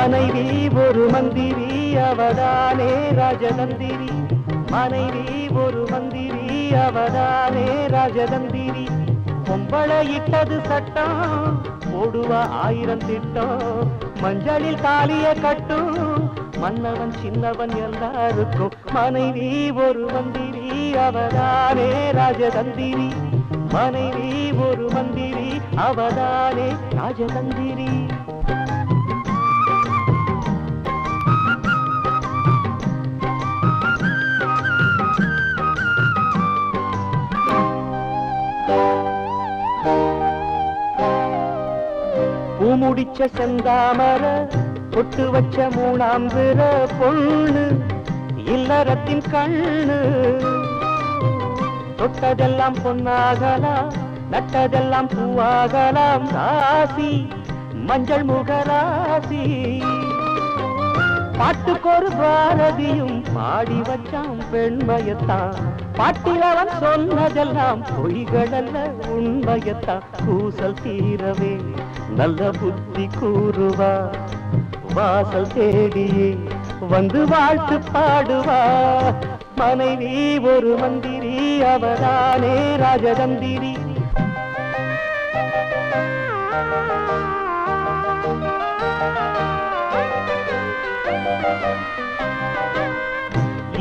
மனைவி ஒரு மந்திரி அவதானே ராஜதந்திரி மனைவி ஒரு மந்திரி அவதானே ராஜதந்திரி பொம்பளை இட்டது சட்டம் போடுவா 1000 திட்டம் மஞ்சளில் தாலிய கட்டும் மன்னவன் சின்னவன் எல்லாருக்கும் மனைவி ஒரு மந்திரி அவதானே ராஜதந்திரி மனைவி ஒரு மந்திரி அவதானே ராஜதந்திரி பூமுடிச்ச செந்தாமர பொட்டு வச்ச 3ஆம் பிற பொண்ணு இல்லறத்தின் கண்ணு தொட்டதெல்லாம் பொன்னாகலாம் நட்டதெல்லாம் பூவாகலாம் ராசி மஞ்சள் முகராசி பாட்டுக்கொரு பாரதியும் பாடி வச்சான் பெண்மையத்தான் பாட்டில் அவன் சொன்னதெல்லாம் பொய்களல்ல உண்மையத்தான் கூசல் தீரவே நல்ல புத்தி கூறுவா வாசல் தேடியே வந்து வாழ்த்து பாடுவா மனைவி ஒரு மந்திரி அவதானே ராஜதந்திரி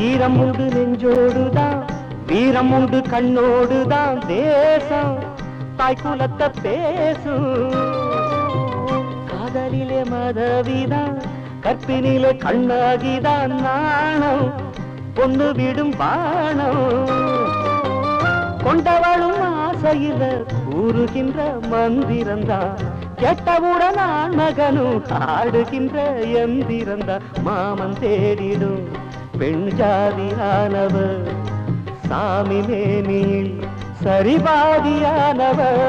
ஈரம் உண்டு நெஞ்சோடுதான் வீரம் உண்டு கண்ணோடுதான் தேசம் தாய்க்குலத்தை பேசும் காதலிலே மதவிதான் கற்பினிலே கண்ணாகிதான் நாணம் பொண்ணு விடும் பாணம் கொண்டவளும் ஆசையில கூறுகின்ற மந்திரந்தான் கெட்டவுடன் மகனும் ஆடுகின்ற எந்திரந்தான் மாமன் தேடிடும் பெண் ஜாதியானவர் சாமி மேனியில் சரிபாதியானவர்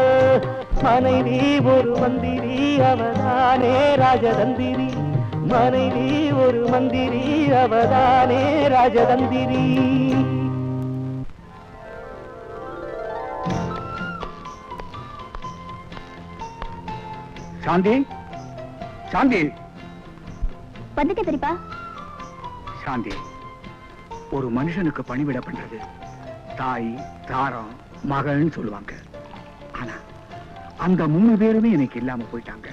மனைவி ஒரு மந்திரி அவதானே ராஜதந்திரி மனைவி ஒரு மந்திரி அவதானே ராஜதந்திரி சாந்தி சாந்தி வந்துட்டு பெரியப்பா சாந்தி ஒரு மனுஷனுக்கு பணிவிட பண்றது தாய் தாரம் மகள்னு சொல்லுவாங்க ஆனா அந்த 3 பேருமே எனக்கு இல்லாம போயிட்டாங்க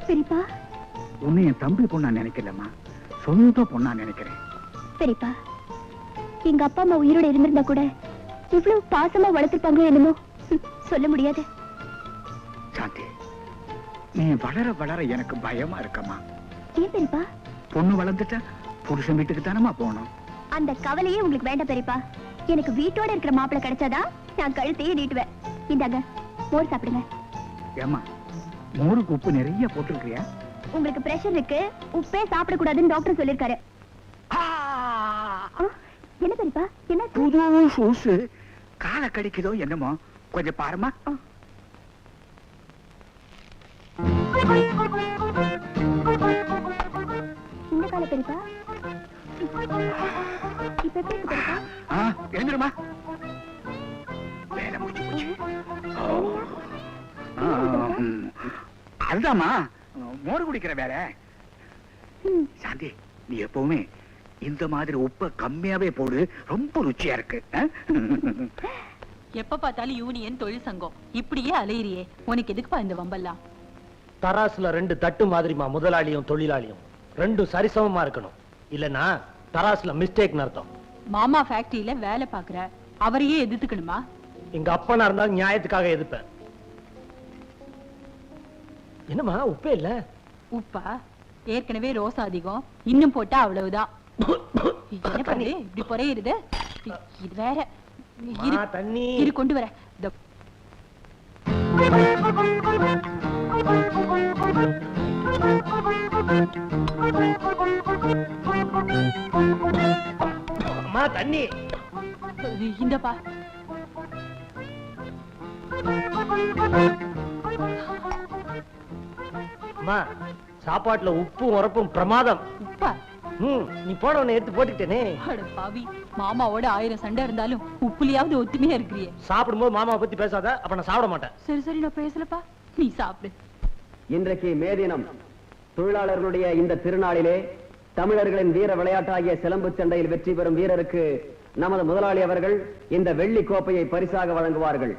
பெரியப்பா உன்னை என் தம்பி பொண்ணா நினைக்கலம்மா சொந்த பொண்ணா நினைக்கிறேன் பெரியப்பா எங்க அப்பா அம்மா உயிரோட இருந்திருந்தா கூட இவ்வளவு பாசமா வளர்த்திருப்பாங்களோ என்னமோ சொல்ல முடியாது சாந்தி நீ வளர வளர எனக்கு பயமா இருக்கம்மா ஏன் பெரியப்பா பொண்ணு வளர்ந்துட்டா புருஷன் வீட்டுக்கு தானமா போகணும் அந்த கவலையே உங்களுக்கு வேண்டாம் பெரியப்பா எனக்கு வீட்டோட இருக்கிற மாப்பிள்ளை கிடைச்சாதான் நான் கழுத்தையே நீட்டுவேன் இந்தாங்க மோர் சாப்பிடுங்க ஏமா மோருக்கு உப்பு நிறைய போட்டிருக்கியா உங்களுக்கு பிரஷர் இருக்கு உப்பே சாப்பிடக்கூடாதுன்னு டாக்டர் சொல்லிருக்காரு என்ன பெரியப்பா என்ன புது ஷூஸ் காலை கடிக்குதோ என்னமோ கொஞ்சம் பாருமா இந்த கால பெரியப்பா இப்ப எப்படி இருக்கு பெரியப்பா எழுந்துருமா வேலை முடிச்சு போச்சு அதுதாம்மா மோர் குடிக்கிற வேலை சாந்தி நீ எப்பவுமே இந்த மாதிரி உப்ப கம்மியாவே போடு ரொம்ப ருச்சியா இருக்கு எப்ப பார்த்தாலும் யூனியன் தொழில் சங்கம் இப்படியே அலையிறியே உனக்கு எதுக்குப்பா இந்த வம்பெல்லாம் தராசுல 2 தட்டு மாதிரிமா முதலாளியும் தொழிலாளியும் 2 சரிசமமா இருக்கணும் இல்லனா தராசுல மிஸ்டேக் அர்த்தம் மாமா ஃபேக்டரியில வேலை பாக்குற அவரையே எதிர்த்துக்கணுமா எங்க அப்பனா இருந்தா நியாயத்துக்காக எதிர்ப்பேன் என்னமா உப்பே இல்ல உப்பா ஏற்கனவே ரோஸ் அதிகம் இன்னும் போட்டா அவ்வளவுதான் என்ன பண்ணு இப்படி பொறையிருது இது வேற தண்ணி இரு கொண்டு வர அம்மா தண்ணி இந்தப்பா அம்மா சாப்பாட்டுல உப்பும் உரப்பும் பிரமாதம் உப்பா நீ போனவனை எடுத்து போட்டுட்டேனே பாவி மாமாவோட 1000 சண்டை இருந்தாலும் உப்புலியாவது ஒத்துமையா இருக்கிறியே சாப்பிடும்போது மாமாவை பத்தி பேசாத அப்ப நான் சாப்பிட மாட்டேன் சரி சரி நான் பேசலப்பா நீ சாப்பிடு இன்றைக்கு மே தினம் தொழிலாளர்களுடைய இந்த திருநாளிலே தமிழர்களின் வீர விளையாட்டாகிய சிலம்பு சண்டையில் வெற்றி பெறும் வீரருக்கு நமது முதலாளி அவர்கள் இந்த வெள்ளி கோப்பையை பரிசாக வழங்குவார்கள்.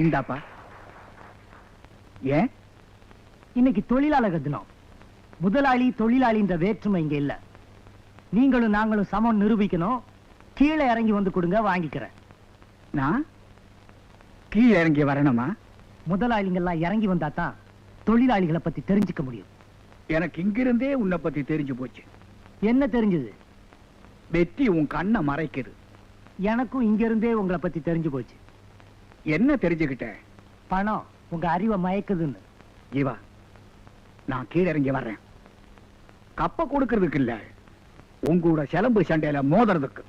இந்தாப்பா. ஏன் இன்னைக்கு தொழிலாளர் தினம். முதலாளி தொழிலாளி இந்த வேற்றுமை இங்க இல்ல. நீங்களும் நாங்களும் சமம் நிரூபிக்கணும். கீழே இறங்கி வந்து கொடுங்க, வாங்கிக்கிறேன். நான் கீழே இறங்கி வரணுமா? முதலாளிங்கெல்லாம் இறங்கி வந்தா தான் தொழிலாளிகளை பத்தி தெரிஞ்சுக்க முடியும். எனக்கு இங்கிருந்தே உன்னை பத்தி தெரிஞ்சு போச்சு. என்ன தெரிஞ்சது? வெற்றி உன் கண்ணை மறைக்குது. எனக்கும் இங்க இருந்தே உங்களை பத்தி தெரிஞ்சு போச்சு. என்ன தெரிஞ்சுக்கிட்ட? பணம் உங்க அறிவை மயக்குதுன்னு. ஜீவா, நான் கீழே இறங்கி வர்றேன். கப்ப கொடுக்கறதுக்கு இல்ல, உங்களோட சிலம்பு சண்டையில மோதுறதுக்கு.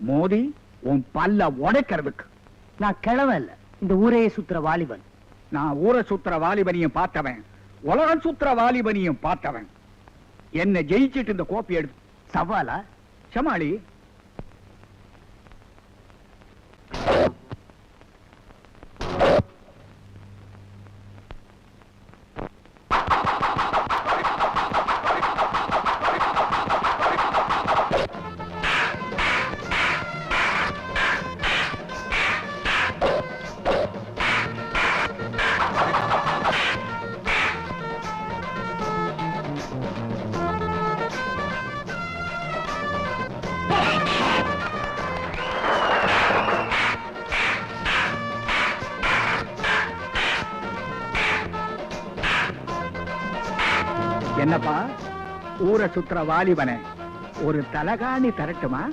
மோதி உன் பல்ல உடைக்கிறதுக்கு. நான் கிழவன் இல்ல, இந்த ஊரையே சுத்துற வாலிபன். நான் ஊரை சுத்துற வாலிபனியும் பார்த்தவன், உலகம் சுத்துற வாலிபனியும் பார்த்தவன். என்ன ஜெயிச்சிட்டு இந்த கோப்பி எடுத்து சவாலா? சமாளி. என்னப்பா, ஊரை சுத்துற வாலிபனை ஒரு தலகாணி தரட்டுமா?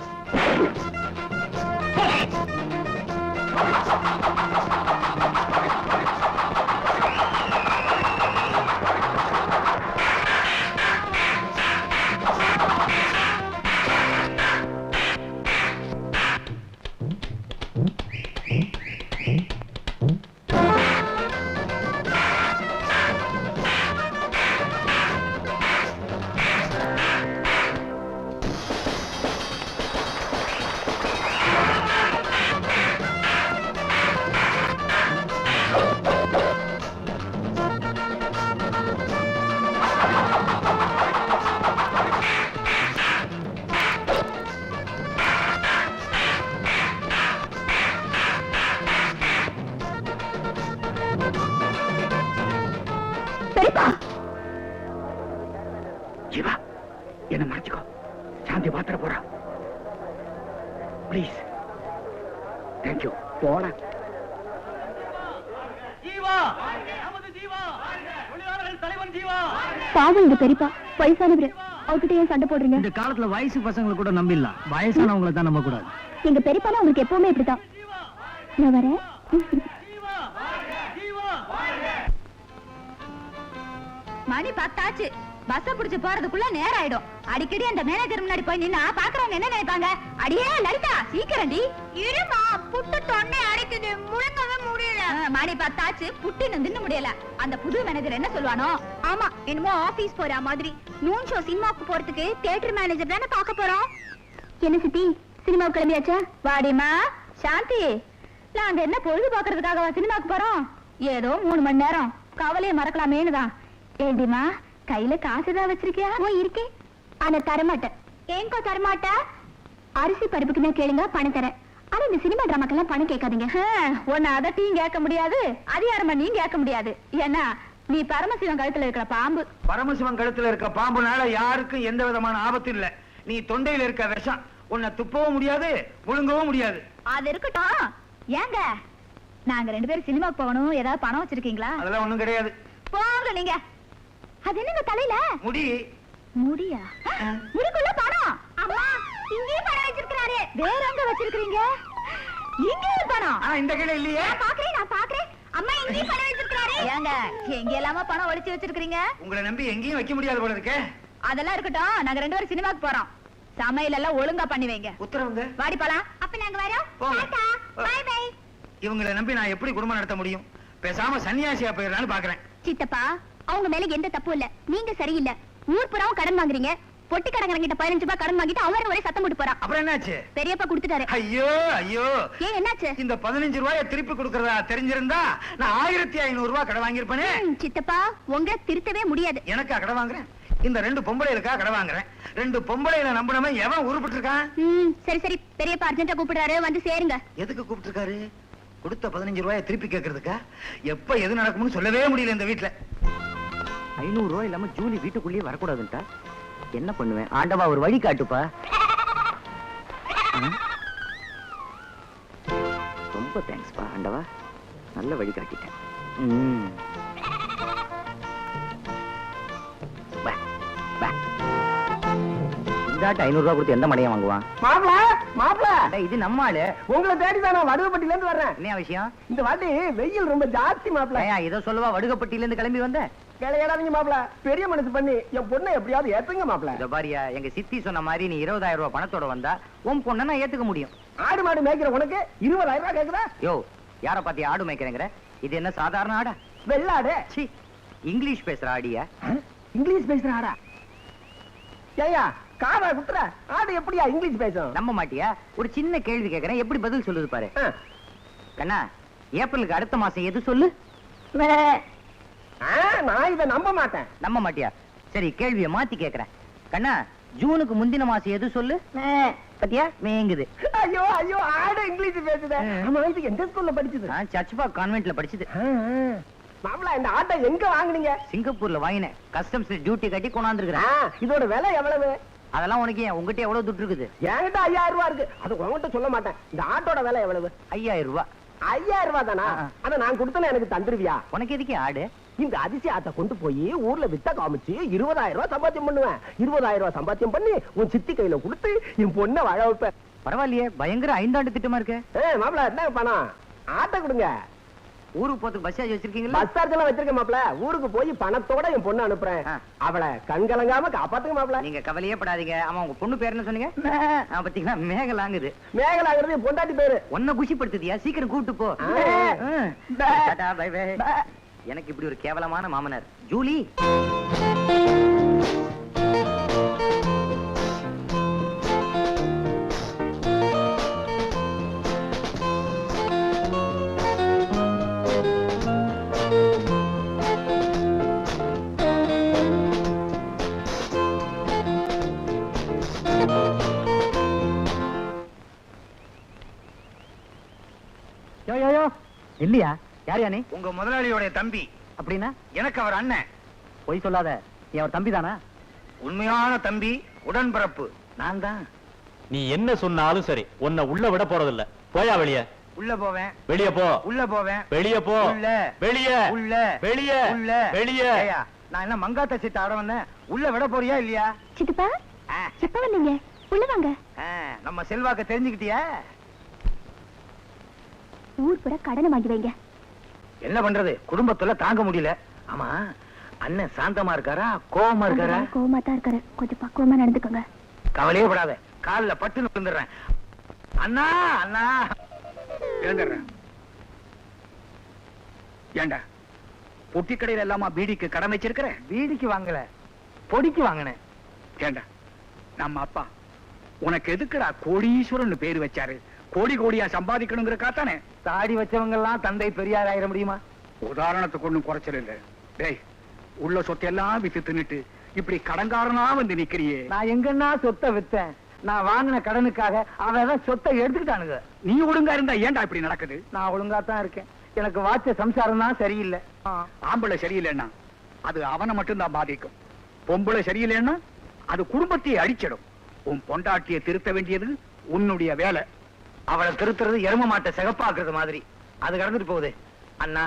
ஜீவா, என்ன மறைச்சுக்கோ. சாந்தி பாத்திர போறா. பிளீஸ். தேங்க்யூ. போல பாவம் இந்த பெரியப்பா, வயசானவரு. அவர்கிட்ட ஏன் சண்டை போடுறீங்க? இந்த காலத்துல வயசு பசங்களை கூட நம்பிடலாம், வயசானவங்களை தான் நம்ப கூடாது. எங்க பெரியப்பானா உங்களுக்கு எப்பவுமே இப்படிதான். நான் வரேன். மணி 10 ஆச்சு. பஸ் புடிச்சு போறதுக்குள்ள நேரம் ஆயிடும். அடிக்கடி அந்த மேனேஜர் முன்னாடி போய் நின்னா பாக்குறவங்க என்ன நினைப்பாங்க? அடியே லலிதா, சீக்கிரம்டி. இருமா, புட்டு தொண்டை அடைக்குது, முழுங்கவே முடியல. மணி 10 ஆச்சு, புட்டு தின்ன முடியல. அந்த புது மேனேஜர் என்ன சொல்வானோ? ஆமா, என்னமோ ஆபீஸ் போற மாதிரி. நூன் ஷோ சினிமாவுக்கு போறதுக்கு தியேட்டர் மேனேஜர் தானே பார்க்க போறோம். என்ன சித்தி, சினிமாவுக்கு கிளம்பியாச்சா? வாடிமா சாந்தி, நாங்க என்ன பொழுது பாக்குறதுக்காக சினிமாவுக்கு போறோம்? ஏதோ 3 மணி நேரம் கவலையை மறக்கலாமேனு தான். ஏண்டிமா, கையில காசுதான் வச்சிருக்கியா? ஓ, இருக்கே. ஆனா தரமாட்டேன். ஏங்கோ தரமாட்ட? அரிசி பருப்புக்குன்னா கேளுங்க, பணம் தரேன். ஆனா இந்த சினிமா டிராமாக்கெல்லாம் பணம் கேட்காதீங்க. உன்னை அதட்டியும் கேட்க முடியாது, அதிகாரமா நீ கேட்க முடியாது. ஏன்னா நீ பரமசிவன் கழுத்துல இருக்கிற பாம்பு. பரமசிவன் கழுத்துல இருக்க பாம்புனால யாருக்கும் எந்த விதமான ஆபத்து இல்ல. நீ தொண்டையில இருக்க விஷம் உன்னை துப்பவும் முடியாது முழுங்கவும் முடியாது. அது இருக்கட்டும். ஏங்க நாங்க 2 பேரும் சினிமாக்கு போகணும், ஏதாவது பணம் வச்சிருக்கீங்களா? அதெல்லாம் ஒண்ணும் கிடையாது. போங்க நீங்க. அது என்னங்க தலையில முடி. முடியா? முடிக்குள்ள பணம். அம்மா இங்கேயும் பணம் வச்சிருக்காரு. வேற எங்க வச்சிருக்கீங்க? இங்கேயும் பணம். இந்த கையில இல்லையே. நான் பாக்குறேன். அம்மா இங்கேயும் பணம் வச்சிருக்காரு. ஏங்க எங்க எல்லாமா பணம் ஒளிச்சு வச்சிருக்கீங்க? உங்களை நம்பி எங்கேயும் வைக்க முடியாது போல இருக்கே. அதெல்லாம் இருக்கட்டும். நாங்க 2 பேரும் சினிமாக்கு போறோம். சமையல் எல்லாம் ஒழுங்கா பண்ணி வைங்க. உத்தரவுங்க. வாடி போலாம். அப்ப நாங்க வரோம். டாடா. Bye bye. இவங்களை நம்பி நான் எப்படி குடும்பம் நடத்த முடியும்? பேசாம சன்னியாசியா போயிடலான்னு பாக்குறேன். சித்தப்பா அவங்க மேல எந்த தப்பும் இல்ல, நீங்க சரியில்லை. ஊர் புறாவும் கடன் வாங்குறீங்க. பொட்டி கடன்கிட்ட 15 ரூபாய் கடன் வாங்கிட்டு அவரு ஒரே சத்தம் போட்டு போறான். அப்புறம் என்னாச்சு? பெரியப்பா கொடுத்துட்டாரு. ஐயோ ஐயோ. ஏன் என்னாச்சு? இந்த 15 ரூபாயை திருப்பி கொடுக்கறதா தெரிஞ்சிருந்தா நான் 1500 ரூபாய் கடன் வாங்கியிருப்பேனே. சித்தப்பா உங்க திருத்தவே முடியாது. எனக்கா கடன் வாங்குறேன்? இந்த 2 பொம்பளைகளுக்கா கடன் வாங்குறேன். 2 பொம்பளைகளை நம்பினவன் எவன் உருப்பிட்டு இருக்கான்? சரி சரி, பெரியப்பா அர்ஜென்ட்டா கூப்பிடுறாரு, வந்து சேருங்க. எதுக்கு கூப்பிட்டு இருக்காரு? கொடுத்த 15 ரூபாயை திருப்பி கேட்கறதுக்கா? எப்ப எது நடக்கும்னு சொல்லவே முடியல இந்த வீட்டுல. 500 ரூபாய் இல்லாம ஜூலி வீட்டுக்குள்ளேயே வரக்கூடாதுன்ட்டா என்ன பண்ணுவேன்? ஆண்டவா ஒரு வழி காட்டுப்பா. ரொம்ப தேங்க்ஸ்ப்பா ஆண்டவா, நல்ல வழி காட்டிட்டேன். இந்தாட்ட 500 ரூபாய் கொடுத்து எந்த மடையும் வாங்குவான்? மாப்ள இது நம்ம ஆளு. உங்களை தேடிதான் நான் வடுகப்பட்டில இருந்து வர்றேன். என்ன விஷயம்? இந்த வாட்டி வெயில் ரொம்ப ஜாஸ்தி மாப்ள. ஏதோ சொல்லவா வடுகப்பட்டியில இருந்து கிளம்பி வந்த? கிளையாடாதீங்க மாப்ள, பெரிய மனசு பண்ணி என் பொண்ணை எப்படியாவது ஏத்துங்க மாப்ள. இதோ பாரியா, எங்க சித்தி சொன்ன மாதிரி நீ 20,000 ரூபாய் பணத்தோட வந்தா உன் பொண்ணை நான் ஏத்துக்க முடியும். ஆடு மாடு மேய்க்கிற உனக்கு 20,000 ரூபாய் கேக்குதா? யோ, யார பாத்தி ஆடு மேய்க்கிறேங்கிற? இது என்ன சாதாரண ஆடா? வெள்ளாடு. சி, இங்கிலீஷ் பேசுற ஆடியா? இங்கிலீஷ் பேசுற ஆடா? ஏயா காதா குத்துற ஆடு எப்படியா இங்கிலீஷ் பேசும்? நம்ப மாட்டியா? ஒரு சின்ன கேள்வி கேக்குறேன், எப்படி பதில் சொல்லுது பாரு. கண்ணா, ஏப்ரலுக்கு அடுத்த மாசம் எது சொல்லு? நான் இதை நம்ப மாட்டேன். நம்ப மாட்டியா? சரி, கேள்வியை மாத்தி கேக்குறேன். கண்ணா, ஜூனுக்கு முந்தின மாசம் எது சொல்லு? பத்தியா மேங்குது. ஐயோ ஐயோ, ஆடு இங்கிலீஷ் பேசுது. ஆமா, இது எந்த ஸ்கூல்ல படிச்சது? சர்ச்பா கான்வென்ட்ல படிச்சது. மாமலா, இந்த ஆட்டை எங்க வாங்குனீங்க? சிங்கப்பூர்ல வாங்கினேன். கஸ்டம்ஸ்ல டியூட்டி கட்டி கொண்டாந்துருக்கேன். இதோட விலை எவ்வளவு? அதெல்லாம் உனக்கு ஏன்? உங்ககிட்ட எவ்வளவு துட்டு இருக்குது? என்கிட்ட 5000 ரூபாய் இருக்கு. அது உங்ககிட்ட சொல்ல மாட்டேன். இந்த ஆட்டோட விலை எவ்வளவு? 5000 ரூபாய். 5000 ரூபாய் தானா? அத நான் கொடுத்தேன், எனக்கு தந்துருவியா? உனக்கு எதுக்கு ஆடு? இந்த அதிசய ஆட்டை கொண்டு போய் ஊர்ல வித்த காமிச்சு 20,000 ரூபாய் சம்பாத்தியம் பண்ணுவேன். 20,000 ரூபாய் சம்பாத்தியம் பண்ணி உன் சித்தி கையில கொடுத்து என் பொண்ணை வாழ வைப்பேன். பரவாயில்லையே, பயங்கர 5 ஆண்டு திட்டமா இருக்கு. மாப்பிள, என்ன பணம்? ஆட்டை கொடுங்க. ஊருக்கு போறதுக்கு பஸ் சார்ஜ் வச்சிருக்கீங்களா? பஸ் சார்ஜ் எல்லாம் வச்சிருக்கேன் மாப்பிள. ஊருக்கு போய் பணத்தோட என் பொண்ணு அனுப்புறேன். அவளை கண்கலங்காம காப்பாத்துங்க மாப்பிள. நீங்க கவலையே படாதீங்க. ஆமா, உங்க பொண்ணு பேர் என்ன சொன்னீங்க? பாத்தீங்களா, மேகலாங்குது. மேகலாங்கிறது என் பொண்டாட்டி பேரு. உன்னை குஷிப்படுத்துதியா? சீக்கிரம் கூட்டு போ. Bye bye. எனக்கு இப்படி ஒரு கேவலமான மாமனார். ஜூலி, இல்லையா? யார் யானே? உங்க முதலாளியோட தம்பி. அப்படின்னா எனக்கு அவர் அண்ணன். பொய் சொல்லாத, நீ அவர் தம்பி தானா? உண்மையான தம்பி, உடன்பிறப்பு நான் தான். நீ என்ன சொன்னாலும் சரி, உன்னை உள்ள விட போறதில்ல. போயா வெளியே. உள்ள போவேன். வெளியே போ. உள்ள போவேன். வெளியே போ. உள்ள. வெளியே. உள்ள. வெளியே. உள்ள. வெளியே. ஏய்யா, நான் என்ன மங்காத்த சீட்டு ஆட வந்தேன்? உள்ள விட போறியா இல்லையா? சித்தப்பா எப்ப வந்தீங்க? உள்ள வாங்க. நம்ம செல்வாக்க தெரிஞ்சுக்கிட்டியா? ஊர் புற கடனை வாங்கி வைங்க. என்ன பண்றது, குடும்பத்துல தாங்க முடியல. ஆமா, அண்ணன் சாந்தமா இருக்காரா கோவமா இருக்காரா? கோவமா தான் இருக்காரு. கொஞ்சம் பக்குவமா நடந்துக்கோங்க. கவலையே படாத, காலில் பட்டு விழுந்துடுறேன். அண்ணா அண்ணா எழுந்துடுறேன். ஏண்டா, பொட்டி கடையில எல்லாமா பீடிக்கு கடன் வச்சிருக்கிற? பீடிக்கு வாங்கல, பொடிக்கு வாங்கினேன். ஏண்டா, நம்ம அப்பா உனக்கு எதுக்குடா கோடீஸ்வரன் பேரு வச்சாரு? கோடி கோடியா சம்பாதிக்கணுங்கிற காத்தானே. தாடி வச்சவங்க எல்லாம் தந்தை பெரியார் ஆயிட முடியுமா? உதாரணத்துக்கு ஒண்ணும் குறைச்சல் இல்ல. டேய், உள்ள சொத்தையெல்லாம் வித்து தின்னுட்டு இப்படி கடன்காரனா வந்து நிக்கிறியே. நான் எங்கன்னா சொத்தை வித்தேன்? நான் வாங்கின கடனுக்காக அவன் சொத்தை எடுத்துக்கிட்டானுங்க. நீ ஒழுங்கா இருந்தா ஏன்டா இப்படி நடக்குது? நான் ஒழுங்கா தான் இருக்கேன். எனக்கு வாச்ச சம்சாரம் தான் சரியில்லை. ஆம்பளை சரியில்லைன்னா அது அவனை மட்டும்தான் பாதிக்கும். பொம்பளை சரியில்லைன்னா அது குடும்பத்தையே அடிச்சிடும். உன் பொண்டாட்டியை திருத்த வேண்டியது உன்னுடைய வேலை. அவளை திருத்துறது எரும மாட்டை சிகப்பாக்குறது மாதிரி. அது கடந்துட்டு போகுது. அண்ணா,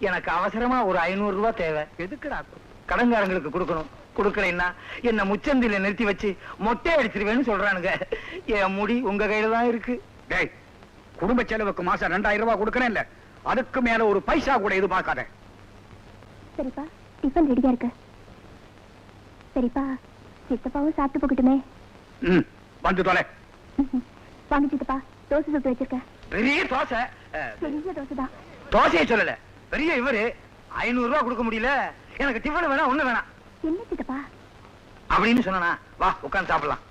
எனக்கு அவசரமா ஒரு 500 ரூபாய் தேவை. எதுக்குடா? கடன்காரங்களுக்கு கொடுக்கணும். கொடுக்கலைன்னா என்ன முச்சந்தில நிறுத்தி வச்சு மொட்டை அடிச்சிருவேன்னு சொல்றானுங்க. என் முடி உங்க கையில தான் இருக்கு. டேய், குடும்ப செலவுக்கு மாசம் 2000 ரூபாய் கொடுக்கறேன் இல்ல, அதுக்கு மேல ஒரு பைசா கூட எதிர்பார்க்காத. சரிப்பா, டிஃபன் ரெடியா இருக்கு. சரிப்பா, சித்தப்பாவும் சாப்பிட்டு போகட்டுமே. வந்து தொலை. வாங்க சித்தப்பா, தோசை சுட்டு வச்சிருக்கேன். பெரிய தோசை. பெரிய தோசை தான். தோசையை சொல்லல, பெரிய இவரு 500 ரூபாய் கொடுக்க முடியல. எனக்கு டிஃபன் வேணா, ஒண்ணு வேணாம் என்ன சித்தப்பா அப்படின்னு சொன்னா, வா உட்கார்ந்து சாப்பிடலாம்.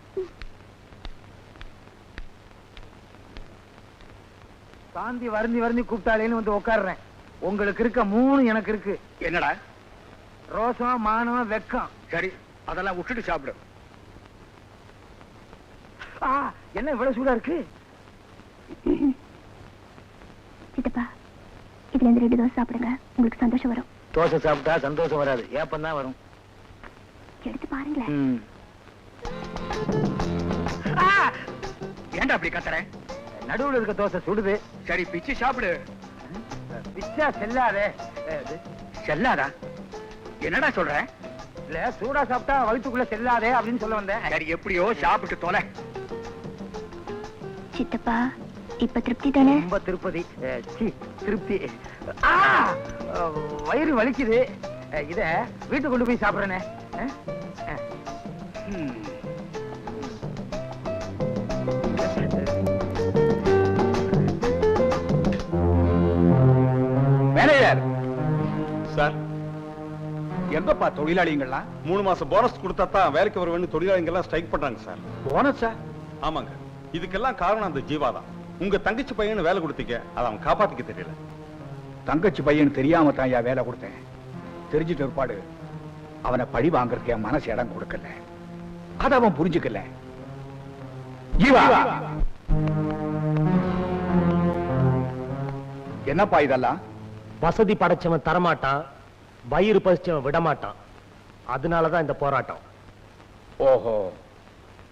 சாந்தி வருந்தி வருந்தி கூப்பிட்டாலேன்னு வந்து உட்கார்றேன். உங்களுக்கு இருக்க 3 எனக்கு இருக்கு. என்னடா? ரோசம், மானம், வெக்கம். சரி, அதெல்லாம் விட்டுட்டு சாப்பிடு. என்ன இவ்வளவு சூடா இருக்கு? சித்தப்பா, இதுல இருந்து 2 தோசை சாப்பிடுங்க, உங்களுக்கு சந்தோஷம் வரும். தோசை சாப்பிட்டா சந்தோஷம் வராது, ஏப்பம் தான் வரும். எடுத்து பாருங்களேன். ஏன்டா அப்படி கத்துறேன்? நடுவுல இருக்க தோசை சுடுது. சரி, பிச்சு சாப்பிடு. பிச்சா செல்லாதே. செல்லாதா? என்னடா சொல்ற? இல்ல, சூடா சாப்பிட்டா வயிற்றுக்குள்ள செல்லாதே அப்படின்னு சொல்ல வந்தேன். சரி, எப்படியோ சாப்பிட்டு தொலை. சித்தப்பா, இப்ப திருப்தி தானே? ரொம்ப திருப்தி. திருப்தி. வயிறு வலிக்குது. இத வீட்டுக்கு கொண்டு போய் சாப்பிடுறேனே. மேனேஜர் சார், எங்கப்பா தொழிலாளிங்கள்லாம்? 3 மாசம் போனஸ் கொடுத்தா தான் வேலைக்கு வருவேன்னு தொழிலாளிங்க எல்லாம் ஸ்ட்ரைக் பண்றாங்க சார். போனஸா? ஆமாங்க, இதுக்கெல்லாம் காரணம் அந்த ஜீவா தான். உங்க தங்கச்சி பையனு வேலை கொடுத்தீங்க, அதை அவன் காப்பாத்திக்க தெரியல. தங்கச்சி பையன் தெரியாம தான் என் வேலை கொடுத்தேன். தெரிஞ்சிட்ட ஒருபாடு அவனை பழி வாங்கறதுக்கு என் மனசு இடம் கொடுக்கல. அத அவன் புரிஞ்சுக்கல. ஜீவா, என்னப்பா இதெல்லாம்? வசதி படைச்சவன் தரமாட்டான், வயிறு பசிச்சவன் விடமாட்டான். அதனாலதான் இந்த போராட்டம். ஓஹோ,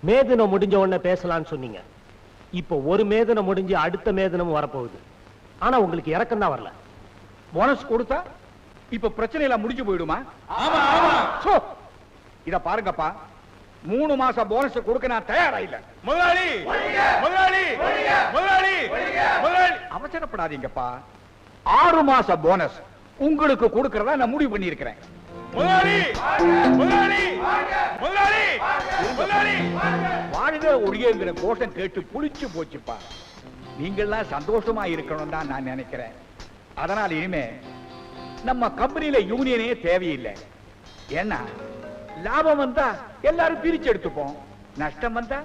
மேதனம் முடிஞ்ச உடனே பேசலாம்னு சொன்னீங்க. இப்போ ஒரு மேதனம் முடிஞ்சு அடுத்த மேதனம் வரப்போகுது. ஆனா உங்களுக்கு இறக்கம் தான் வரல. போனஸ் கொடுத்தா இப்ப பிரச்சனை எல்லாம் முடிஞ்சு போயிடுமா? ஆமா ஆமா. இத பாருங்கப்பா, 3 மாசம் போனஸ் கொடுக்க நான் தயாரா இல்ல. முதலாளி, முதலாளி, முதலாளி, முதலாளி. அவசரப்படாதீங்கப்பா. 6 மாசம் போனஸ் உங்களுக்கு கொடுக்கறதா நான் முடிவு பண்ணி இருக்கிறேன். முதலாளி, முதலாளி, முதலாளி, முதலாளி. வாழ்க ஒழியங்கிற கோஷம் கேட்டு புளிச்சு போச்சுப்பா. நீங்கெல்லாம் சந்தோஷமா இருக்கணும் தான் நான் நினைக்கிறேன். அதனால இனிமே நம்ம கம்பெனியில யூனியனே தேவையில்லை. ஏன்னா லாபம் வந்தா எல்லாரும் பிரிச்சு எடுத்துப்போம், நஷ்டம் வந்தா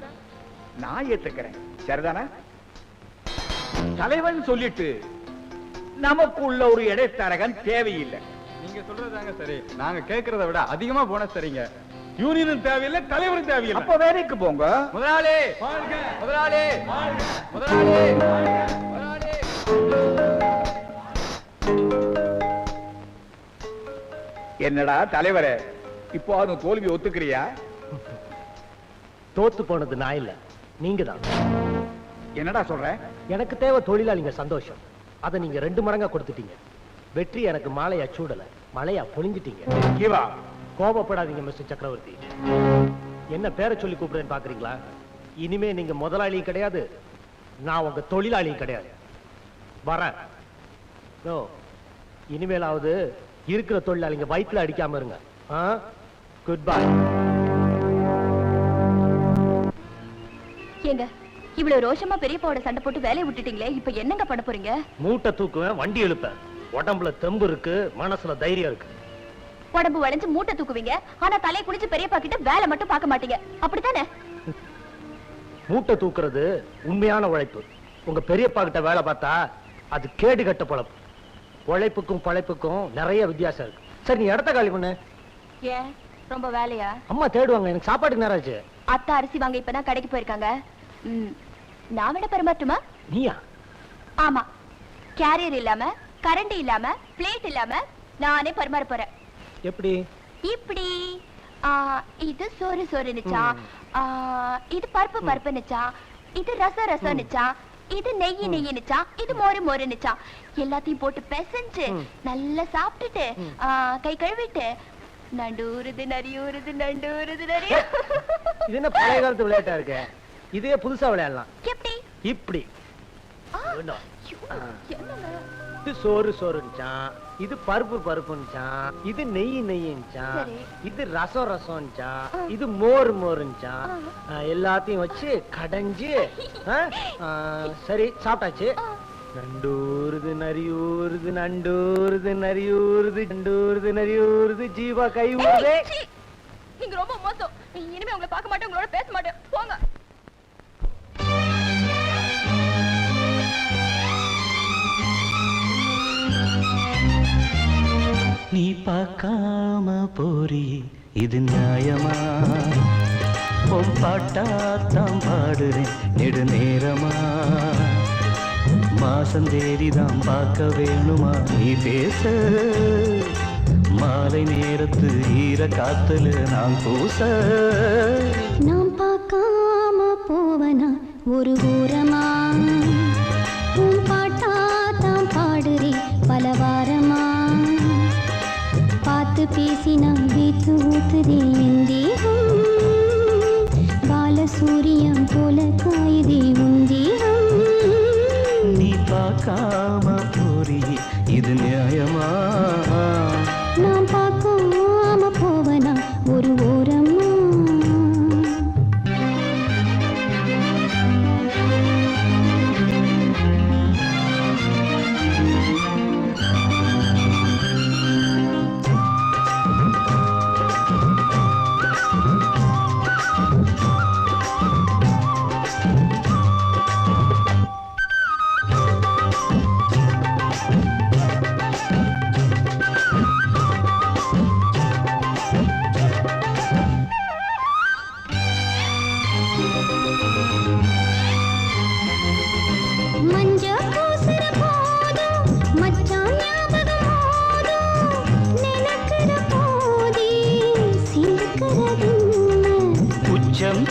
நான் ஏத்துக்கிறேன். சரிதானே? தலைவன் சொல்லிட்டு நமக்குள்ள ஒரு இடைத்தரகன் தேவையில்லை. நீங்க சொல்றதாங்க சரி. நாங்க கேட்கறத விட அதிகமா போனஸ் தரீங்க. யூனியனும் தேவையில்லை, தலைவரும் தேவையில்லை. அப்ப வேலைக்கு போங்க. முதலாளி, முதலாளி, முதலாளி, முதலாளி. என்னடா தலைவரே, இப்போ அது தோல்வி ஒத்துக்கிறியா? தோத்து போனது நான் இல்ல, நீங்க தான். என்னடா சொல்ற? எனக்கு தேவை தொழிலாளிங்க சந்தோஷம். அதை நீங்க 2 மடங்கா கொடுத்துட்டீங்க. வெற்றி எனக்கு மாலையா சூடல, மலையா பொழிஞ்சிட்டீங்க. ஜீவா, கோபப்படாதீங்க மிஸ்டர் சக்கரவர்த்தி. என்ன பேரை சொல்லி கூப்பிடுறேன்னு பாக்குறீங்களா? இனிமே நீங்க முதலாளியும் கிடையாது, நான் உங்க தொழிலாளியும் கிடையாது. வரேன். இனிமேலாவது இருக்கிற தொழிலாளிங்க வயிற்றுல அடிக்காம இருங்க. Good bye. ஏங்க, இவ்வளவு ரோஷமா பெரியப்பாவோட சண்டை போட்டு வேலையை விட்டுட்டீங்களே, இப்ப என்னங்க பண்ண போறீங்க? மூட்டை தூக்குவேன், வண்டி இழுப்பேன். உடம்புல தெம்பு இருக்கு, மனசுல தைரியம் இருக்கு. உடம்பு வளைஞ்சு மூட்டை தூக்குவீங்க, ஆனா தலையை குடிச்சு பெரியப்பா கிட்ட வேலை மட்டும் பார்க்க மாட்டீங்க, அப்படித்தானே? மூட்டை தூக்குறது உண்மையான உழைப்பு. உங்க பெரியப்பா கிட்ட வேலை பார்த்தா அது கேடு கட்ட பொழப்பு. உழைப்புக்கும் பழைப்புக்கும் நிறைய வித்தியாசம் இருக்கு. சரி, நீ இடத்த காலி பண்ணு. ஏன், ரொம்ப வேலையா? அம்மா தேடுவாங்க, எனக்கு சாப்பாட்டுக்கு நேரம் ஆச்சு. அத்தா அரிசி வாங்க இப்பதான் கடைக்கு போயிருக்காங்க. நான் விட பரிமாற்றுமா? நீயா? ஆமா, கேரியர் இல்லாம, கரண்ட் இல்லாம, பிளேட் இல்லாம நானே பரிமாற போறேன். எப்படி? இப்படி இது சோறு சோறுனுச்சா, இது பருப்பு பருப்புனுச்சா, இது ரசம் ரசம்னுச்சா, இது நெய் நெய்னுச்சா, இது மோரு மோருனுச்சா. எல்லாத்தையும் போட்டு பிசைஞ்சு நல்லா சாப்பிட்டுட்டு கை கழுவிட்டு நண்டூருது நரியூருது நண்டூருது நரியூ. இது என்ன பழைய காலத்து விளையாட்டா இருக்கு? இதே புதுசா விளையாடலாம். எப்படி? இப்படி இது சோறு சோறுச்சான், இது பருப்பு பருப்புச்சான், இது நெய் நெய்ச்சான், இது ரசம் ரசம்ச்சான், இது மோர் மோருச்சான். எல்லாத்தையும் வச்சு கடைஞ்சு சரி சாப்பிட்டாச்சு. நண்டூருது நரியூருது நண்டூருது நரியூருது நண்டூருது நரியூருது ஜீவா கை ஊருதே. நீங்க ரொம்ப மோசம். இனிமே உங்களை பார்க்க மாட்டேன், உங்களோட பேச மாட்டேன். போங்க. நீ பார்க்காம போறி இது நியாயமா? உன் பாட்டாத்தான் பாடுறேன் நெடு நேரமா. மாசம் தேதிதான் பார்க்க வேணுமா நீ பேச? மாலை நேரத்து ஈர காத்துல நான் பூச. நான் பார்க்காம போவனா ஒரு ஓரமா? உன் பாட்டாத்தான் பாடுறேன் பல வாரமா. பார்த்து பேசினா வீத்து ஊத்துதே என் தேகம். பாலசூரியம் போல காயுதே உன் தேகம். நீ பார்க்காம போறி இது நியாயமா? நான் பார்க்காம போவனா ஒரு ஓரமா?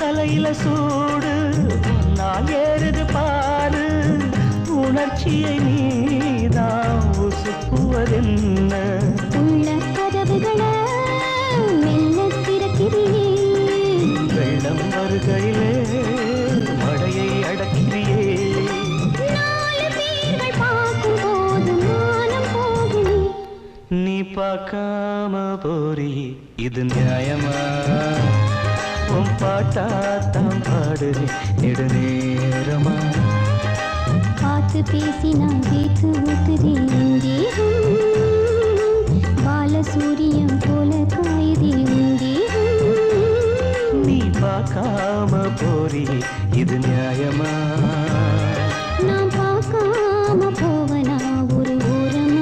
தலையில சூடு நான் ஏறுது பாரு. உணர்ச்சியை நீதான் உசுப்புவதென்ன? உள்ள கதவுகளை மெல்ல திறக்கிறியே. வெள்ளம் வருகையிலே மழையை அடக்கிறியே. 4 பேர்கள் பார்க்கும் போது மானம் போகுமே. நீ பார்க்காம போறி இது நியாயமா? உன் பாட்டாத்தான் பாடுறேன் நெடு நேரமா. பார்த்து பேசினா வீத்து ஊத்துதே என் தேகம். பாலசூரியம் போல காயுதே உன் தேகம். நீ பார்க்காம போறி இது நியாயமா? நான் பார்க்காம போவனா ஒரு ஓரமா?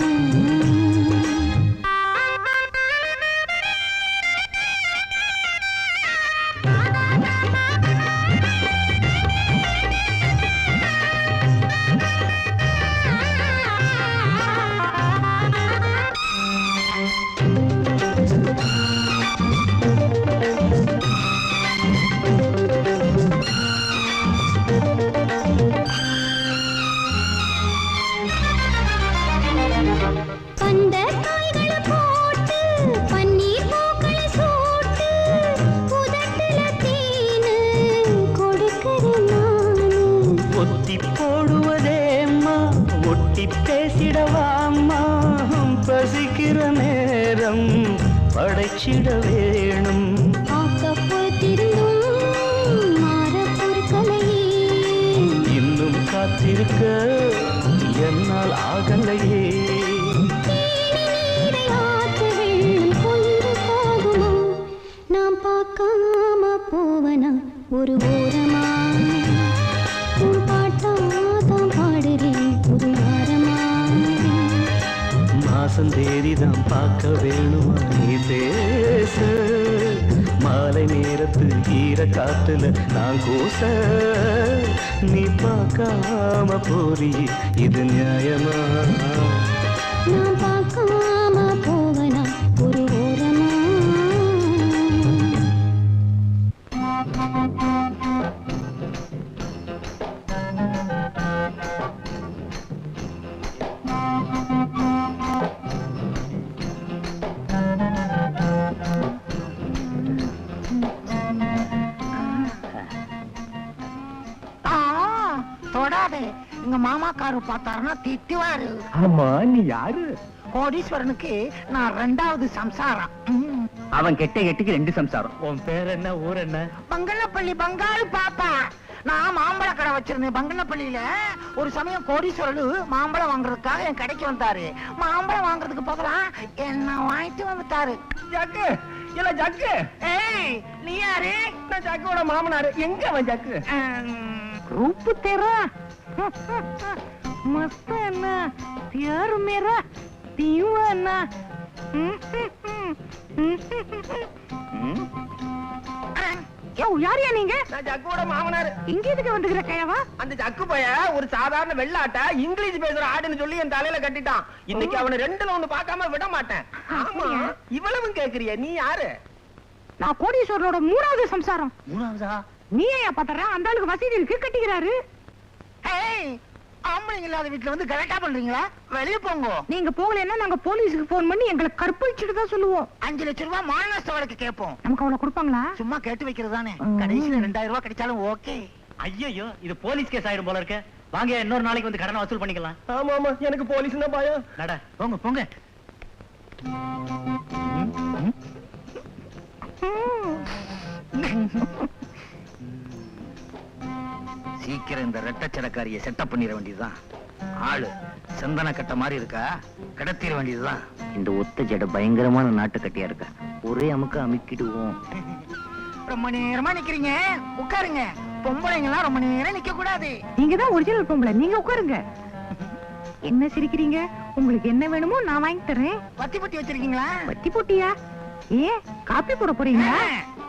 படைச்சிட வேணும். இன்னும் காத்திருக்க என்னால் ஆகலையே. நாம் பார்க்காம போவனா ஒரு ஓரமா? உன் பாட்டாதான் பாடுறேன் ஒரு வாரமா. மாசம் தேதிதான் பார்க்க வேணுமா நீ பேச? மாலை நேரத்து ஈர காத்துல நான் கூச. நீ பார்க்காம போறி இது நியாயமா? நான் பார்க்காம போவனா ஒரு ஓரமா? எங்க மாமாக்காரு பார்த்தாருன்னா திட்டுவாரு. ஆமா, நீ யாரு? கோடீஸ்வரனுக்கு நான் 2வது சம்சாரம். அவன் கெட்ட கெட்டுக்கு 2 சம்சாரம். உன் பேர் என்ன, ஊர் என்ன? பங்கனப்பள்ளி பங்காளி பாப்பா. நான் மாம்பழ கடை வச்சிருந்தேன் பங்கனப்பள்ளியில. ஒரு சமயம் கோடீஸ்வரரு மாம்பழம் வாங்குறதுக்காக என் கடைக்கு வந்தாரு. மாம்பழம் வாங்குறதுக்கு பதிலா என்ன வாங்கிட்டு வந்துட்டாரு. ஜக்கு இல்ல ஜக்கு. ஏய், நீ யாரு? நான் ஜக்கோட மாமனாரு. எங்க அவன் ஜக்கு? रूप तेरा मस्त है ना, प्यार मेरा दीवाना. யாரியா நீங்க? நான் ஜக்கோட மாமனாரு. இங்க எதுக்கு வந்துக்கிற கயவா? அந்த ஜக்கு பைய ஒரு சாதாரண வெள்ளாட்ட இங்கிலீஷ் பேசுற ஆடுன்னு சொல்லி என் தலையில கட்டிட்டான். இன்னைக்கு அவனை 2ல 1 பார்க்காம விட மாட்டேன். ஆமா, இவ்வளவும் கேக்குறிய? நீ யாரு? நான் கோடீஸ்வரனோட 3வது சம்சாரம். 3வதா? நீ ஏன் பாத்தற? அந்த ஆளுக்கு வசதி இருக்கு, கட்டிக்கிறாரு. ஏய், ஆம்பளைங்க இல்லாத வீட்டுல வந்து கரெக்டா பண்றீங்களா? வெளிய போங்க. நீங்க போகலன்னா நாங்க போலீஸ்க்கு போன் பண்ணி எங்களை கற்பழிச்சிட்டு தான் சொல்லுவோம். 5 லட்சம் ரூபாய் மானநஷ்ட வழக்கு கேட்போம். நமக்கு அவ்வளவு கொடுப்பாங்களா? சும்மா கேட்டு வைக்கிறது தானே. கடைசியில 2000 ரூபாய் கிடைச்சாலும் ஓகே. ஐயோ, இது போலீஸ் கேஸ் ஆயிடும் போல இருக்கு. வாங்க, இன்னொரு நாளைக்கு வந்து கடனை வசூல் பண்ணிக்கலாம். ஆமா ஆமா, எனக்கு போலீஸ் தான் பயம். நட, போங்க போங்க. சீக்கிரம் இந்த ரெட்டச்சடக்காரிய செட்டப் பண்ணிட வேண்டியதுதான். ஆளு சந்தன கட்ட மாதிரி இருக்கா, கடத்திட வேண்டியதுதான். இந்த ஒத்த ஜட பயங்கரமான நாட்டுக்கட்டியா இருக்கா. ஒரே அமுக்க அமுக்கிடுவோம். ரொம்ப நேரமா நிக்கிறீங்க, உட்காருங்க. பொம்பளைங்க எல்லாம் ரொம்ப நேரம் நிக்க கூடாது. நீங்க தான் ஒரிஜினல் பொம்பளை, நீங்க உட்காருங்க. என்ன சிரிக்கிறீங்க? உங்களுக்கு என்ன வேணுமோ நான் வாங்கி தரேன். பத்தி பத்தி வச்சிருக்கீங்களா? பத்தி போட்டியா? ஏன் காப்பி போட போறீங்களா?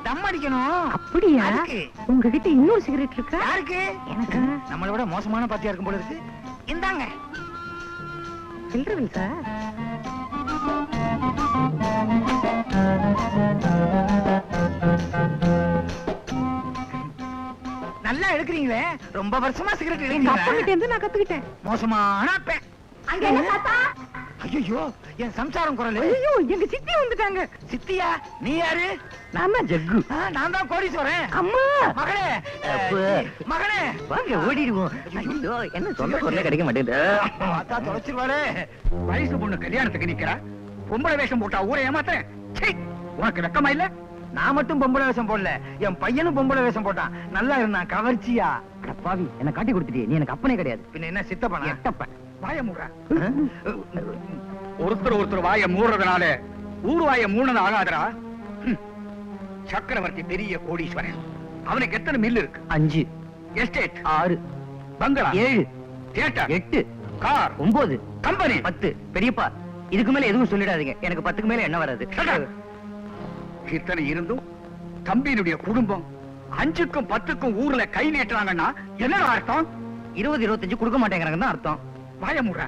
தம் அடிக்கணும். அப்படியா? அதுக்கு. உங்ககிட்ட இன்னொரு சிகரெட் இருக்கா? யாருக்கு? எனக்கு. நம்மளை விட மோசமான பாத்தியா இருக்கும் போல இருக்கு. இந்தாங்க. சில்லறை சார். நல்லா எடுக்கிறீங்களே. ரொம்ப வருஷமா சிகரெட் எங்க அப்பா கிட்ட எடுக்கிறீங்க. இருந்து நான் கத்துக்கிட்டேன். மோசமான அப்பன். அங்க என்ன தாத்தா? ஐயோ, என் சம்சாரம் குரல். ஐயோ, எங்க சித்தி வந்துட்டாங்க. சித்தியா? நீ யாரு? நான் தான் ஜக்கு. நான் தான் கோடீஸ்வரன். அம்மா, மகளே, அப்பா. மகளே. வாங்க, ஓடிடுவோம். ஐயோ, என்ன சொந்த பொருளே கிடைக்க மாட்டேங்குது. பார்த்தா தொலைச்சிருவாளே. வயசு பொண்ணு கல்யாணத்துக்கு நிக்கிறா, பொம்பளை வேஷம் போட்டா ஊரை ஏமாத்துறேன். சீ, உனக்கு வெக்கமா இல்ல? நான் மட்டும் பொம்பளை வேஷம் போடல, என் பையனும் பொம்பளை வேஷம் போட்டான். நல்லா இருந்தான், கவர்ச்சியா. பாவி, என்ன காட்டி கொடுத்துட்டியே. நீ எனக்கு அப்பனே கிடையாது. பின்ன என்ன சித்தப்பனா? எட்டப்பன். வாய மூடுற. ஒருத்தர் வாய மூடுறதுனால ஊர் வாய மூணது ஆகாதரா. சக்கரவர்த்தி பெரிய கோடீஸ்வரன். அவனுக்கு எத்தனை மில் இருக்கு? 5, எஸ்டேட் 6, பங்களா 7, தியேட்டர் 8, கார் 9, கம்பெனி 10. பெரியப்பா, இதுக்கு மேல எதுவும் சொல்லிடாதீங்க. எனக்கு 10க்கு மேல என்ன வராது. இத்தனை இருந்தும் தம்பியினுடைய குடும்பம் 5க்கும் 10க்கும் ஊர்ல கை நீட்டுறாங்கன்னா என்னடா அர்த்தம்? 20, 25 கொடுக்க மாட்டேங்கிறாங்கன்னு தான் அர்த்தம். வாய மூடுற.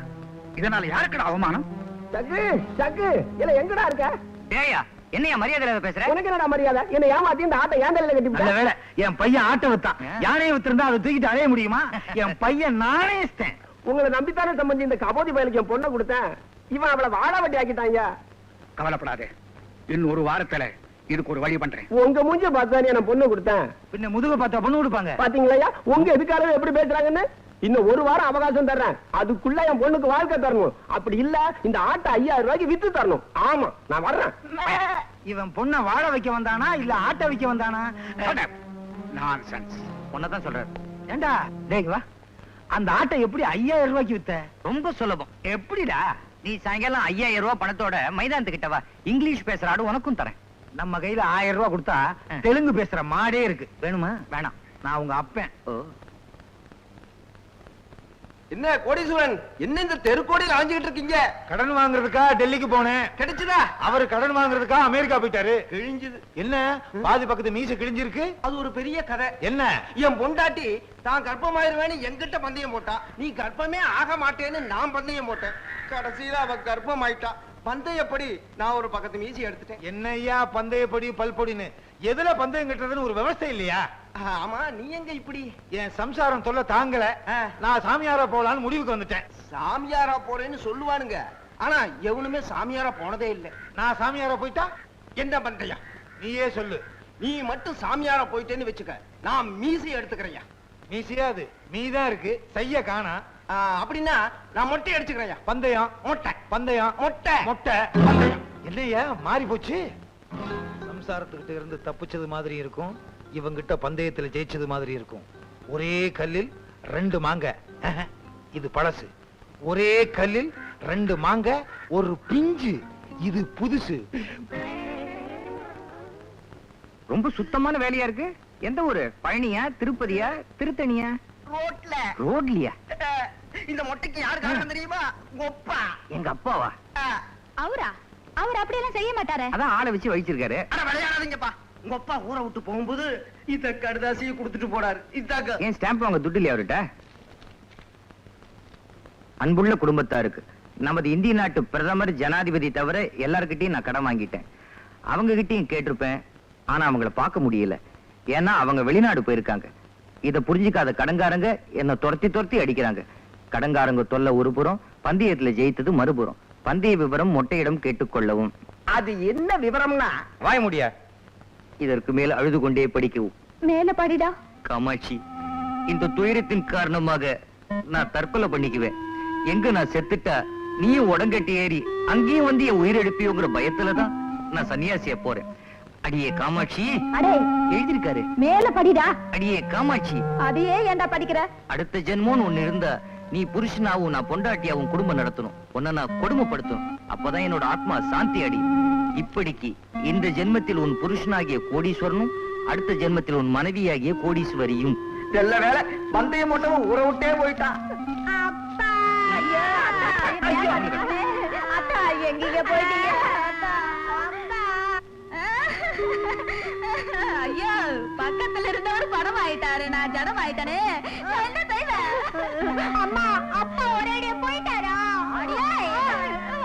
இதனால யாருக்குடா அவமானம்? ஜக்கு ஜக்கு, இல்ல எங்கடா இருக்க? டேயா, என்னையா மரியாதையில பேசுற? உனக்கு என்னடா மரியாதை? என்ன ஏமாத்தி இந்த ஆட்டை ஏன் தலையில கட்டி நல்ல வேளை என் பையன் ஆட்டை வித்தான். யானையை வித்திருந்தா அதை தூக்கிட்டு அலைய முடியுமா? என் பையன் நானே இஷ்டேன். உங்களை நம்பித்தானே சம்பந்தி இந்த கபோதி பயலுக்கு என் பொண்ணை கொடுத்தேன். இவன் அவளை வாழ வட்டி ஆக்கிட்டாங்க. கவலைப்படாதே, இன்னும் ஒரு வாரத்துல இதுக்கு ஒரு வழி பண்றேன். உங்க மூஞ்ச பார்த்தானே நான் பொண்ணு கொடுத்தேன். பின்ன முதுக பார்த்தா பொண்ணு கொடுப்பாங்க. பாத்தீங்களா உங்க எதுக்காக எப்படி பேசுறாங்கன்னு? இன்னும் ஒரு வாரம் அவகாசம் தர்றேன். அதுக்குள்ள என் பொண்ணுக்கு வாழ்க்கை தரணும். அப்படி இல்ல இந்த ஆட்டை 5000 ரூபாய்க்கு வித்து தரணும். ஆமா, நான் வர்றேன். இவன் பொண்ணை வாழ வைக்க வந்தானா இல்ல ஆட்டை வைக்க வந்தானா? நான்சென்ஸ். உன்னதான் சொல்றாரு. ஏண்டா டேய் வா, அந்த ஆட்டை எப்படி 5000 ரூபாய்க்கு வித்த? ரொம்ப சுலபம். எப்படிடா? நீ சாயங்காலம் 5000 ரூபாய் பணத்தோட மைதானத்துக்கிட்ட வா. இங்கிலீஷ் பேசுற ஆடு உனக்கும் தரேன். நம்ம கையில 1000 ரூபாய் கொடுத்தா தெலுங்கு பேசுற மாடே இருக்கு. வேணுமா? வேணாம், நான் உங்க அப்பன். ஓ, என்ன கோடீஸ்வரன், என்ன இந்த தெருக்கோடியில் அலைஞ்சிட்டு இருக்கீங்க? கடன் வாங்குறதுக்கா டெல்லிக்கு போனேன். கிடைச்சதா? அவரு கடன் வாங்குறதுக்கா அமெரிக்கா போயிட்டாரு. கிழிஞ்சது. என்ன பாதி பக்கத்து மீச கிழிஞ்சிருக்கு? அது ஒரு பெரிய கதை. என்ன? என் பொண்டாட்டி தான் கர்ப்பமாயிருவேன்னு என்கிட்ட பந்தயம் போட்டா. நீ கர்ப்பமே ஆக மாட்டேன்னு நான் பந்தயம் போட்டேன். கடைசியில அவ கர்ப்பம் ஆயிட்டா. பந்தயப்படி நான் ஒரு பக்கத்து மீசி எடுத்துட்டேன். என்னய்யா பந்தயப்படி பல்பொடின்னு எதுல பந்தயம் கட்டுறதுன்னு ஒரு விவசாயம் இல்லையா? ஆமா, நீ எங்க இப்படி? என் சம்சாரம் தொல்லை தாங்கல, நான் சாமியாரா போலான்னு முடிவுக்கு வந்துட்டேன். சாமியாரா போறேன்னு சொல்லுவானுங்க, ஆனா எவனுமே சாமியாரா போனதே இல்ல. நான் சாமியாரா போயிட்டா என்ன பண்றியா? நீயே சொல்லு. நீ மட்டும் சாமியாரா போயிட்டேன்னு வச்சுக்க, நான் மீசி எடுத்துக்கிறேன். மீசியாது மீதான் இருக்கு, செய்ய காணா. அப்படின்னா நான் மொட்டை அடிச்சுக்கிறேன். பந்தயம் மொட்டை பந்தயம் மொட்டை மொட்டை பந்தயம். இல்லையா மாறி போச்சு. சம்சாரத்துக்கிட்ட இருந்து தப்பிச்சது மாதிரி இருக்கும், இவங்கிட்ட பந்தயத்துல ஜெயிச்சது மாதிரி இருக்கும். ஒரே கல்லில் 2 மாங்க. இது பழசு. ஒரே கல்லில் 2 மாங்க, ஒரு பிஞ்சு. இது புதுசு. ரொம்ப சுத்தமான வேலையா இருக்கு. எந்த ஊரு? பழனியா, திருப்பதியா, திருத்தணியா? ரோட்ல ரோட்லயா? இந்த மொட்டைக்கு யாரு காரணம் தெரியுமா? ஒப்பா. எங்க அப்பாவா? அவரா? அவர் அப்படியெல்லாம் செய்ய மாட்டாரு. அதான் ஆளை வச்சு வச்சிருக்காரு. அட விளையாடாதீங்கப்பா. உங்க அப்பா ஊரை விட்டு போகும்போது இந்த கடுதாசியை கொடுத்துட்டு போறாரு. இதாங்க. ஏன் ஸ்டாம்ப் வாங்க துட்டு இல்லையா அவர்கிட்ட? அன்புள்ள குடும்பத்தாருக்கு நமது இந்திய நாட்டு பிரதமர் ஜனாதிபதி தவிர எல்லார்கிட்டயும் நான் கடன் வாங்கிட்டேன். அவங்க கிட்டயும் கேட்டிருப்பேன், ஆனா அவங்கள பார்க்க முடியல. ஏன்னா அவங்க வெளிநாடு போயிருக்காங்க. இத புரிஞ்சுக்காத கடன்காரங்க என்ன துரத்தி அடிக்கிறாங்க. கடன்காரங்க தொல்லை ஒரு புறம், பந்தயத்துல ஜெயித்தது மறுபுறம். பந்தய விவரம் மொட்டையிடம் கேட்டுக்கொள்ளவும். அது என்ன விவரம்னா? வாய முடியா. இதற்கு மேல் அழுது கொண்டே படிக்கவும். மேல படிடா. காமாட்சி, இந்த துயரத்தின் காரணமாக நான் தற்கொலை பண்ணிக்குவேன். எங்க நான் செத்துட்டா நீயும் உடங்கட்டி ஏறி அங்கேயும் வந்து என் உயிர் எடுப்பியோங்கிற பயத்துலதான் நான் சன்னியாசியா போறேன். அடியே காமாட்சி. அடே எழுதிருக்காரு. மேல படிடா. அடியே காமாட்சி, அதையே ஏன்டா படிக்கிற? அடுத்த ஜென்மோன்னு ஒண்ணு இருந்தா நீ புருஷனாவும் நான் பொண்டாட்டியாவும் குடும்பம் நடத்தணும். உன்னை நான் கொடுமைப்படுத்தணும். அப்பதான் என்னோட ஆத்மா சாந்தி அடி. இப்படிக்கு இந்த ஜென்மத்தில் உன் புருஷனாகிய கோடீஸ்வரனும், அடுத்த ஜென்மத்தில் உன் மனைவியாகிய கோடீஸ்வரியும். நல்ல வேலை பந்தயம் மட்டும் ஊரை விட்டே போயிட்டான். அப்பா ஐயா அத்தா எங்கீங்க போயிட்டீங்க? ஐயோ பக்கத்துல இருந்தவர் படம் ஆயிட்டாரு, நான் ஜடம் ஆயிட்டானே. என்ன செய்வேன்? அம்மா அப்பா ஒரேடியா போயிட்டாரா?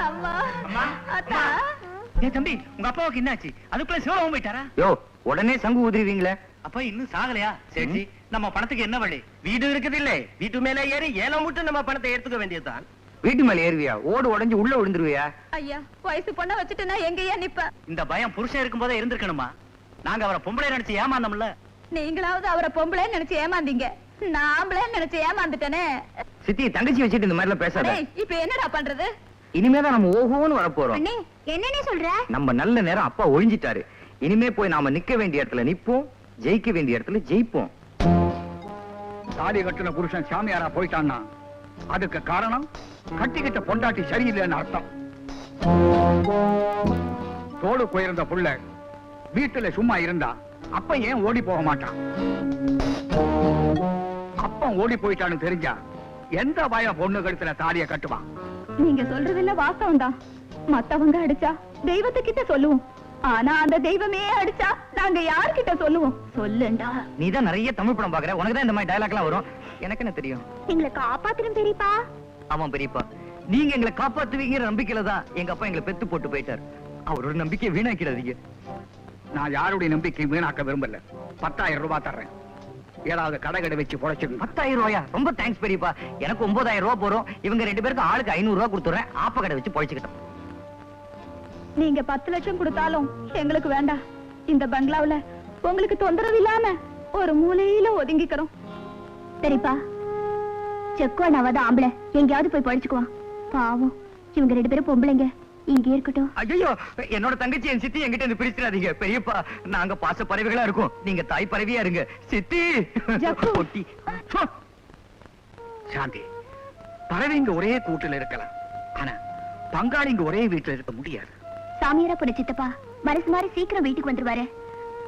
அம்மா அத்தா. ஏ தம்பி, உங்க அப்பாவுக்கு என்னாச்சு? அதுக்குள்ள சிவராமன் போயிட்டாரா? யோ உடனே சங்கு ஊதுருவீங்களே. அப்ப இன்னும் சாகலையா? சரி, நம்ம பணத்துக்கு என்ன வழி? வீடு இருக்குது இல்ல, வீட்டு மேல ஏறி ஏலம் விட்டு நம்ம பணத்தை எடுத்துக்க வேண்டியதுதான். வீட்டு மேல ஏறுவியா? ஓடு உடைஞ்சு உள்ள விழுந்துருவியா? ஐயா வயசு பொண்ண வச்சுட்டு நான் எங்கயா நிப்ப? இந்த பயம் புருஷன் இருக்கும் போதே இருந்திருக்கணுமா? நாங்க அவரை பொம்பளை நினைச்சு ஏமாந்தோம்ல. நீங்களாவது அவரை பொம்பளை நினைச்சு ஏமாந்தீங்க, நாமளே நினைச்சு ஏமாந்துட்டனே. சித்தி, தங்கச்சி வச்சுட்டு இந்த மாதிரி எல்லாம் பேசாத. டேய், இப்ப என்னடா பண்றது? இனிமேதான் நம்ம ஓஹோன்னு வரப்போறோம். அண்ணே என்னன்னு சொல்ற? நம்ம நல்ல நேரம் அப்பா ஒழிஞ்சிட்டாரு. இனிமே போய் நாம நிக்க வேண்டிய இடத்துல நிப்போம், ஜெயிக்க வேண்டிய இடத்துல ஜெயிப்போம். தாலி கட்டின புருஷன் சாமியாரா போயிட்டான்னா அதுக்கு காரணம் கட்டிக்கிட்ட பொண்டாட்டி சரியில்லைன்னு அர்த்தம். தோடு போயிருந்த புள்ள வீட்டுல சும்மா இருந்தா அப்ப ஏன் ஓடி போக மாட்டான்? அப்பன் ஓடி போயிட்டான்னு தெரிஞ்சா எந்த பய பொண்ணு கழுத்துல தாலிய கட்டுவான்? நீங்க சொல்றதுல வாஸ்தவம் தான். மத்தவங்க அடிச்சா தெய்வத்துக்கிட்ட சொல்லுவோம், ஆனா அந்த தெய்வமே அடிச்சா நாங்க யார்கிட்ட சொல்லுவோம்? சொல்லுண்டா. நீதான் நிறைய தமிழ் படம் பாக்குற, உனக்குதான் இந்த மாதிரி டயலாக் எல்லாம் வரும். எனக்கு என்ன தெரியும்? எங்களை காப்பாத்திரும் பெரியப்பா. ஆமா பெரியப்பா, நீங்க எங்களை காப்பாத்துவீங்கிற நம்பிக்கையில தான் எங்க அப்பா எங்களை பெத்து போட்டு போயிட்டார். அவரோட நம்பிக்கையை வீணாக்கிடாதீங்க. நான் யாருடைய நம்பிக்கை வீணாக்க விரும்பல. 10,000 ரூபாய் தர்றேன், ஏதாவது கடை வச்சு பொழைச்சு. 10,000 ரூபாயா? ரொம்ப தேங்க்ஸ் பெரியப்பா. எனக்கு 9,000 ரூபாய் போறோம். இவங்க 2 பேருக்கு ஆளுக்கு 500 ரூபாய் கொடுத்துறேன். ஆப்ப கடை வச்சு பொழைச்சுக்கிட்டோம். நீங்க 10 லட்சம் கொடுத்தாலும் எங்களுக்கு வேண்டாம். இந்த பங்களாவுல உங்களுக்கு தொந்தரவு இல்லாம ஒரு மூலையில ஒதுங்கிக்கிறோம். சரிப்பா, செக்கோ நவத ஆம்பளை எங்கேயாவது போய் பழிச்சுக்குவான். பாவம், இவங்க 2 பேரும் பொம்பளைங்க, இங்க இருக்கட்டும். ஐயோ, என்னோட தங்கச்சி என் சித்தி என்கிட்ட இருந்து பிரிச்சிடாதீங்க பெரியப்பா. நாங்க பாச பறவைகளா இருக்கோம், நீங்க தாய் பறவையா இருங்க. சித்தி பொட்டி. சாந்தி, பறவைங்க ஒரே கூட்டுல இருக்கலாம், ஆனா பங்காளிங்க ஒரே வீட்டுல இருக்க முடியாது. சாமியாரா போன சித்தப்பா மனசு மாதிரி சீக்கிரம் வீட்டுக்கு வந்துருவாரு.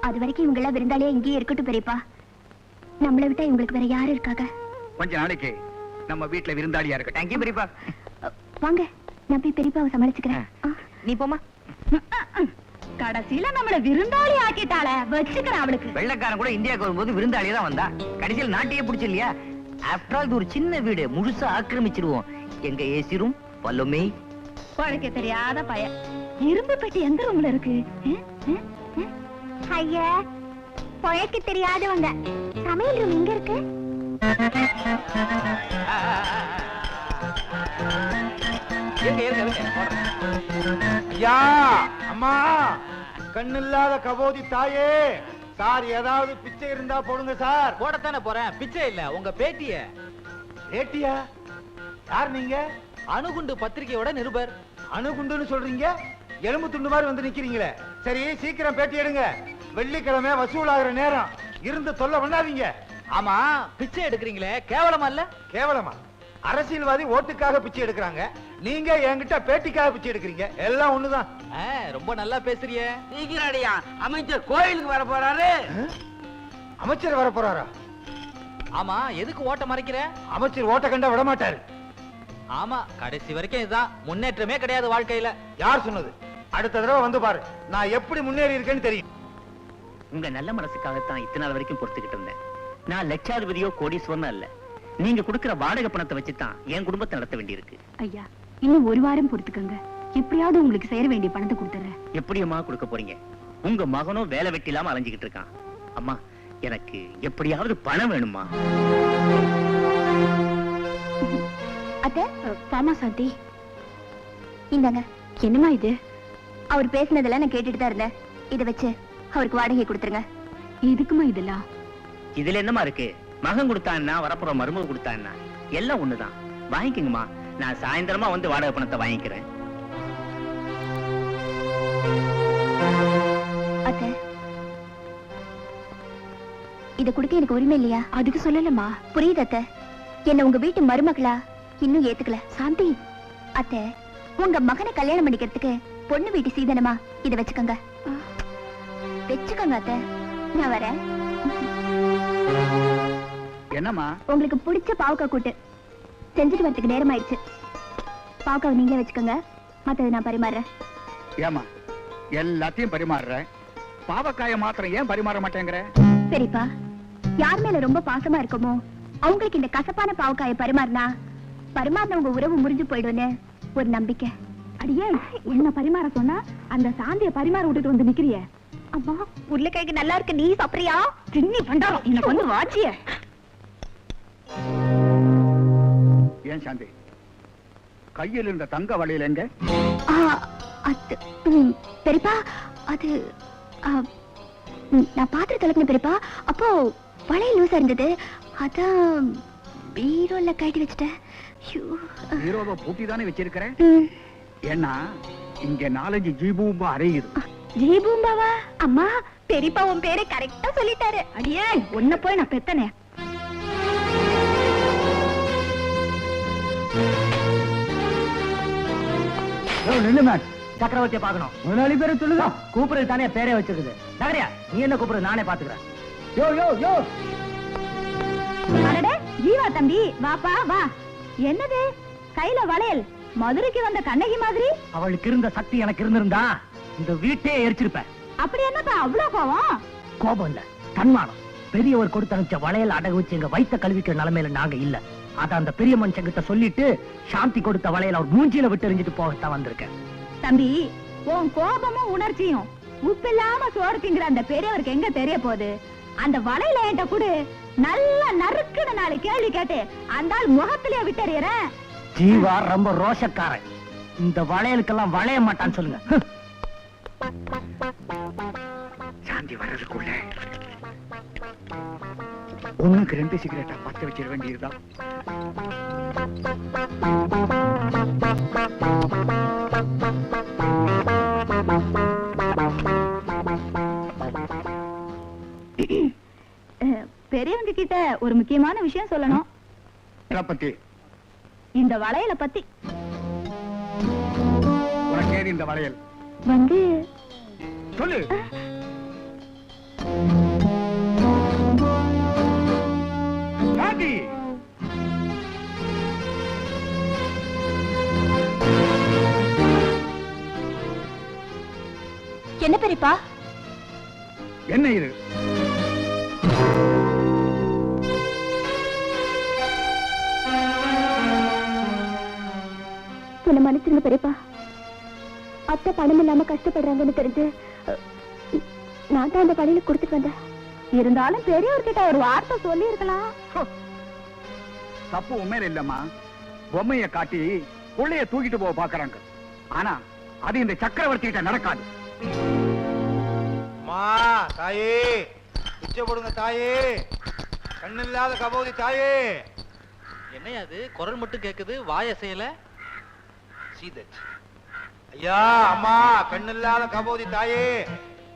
அது வரைக்கும் இவங்க எல்லாம் விருந்தாளியா இங்கேயே இருக்கட்டும் பெரியப்பா. நம்மளை விட்டா இவங்களுக்கு வேற யாரு இருக்காங்க? கொஞ்ச நாளைக்கு நம்ம வீட்டுல விருந்தாளியா இருக்க. தேங்க்யூ பெரியப்பா. வாங்க, நான் போய் பெரியப்பாவை சமாளிச்சுக்கிறேன். நீ போமா. கடைசியில நம்மள விருந்தாளி ஆக்கிட்டாள, வச்சுக்கிறேன் அவளுக்கு. வெள்ளக்காரன் கூட இந்தியாவுக்கு வரும்போது விருந்தாளியே தான் வந்தா. கடைசியில் நாட்டையே பிடிச்சு இல்லையா? ஆஃப்டர் ஆல் இது ஒரு சின்ன வீடு, முழுசா ஆக்கிரமிச்சிருவோம். எங்க ஏசி ரூம், பல்லுமே. பழைக்க தெரியாத பையன். இரும்பு பெட்டி எந்த ரூம்ல இருக்கு? ஐயா, பழைக்க தெரியாதவங்க. சமையல் ரூம் எங்க இருக்கு? ஐயா, அம்மா, கண்ணில்லாத கபோதி தாயே, சார் ஏதாவது பிச்சை இருந்தா போடுங்க சார். போடத்தானே போறேன், பிச்சை இல்ல உங்க பேட்டிய. பேட்டியா? யார் நீங்க? அணுகுண்டு பத்திரிகையோட நிருபர். அணுகுண்டுன்னு சொல்றீங்க, எலும்பு துண்டு மாதிரி வந்து நிக்கிறீங்களே. சரி, சீக்கிரம் பேட்டி எடுங்க. வெள்ளிக்கிழமை வசூலாகிற நேரம், இருந்து தொல்லை பண்ணாதீங்க. ஆமா, பிச்சை எடுக்கிறீங்களே, கேவலமா இல்ல? கேவலமா? அரசியல்வாதி ஓட்டுக்காக பிச்சை எடுக்கிறாங்க, நீங்க என்கிட்ட பேட்டிக்காக பிச்சை எடுக்கிறீங்க. எல்லாம் ஒண்ணுதான். ரொம்ப நல்லா பேசுறிய. சீக்கிரடியா, அமைச்சர் கோயிலுக்கு வர போறாரு. அமைச்சர் வர போறாரா? ஆமா, எதுக்கு ஓட்ட மறைக்கிற? அமைச்சர் ஓட்ட கண்டா விட மாட்டாரு. ஆமா, கடைசி வரைக்கும் இதுதான், முன்னேற்றமே கிடையாது வாழ்க்கையில. யார் சொன்னது? அடுத்த தடவை வந்து பாரு, நான் எப்படி முன்னேறி இருக்கேன்னு தெரியும். உங்க நல்ல மனசுக்காகத்தான் இத்தனை நாள் வரைக்கும் பொறுத்துக்கிட்டு இருந்தேன். நான் லட்சாதிபதியோ கோடீஸ்வரனும் அல்ல. நீங்க கொடுக்கிற வாடகை பணத்தை வச்சுதான் என் குடும்பத்தை நடத்த வேண்டியிருக்கு. ஐயா, இன்னும் ஒரு வாரம் பொறுத்துக்கங்க. எப்படியாவது உங்களுக்கு சேர வேண்டிய பணத்தை கொடுத்துறேன். எப்படியம்மா கொடுக்க போறீங்க? உங்க மகனும் வேலை வெட்டி இல்லாம அலைஞ்சுக்கிட்டு இருக்கான். அம்மா, எனக்கு எப்படியாவது பணம் வேணுமா? அத்தை, பாமா சாந்தி, இந்தாங்க. என்னமா இது? அவர் பேசினதெல்லாம் நான் கேட்டுட்டு தான் இருந்தேன். இதை வச்சு அவருக்கு வாடகை கொடுத்துருங்க. எதுக்குமா இதெல்லாம்? இதுல என்னமா இருக்கு? மகன் கொடுத்தான்னா, வரப்புற மருமக கொடுத்தான்னா எல்லாம் ஒண்ணுதான். வாங்கிக்கங்கம்மா, நான் சாயந்தரமா வந்து வாடகை பணத்தை வாங்கிக்கிறேன். அத்தை, இத கொடுக்க எனக்கு உரிமை இல்லையா? அதுக்கு சொல்லலமா. புரியுது அத்தை, என்ன உங்க வீட்டு மருமகளா இன்னும் ஏத்துக்கல. சாந்தி அத்தை, உங்க மகனை கல்யாணம் பண்ணிக்கிறதுக்கு பொண்ணு வீட்டு சீதனமா இத வச்சுக்கோங்க. வச்சுக்கோங்க அத்தை, நான் வரேன். என்னம்மா? உங்களுக்கு பிடிச்ச பாவக்காய் கூட்டு செஞ்சுட்டு வரதுக்கு நேரம் ஆயிடுச்சு. பாவக்காவை நீங்களே வச்சுக்கோங்க, மத்ததை நான் பரிமாறுறேன். ஏமா எல்லாத்தையும் பரிமாறுற, பாவக்காய மாத்திரம் ஏன் பரிமாற மாட்டேங்கிற? சரிப்பா, யார் மேல ரொம்ப பாசமா இருக்கமோ அவங்களுக்கு இந்த கசப்பான பாவக்காயை பரிமாறின உங்க உறவு முறிஞ்சு போயிடும்னு ஒரு நம்பிக்கை. அடியே, என்ன பரிமாற சொன்னா அந்த சாந்திய பரிமாற விட்டுட்டு வந்து நிக்கிறிய? அம்மா, உருளைக்கிழங்கு நல்லா இருக்கு, நீ சாப்பிடுறியா? சின்னி பண்டாரம், எனக்கு வந்து வாச்சிய. ஏன் சாந்தி, கையில் இருந்த தங்க வளையல் எங்க? அது பெரியப்பா, அது நான் பாத்திரம் கலக்கின பெரியப்பா. அப்போ வளையல் லூசா இருந்தது, அதான் பீரோல கட்டி வச்சுட்டேன். ஹீரோவை பூட்டி தானே வச்சிருக்கிறேன். ஏன்னா இங்க 4-5 ஜீபூம்பா அறையுது. ஜீபூம்பாவா? அம்மா, பெரியப்பா உன் பேரை கரெக்டா சொல்லிட்டாரு. அடியே, உன்ன போய் நான் பெத்தனே. சக்கரவர்த்தியை பார்க்கணும். முதலாளி பேரை சொல்லுதா? கூப்பிடுறது தானே பேரே வச்சிருக்குது. நகரியா, நீ என்ன கூப்பிடுறது? நானே பாத்துக்கிறேன். யோ யோ யோ. அடடே, ஜீவா தம்பி, வாப்பா வா. என்னது கையில வளையல்? மதுரைக்கு வந்த கண்ணகி மாதிரி. அவளுக்கு இருந்த சக்தி எனக்கு இருந்திருந்தா இந்த வீட்டே எரிச்சிருப்பேன். அப்படி என்னப்பா அவ்வளவு கோவம்? கோபம் இல்ல, தன்மானம். பெரியவர் கொடுத்து அனுப்பிச்ச வளையல் அடகு வச்சு எங்க வயித்த கழுவிக்கிற நிலைமையில நாங்க இல்ல. அத அந்த பெரிய மனுஷன் கிட்ட சொல்லிட்டு சாந்தி கொடுத்த வளையல் அவர் மூஞ்சியில விட்டு எரிஞ்சிட்டு போகத்தான் வந்திருக்கேன். தம்பி, உன் கோபமும் உணர்ச்சியும் உப்பில்லாம சோறு திங்கிற அந்த பெரியவருக்கு எங்க தெரிய போகுது? அந்த வளையல என்கிட்ட கூட நல்ல நறுக்குன்னு 4 கேள்வி கேட்டு அந்த ஆள் முகத்திலேயே விட்டறியறேன். ஜீவா ரொம்ப ரோஷக்காரன். இந்த வளையலுக்கெல்லாம் வளைய மாட்டான்னு சொல்லுங்க. சாந்தி வர்றதுக்குள்ள 1க்கு 2 சிகரெட்டா பத்த வச்சிட வேண்டியதுதான். பெரியவங்க கிட்ட ஒரு முக்கியமான விஷயம் சொல்லணும். பத்தி? இந்த வளையல பத்தி. உனக்கு ஏது இந்த வளையல்? வந்து சொல்லு. சாந்தி, என்ன பெரியப்பா? என்ன இது? என்ன மன்னிச்சிருங்க பெரியப்பா. அத்தை பணம் இல்லாம கஷ்டப்படுறாங்கன்னு தெரிஞ்சு நான் தான் அந்த வளையல கொடுத்துட்டு வந்தேன். இருந்தாலும் பெரியவர்கிட்ட ஒரு வார்த்தை சொல்லி இருக்கலாம். தப்பு உண்மையில இல்லம்மா. பொம்மைய காட்டி புள்ளைய தூக்கிட்டு போக பாக்குறாங்க. ஆனா அது இந்த சக்கரவர்த்தி கிட்ட நடக்காது. மா தாயே, பிச்சை போடுங்க தாயே, கண்ணில்லாத கபோதி தாயே. என்னையா அது குரல் மட்டும் கேக்குது வாய செய்யல? சீதச். ஐயா, அம்மா, கண்ணில்லாத கபோதி தாயே,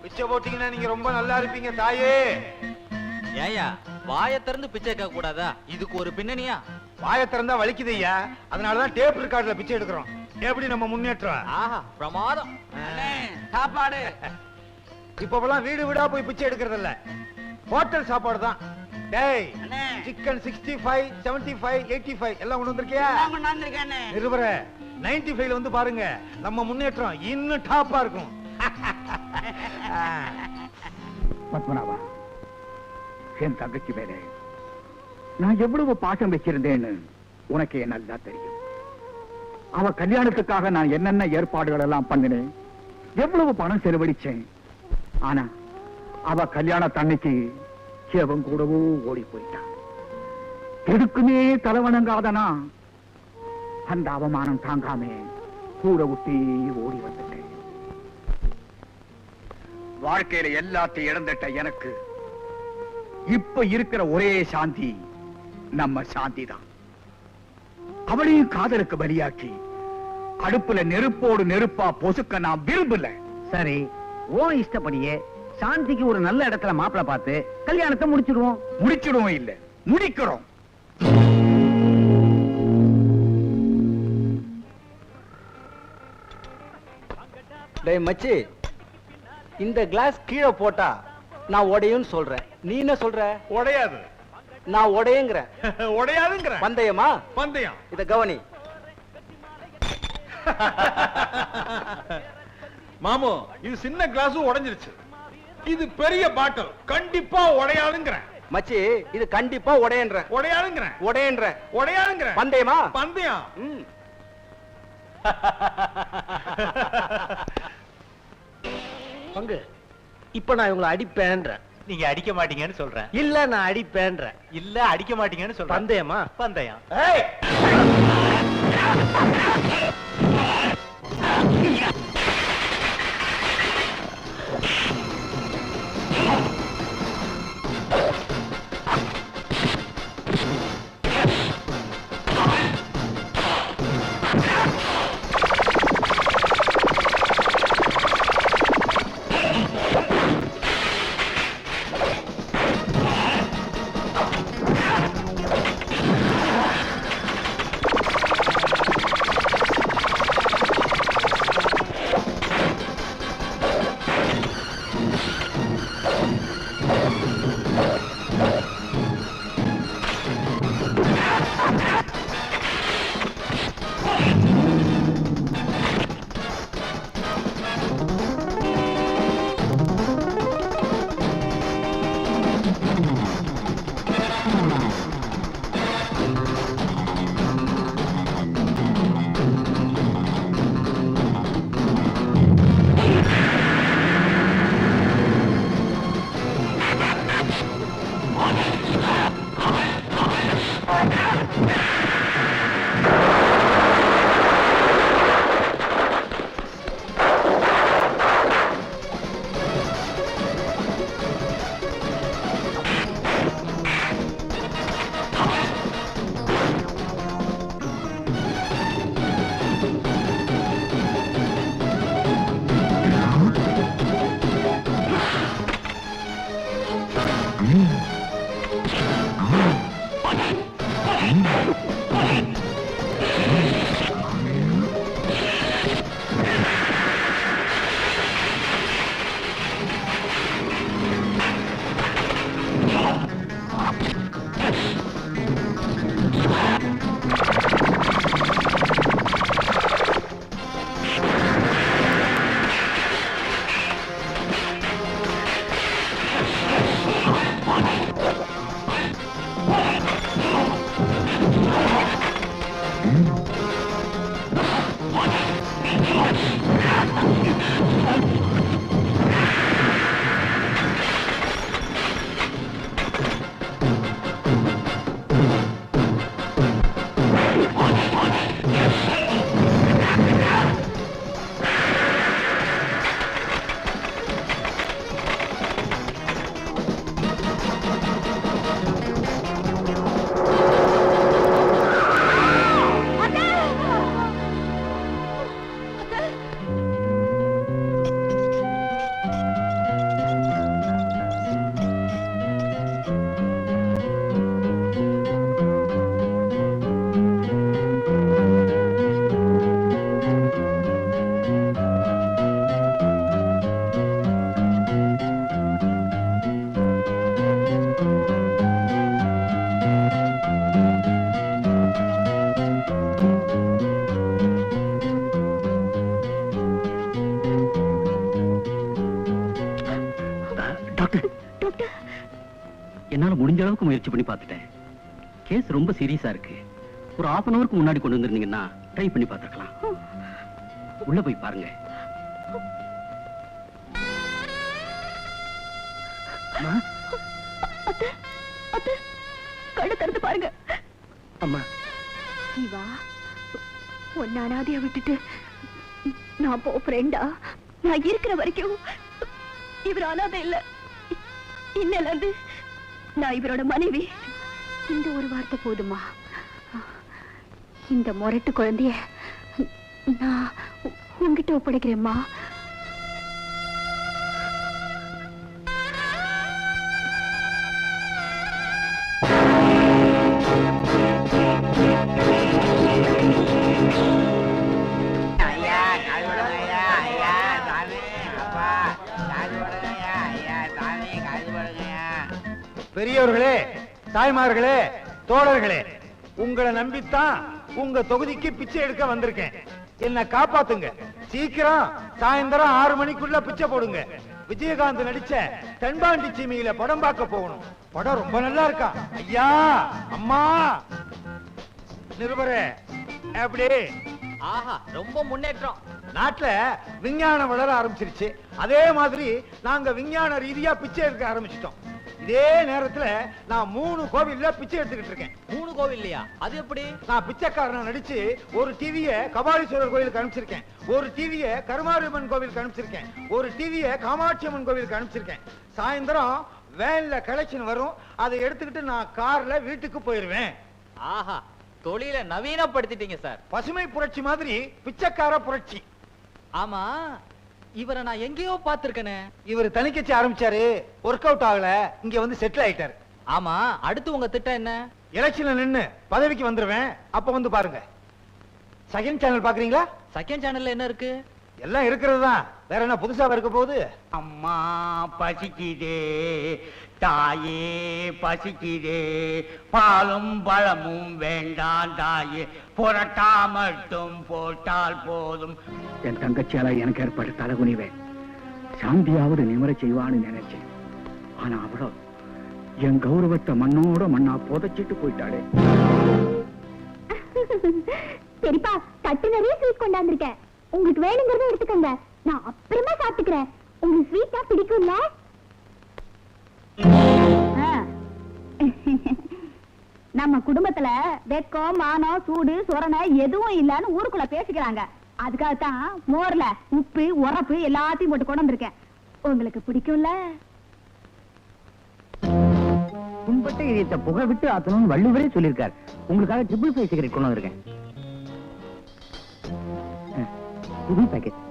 பிச்சை போட்டீங்கன்னா நீங்க ரொம்ப நல்லா இருப்பீங்க தாயே. ஏயா வாயை திறந்து பிச்சை கேட்க கூடாதா? இதுக்கு ஒரு பின்னணியா? வாயை திறந்தா வலிக்குது ஐயா, அதனாலதான் டேப் ரெக்கார்ட்ல பிச்சை எடுக்கிறோம். எப்படி நம்ம முன்னேற்றம்? ஆஹா பிரமாதம். சாப்பாடு இப்பெல்லாம் வீடு வீடா போய் பிச்சை எடுக்கிறது இல்ல, ஹோட்டல் சாப்பாடு தான். டேய், சிக்கன் 65, 75, 85 எல்லாம் கொண்டு வந்திருக்கியா? நிருபர 95 வந்து பாருங்க, நம்ம முன்னேற்றம் இன்னும் டாப்பா இருக்கும். பத்மநாபா, என் தங்கச்சி மேலே நான் எவ்வளவு பாசம் வச்சிருந்தேன்னு உனக்கு நல்லா தெரியும். அவ கல்யாணத்துக்காக நான் என்னென்ன ஏற்பாடுகள் எல்லாம் பண்ணினேன், எவ்வளவு பணம் செலவழிச்சேன். ஆனா அவ கல்யாண தன்னைக்கு சேவம் கூடவோ ஓடி போயிட்டான். எதுக்குமே தலைவணங்காதனா அந்த அவமானம் தாங்காம கூட விட்டு ஓடி வந்துட்டேன். வாழ்க்கையில எல்லாத்தையும் இழந்துட்ட எனக்கு இப்ப இருக்கிற ஒரே சாந்தி நம்ம சாந்தி தான். அவளையும் காதலுக்கு பலியாக்கி அடுப்புல நெருப்போடு நெருப்பா பொசுக்க நான் விரும்பல. சரி, ஓ இஷ்டப்படியே சாந்திக்கு ஒரு நல்ல இடத்துல மாப்பிளை பார்த்து கல்யாணத்தை முடிச்சிடுவோம். முடிச்சிடுவோம் இல்ல, முடிக்கிறோம். டேய் மச்சி, இந்த கிளாஸ் கீழே போட்டா நான் உடையும்னு சொல்றேன், நீ என்ன சொல்ற? உடையாது. நான் உடையங்கிறேன். உடையாதுங்கிற பந்தயமா? பந்தயம். இத கவனி. மாமு, இது சின்ன கிளாஸ் உடைஞ்சிருச்சு, இது பெரிய பாட்டில், கண்டிப்பா உடையாதுங்கிற. மச்சி, இது கண்டிப்பா உடையன்ற. உடையாதுங்கிற. உடையன்ற. உடையாதுங்கிற. பந்தயமா? பந்தயம். பங்கு, இப்ப நான் இவங்களை அடிப்பேன்ற. நீங்க அடிக்க மாட்டீங்கன்னு சொல்றேன். இல்ல, நான் அடிப்பேன்ற. இல்ல அடிக்க மாட்டீங்கன்னு சொல்றேன். பந்தயமா? பந்தயம். ஏய், டாக்டர் டாக்டர் என்னால முடிஞ்ச அளவுக்கு முயற்சி பண்ணி பார்த்துட்டேன். கேஸ் ரொம்ப சீரியஸா இருக்கு. ஒரு 1/2 அன் அவருக்கு முன்னாடி கொண்டு வந்திருந்தீங்கன்னா ட்ரை பண்ணி பார்த்துக்கலாம். உள்ள போய் பாருங்க. கண்ணு திறந்து பாருங்க. அம்மா சிவா, உன்னை அனாதையா விட்டுட்டு நான் போ ஃப்ரெண்டா? நான் இருக்கிற வரைக்கும் இவர் அனாதை இல்ல. இன்னல இருந்து நான் இவரோட மனைவி. இந்த ஒரு வார்த்தை போதுமா? இந்த முரட்டு குழந்தைய நான் உங்ககிட்ட ஒப்படைக்கிறேம்மா. பெரியவர்களே, தாய்மார்களே, தோழர்களே, உங்களை நம்பித்தான் உங்க தொகுதிக்கு பிச்சை எடுக்க வந்திருக்கேன். என்ன காப்பாத்துங்க. சீக்கிரம் சாயந்தரம் 6 மணிக்குள்ள பிச்சை போடுங்க. விஜயகாந்த் நடிச்ச தென்பாண்டி சீமையில படம் பார்க்க போகணும். படம் ரொம்ப நல்லா இருக்கா. ஐயா, அம்மா, நிருபரே, எப்படி? ஆஹா, ரொம்ப முன்னேற்றம். நாட்டுல விஞ்ஞானம் வளர ஆரம்பிச்சிருச்சு. அதே மாதிரி நாங்க விஞ்ஞான ரீதியா பிச்சை எடுக்க ஆரம்பிச்சிட்டோம். இதே நேரத்துல நான் 3 கோவில்ல பிச்சை எடுத்துக்கிட்டு இருக்கேன். 3 கோவில் இல்லையா? அது எப்படி? நான் பிச்சைக்காரனா நடிச்சு ஒரு டிவியை கபாலீஸ்வரர் கோயிலுக்கு அனுப்பிச்சிருக்கேன், ஒரு டிவியை கருமாரியம்மன் கோவிலுக்கு அனுப்பிச்சிருக்கேன், ஒரு டிவியை காமாட்சி அம்மன் கோவிலுக்கு அனுப்பிச்சிருக்கேன். சாயந்தரம் வேன்ல கலெக்ஷன் வரும், அதை எடுத்துக்கிட்டு நான் கார்ல வீட்டுக்கு போயிருவேன். ஆஹா, தொழிலை நவீனப்படுத்திட்டீங்க சார். பசுமை புரட்சி மாதிரி பிச்சைக்கார புரட்சி. ஆமா, இவரை நான் எங்கேயோ பார்த்திருக்கேனே. இவர் தனிக்கட்சி ஆரம்பிச்சாரு, ஒர்க் அவுட் ஆகல, இங்க வந்து செட்டில் ஆயிட்டாரு. ஆமா, அடுத்து உங்க திட்டம் என்ன? எலெக்ஷன்ல நின்னு பதவிக்கு வந்துருவேன், அப்ப வந்து பாருங்க. செகண்ட் சேனல் பாக்குறீங்களா? செகண்ட் சேனல்ல என்ன இருக்கு? எல்லாம் இருக்கிறது தான், வேற என்ன புதுசா இருக்க போகுது? அம்மா பசிக்குதே, தாயே பசிக்குதே, பாலும் பழமும் வேண்டாம் தாயே, புரட்டா மட்டும் போட்டால் போதும். என் தங்கச்சியால எனக்கு ஏற்பட்ட தலைகுனிவேன். சாந்தியாவது நிமிர செய்வான்னு நினைச்சேன். ஆனா அவளோ என் கௌரவத்தை மண்ணோட மண்ணா புதைச்சிட்டு போயிட்டாளே. சரிப்பா, தட்டு நிறைய ஸ்வீட் கொண்டாந்துருக்கேன். உங்களுக்கு வேணுங்கிறத எடுத்துக்கங்க, நான் அப்புறமா சாப்பிட்டுக்கிறேன். உங்களுக்கு ஸ்வீட்டா பிடிக்கும்ல? நம்ம குடும்பத்துல வெக்கம், மானம், சூடு, சொரணை எதுவும் இல்லன்னு ஊருக்குள்ள பேசிக்கிறாங்க. அதுக்காகத்தான் மோர்ல உப்பு, உரப்பு எல்லாத்தையும் போட்டு கொண்டு வந்திருக்கேன். உங்களுக்கு பிடிக்கும்ல? புண்பட்ட இதயத்தை புகை விட்டு ஆத்தணும்னு வள்ளுவரே சொல்லியிருக்கார். உங்களுக்காக ட்ரிபிள் ஃபைவ் சிகரெட் கொண்டு வந்திருக்கேன். புது பேக்கெட்.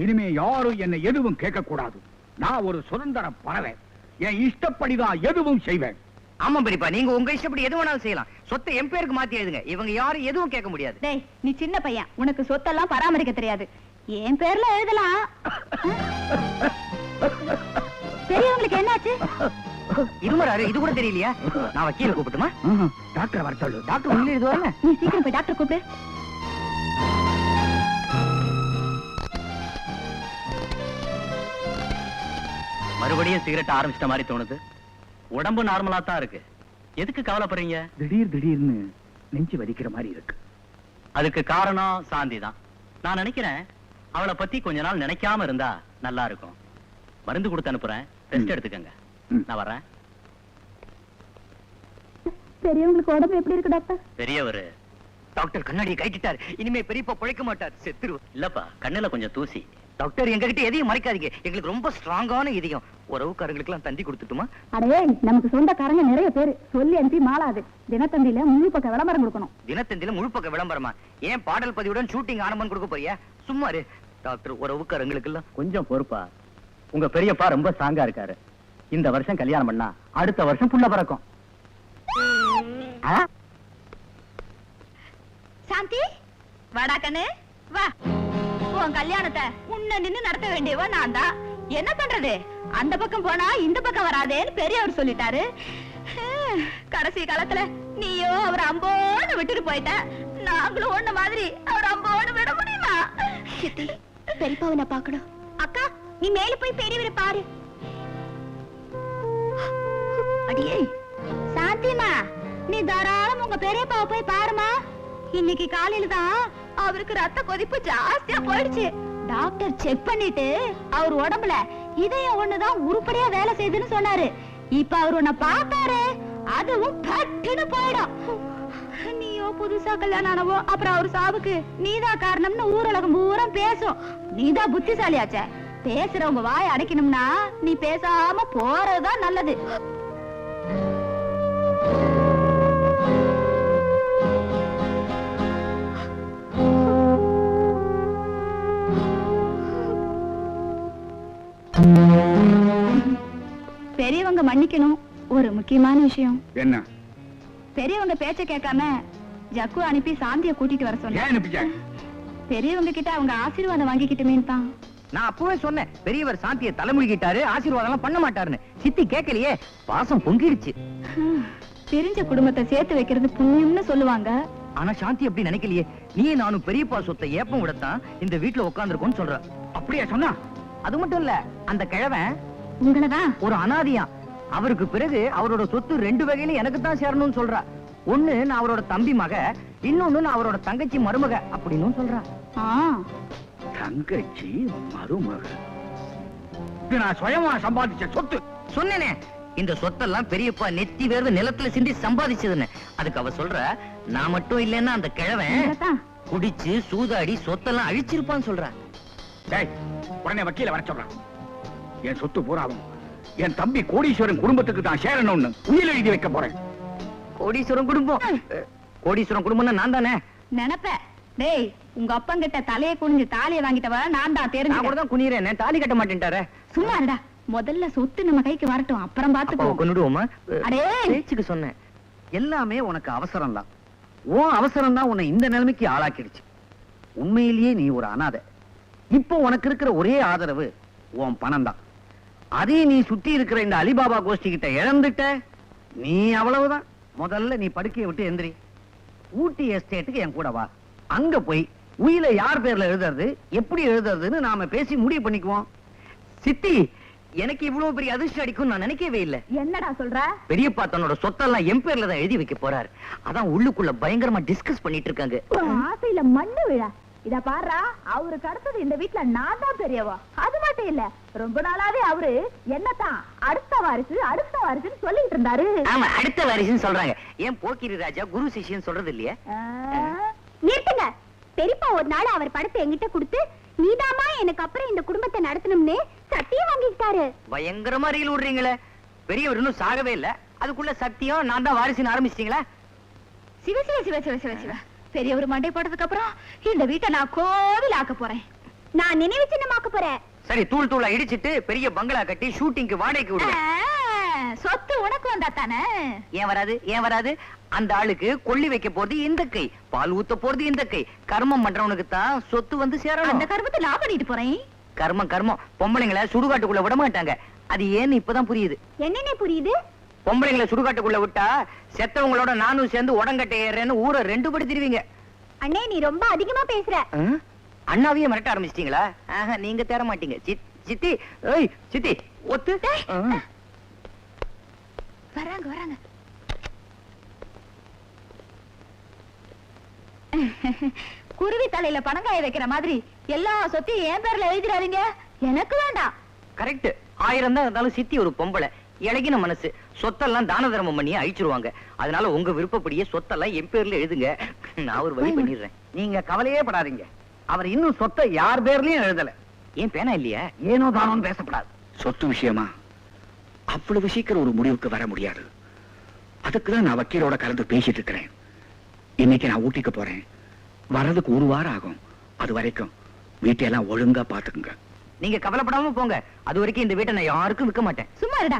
இனிமே யாரும் என்னை எதுவும் கேட்க கூடாது. நான் ஒரு சுதந்திர பறவை. என் இஷ்டப்படிதான் எதுவும் செய்வேன். ஆமா பெரியப்பா, நீங்க உங்க இஷ்டப்படி எது வேணாலும் செய்யலாம். சொத்தை என் பேருக்கு மாத்தி எழுதுங்க. இவங்க யாரும் எதுவும் கேட்க முடியாது. டேய், நீ சின்ன பையன், உனக்கு சொத்தெல்லாம் பராமரிக்க தெரியாது. என் பேர்ல எழுதலாம். பெரியவங்களுக்கு என்னாச்சு? இருமராரு, இது கூட தெரியலையா? நான் வக்கீல கூப்பிட்டுமா? டாக்டர் வர சொல்லு. டாக்டர் உள்ள இது வரல. நீ சீக்கிரம் போய் டாக்டர் கூப்பிடு. மறுபடியும் சிகரெட் ஆரம்பிச்சிட்ட மாதிரி தோணுது. உடம்பு நார்மலா தான் இருக்கு. எதுக்கு கவலைப்படுறீங்க? திடீர்னு நெஞ்சு வலிக்கிற மாதிரி இருக்கு. அதுக்கு காரணம் சாந்தி தான். நான் நினைக்கிறேன் அவளை பத்தி கொஞ்ச நாள் நினைக்காம இருந்தா நல்லா இருக்கும். மருந்து கொடுத்து அனுப்புறேன், ரெஸ்ட் எடுத்துக்கங்க. நான் வரேன். பெரியவங்களுக்கு உடம்பு எப்படி இருக்கு டாக்டர்? பெரியவரு டாக்டர் கண்ணாடியை கைட்டிட்டார். இனிமே பெரியப்பா பிழைக்க மாட்டார், செத்துரு. இல்லப்பா, கண்ணுல கொஞ்சம் தூசி. டாக்டர், எங்ககிட்ட எதையும் மறைக்காதீங்க. எங்களுக்கு ரொம்ப ஸ்ட்ராங்கான இதயம். உறவுக்காரங்களுக்கு எல்லாம் தந்தி கொடுத்துட்டுமா? அடே, நமக்கு சொந்தக்காரங்க நிறைய பேரு. சொல்லி அனுப்பி மாளாது. தினத்தந்தியில முழு பக்க விளம்பரம் கொடுக்கணும். தினத்தந்தியில முழு பக்க விளம்பரமா? ஏன் பாடல் பதிவுடன் ஷூட்டிங் ஆரம்பம் கொடுக்க போறியா? சும்மா இரு. டாக்டர் உறவுக்காரங்களுக்கு எல்லாம் கொஞ்சம் பொறுப்பா. உங்க பெரியப்பா ரொம்ப ஸ்ட்ராங்கா இருக்காரு. இந்த வருஷம் கல்யாணம் பண்ணா அடுத்த வருஷம் புள்ள பிறக்கும். சாந்தி வாடா கண்ணு வா. உன் கல்யாணத்தை முன்ன நின்னு நடத்த வேண்டியவ நான் தான். என்ன பண்றது, அந்த பக்கம் போனா இந்த பக்கம் வராதேன்னு பெரியவர் சொல்லிட்டாரு. கடைசி காலத்துல நீயோ அவர் அம்போன்னு விட்டுட்டு போயிட்ட. நாங்களும் ஒண்ணு மாதிரி அவர் அம்போன்னு விட முடியுமா? சித்தி, பெரியப்பாவை நான் பார்க்கணும். அக்கா நீ மேல போய் பெரியவரை பாரு. அடியே சாந்திமா, நீ தாராளம் உங்க பெரியப்பாவை போய் பாருமா. இன்னைக்கு காலையில தான் அவருக்கு ரத்த கொதிப்பு ஜாஸ்தியா போயிடுச்சு. டாக்டர் செக் பண்ணிட்டு அவர் உடம்புல இதயம் ஒண்ணுதான் உருப்படியா வேலை செய்யுதுன்னு சொன்னாரு. இப்ப அவர் உன்னை பார்த்தாரு, அதுவும் பட்டுன்னு போயிடும். நீயோ புதுசா கல்யாணம் ஆனவோ, அப்புறம் அவர் சாவுக்கு நீதான் காரணம்னு ஊரலகம் பூரா பேசும். நீதான் புத்திசாலியாச்சே. பேசுறவங்க வாய் அடைக்கணும்னா நீ பேசாம போறதுதான் நல்லது. பெரியவங்க மன்னிக்கணும். ஒரு முக்கியமான விஷயம். என்ன? பெரியவங்க பேச்ச கேட்காம ஜக்கு அனுப்பி சாந்திய கூட்டிட்டு வர சொன்னேன். பெரியவங்க கிட்ட அவங்க ஆசீர்வாதம் வாங்கிக்கிட்டுமே தான். நான் அப்பவே சொன்னேன், பெரியவர் சாந்தியை தலைமுழுகிட்டாரு, ஆசீர்வாதம் எல்லாம் பண்ண மாட்டாருன்னு. சித்தி கேட்கலையே, பாசம் பொங்கிடுச்சு. தெரிஞ்ச குடும்பத்தை சேர்த்து வைக்கிறது புண்ணியம்னு சொல்லுவாங்க. ஆனா சாந்தி அப்படி நினைக்கலையே. நீ நானும் பெரியப்பா சொத்தை ஏப்பம் விடத்தான் இந்த வீட்டுல உட்கார்ந்துருக்கோம்னு சொல்ற. அப்படியே சொன்னா? அது மட்டும் இல்ல, அந்த கிழவன் உங்களதான் ஒரு அனாதியா. அவருக்கு பிறகு அவரோட சொத்து 2 வகையில எனக்கு தான் சேரணும்னு சொல்றா. ஒண்ணு நான் அவரோட தம்பி மக, இன்னொன்னு நான் அவரோட தங்கச்சி மருமக அப்படின்னு சொல்றா. தங்கச்சி மருமக? இது நான் சுயமா சம்பாதிச்ச சொத்து. சொன்னேனே, இந்த சொத்தெல்லாம் பெரியப்பா நெத்தி வேர்வை நிலத்துல சிந்தி சம்பாதிச்சதுன்னு. அதுக்கு அவ சொல்ற, நான் மட்டும் இல்லைன்னா அந்த கிழவன் குடிச்சு சூதாடி சொத்தெல்லாம் அழிச்சிருப்பான்னு சொல்ற. உடனே வக்கீல வர சொல்றான். என் சொத்து பூராவும் என் தம்பி கோடீஸ்வரன் குடும்பத்துக்கு தான் சேரணும்னு உயிர் எழுதி வைக்க போறேன். கோடீஸ்வரன் குடும்பம்? கோடீஸ்வரன் குடும்பம்னா நான் தானே நினைப்ப. டேய், உங்க அப்பங்கிட்ட தலையை குனிஞ்சு தாலியை வாங்கிட்டவ நான் தான். தெரிஞ்சு நான் கூட தான் குனிறேன், தாலி கட்ட மாட்டேன்ட்டாரே. சும்மா இருடா, முதல்ல சொத்து நம்ம கைக்கு வரட்டும், அப்புறம் பாத்துக்குவோம். கொன்னுடுவோமா? அடே பேச்சுக்கு சொன்னேன். எல்லாமே உனக்கு அவசரம் தான். உன் அவசரம் தான் உன்னை இந்த நிலைமைக்கு ஆளாக்கிடுச்சு. உண்மையிலேயே நீ ஒரு அனாதை. இப்போ உனக்கு இருக்கிற ஒரே ஆதரவு உன் பணம் தான். அதே நீ சுத்தி இருக்கிற இந்த அலிபாபா கோஷ்டி கிட்ட இழந்துட்ட, நீ அவ்வளவுதான். முதல்ல நீ படுக்கையை விட்டு எந்திரி. ஊட்டி எஸ்டேட்டுக்கு என் கூட வா. அங்க போய் உயிரை யார் பேர்ல எழுதுறது, எப்படி எழுதுறதுன்னு நாம பேசி முடிவு பண்ணிக்குவோம். சித்தி, எனக்கு இவ்வளவு பெரிய அதிர்ஷ்டம் அடிக்கும் நான் நினைக்கவே இல்லை. என்னடா சொல்ற? பெரியப்பா தன்னோட சொத்தெல்லாம் என் பேர்ல தான் எழுதி வைக்க போறாரு. அதான் உள்ளுக்குள்ள பயங்கரமா டிஸ்கஸ் பண்ணிட்டு இருக்காங்க. ஆசையில மண்ணு விழா. இத பாருடா, அவருக்கு அடுத்தது இந்த வீட்டுல நான் தான் பெரியவா. அது மட்டும் இல்ல, ரொம்ப நாளாவே அவரு என்னதான் அடுத்த வாரிசுன்னு சொல்லிட்டு இருந்தாரு. ஆமா, அடுத்த வாரிசுன்னு சொல்றாங்க. ஏன் போக்கிரி ராஜா குரு சிஷ்யன்னு சொல்றது இல்லையா? நிறுத்துங்க. பெரியப்பா ஒரு நாள் அவர் படத்தை என்கிட்ட கொடுத்து, நீதாமா எனக்கு அப்புறம் இந்த குடும்பத்தை நடத்தணும்னு சத்தியம் வாங்கிட்டாரு. பயங்கரமா ரீல் விடுறீங்களே. பெரியவர் இன்னும் சாகவே இல்ல, அதுக்குள்ள சத்தியம் நான் தான் வாரிசுன்னு ஆரம்பிச்சிட்டீங்களா? சிவ சிவ சிவ சிவ சிவ சிவ. பெரியவர் மண்டை போட்டதுக்கு அப்புறம் இந்த வீட்டை நான் கோவில் ஆக்க போறேன். நான் நினைவு சின்னமாக்க போறேன். சரி, தூள் தூளா இடிச்சிட்டு பெரிய பங்களா கட்டி ஷூட்டிங்க்கு வாடகைக்கு விடுங்க. சொத்து உனக்கு வந்தா தானே? ஏன் வராது, ஏன் வராது? அந்த ஆளுக்கு கொள்ளி வைக்க போறது இந்த கை, பால் ஊத்த போறது இந்த கை. கர்மம் பண்றவனுக்கு தான் சொத்து வந்து சேரணும். அந்த கர்மத்தை நான் பண்ணிட்டு போறேன். கர்மம் கர்மம். பொம்பளைங்களை சுடுகாட்டுக்குள்ள விட மாட்டாங்க. அது ஏன்னு இப்பதான் புரியுது. என்னென்ன புரியுது? பொம்பளைங்களை சுடுகாட்டுக்குள்ள விட்டா செத்தவங்களோட நானும் சேர்ந்து உடங்கட்டை ஏறேன்னு ஊரை 2 படி திருவீங்க. அண்ணே, நீ ரொம்ப அதிகமா பேசுற. அண்ணாவையே மிரட்ட ஆரம்பிச்சிட்டீங்களா? நீங்க தேர மாட்டீங்க. சித்தி, ஏய் சித்தி, ஒத்து. வராங்க வராங்க. குருவி தலையில பணங்காய வைக்கிற மாதிரி எல்லா சொத்தையும் என் பேர்ல எழுதிடாதீங்க. எனக்கு வேண்டாம். கரெக்ட். 1000 தான் இருந்தாலும் சித்தி ஒரு பொம்பளை, இழகின மனசு. சொத்தெல்லாம் தான தர்மம் பண்ணி அழிச்சிருவாங்க. அதனால உங்க விருப்பப்படியே சொத்தெல்லாம் என் பேர்ல எழுதுங்க. நான் ஒரு வழி பண்ணிடுறேன். நீங்க கவலையே படாதீங்க. அவர் இன்னும் சொத்தை யார் பேர்லயும் எழுதல. ஏன் பேனா இல்லையா? ஏனோ தானோன்னு பேசப்படாது. சொத்து விஷயமா அவ்வளவு சீக்கிரம் ஒரு முடிவுக்கு வர முடியாது. அதுக்குதான் நான் வக்கீலோட கலந்து பேசிட்டு இருக்கிறேன். இன்னைக்கு நான் ஊட்டிக்கு போறேன். வரதுக்கு 1 வாரம் ஆகும். அது வரைக்கும் வீட்டையெல்லாம் ஒழுங்கா பாத்துக்குங்க. நீங்க கவலைப்படாம போங்க. அது வரைக்கும் இந்த வீட்டை நான் யாருக்கும் விற்க மாட்டேன். சும்மா இருடா.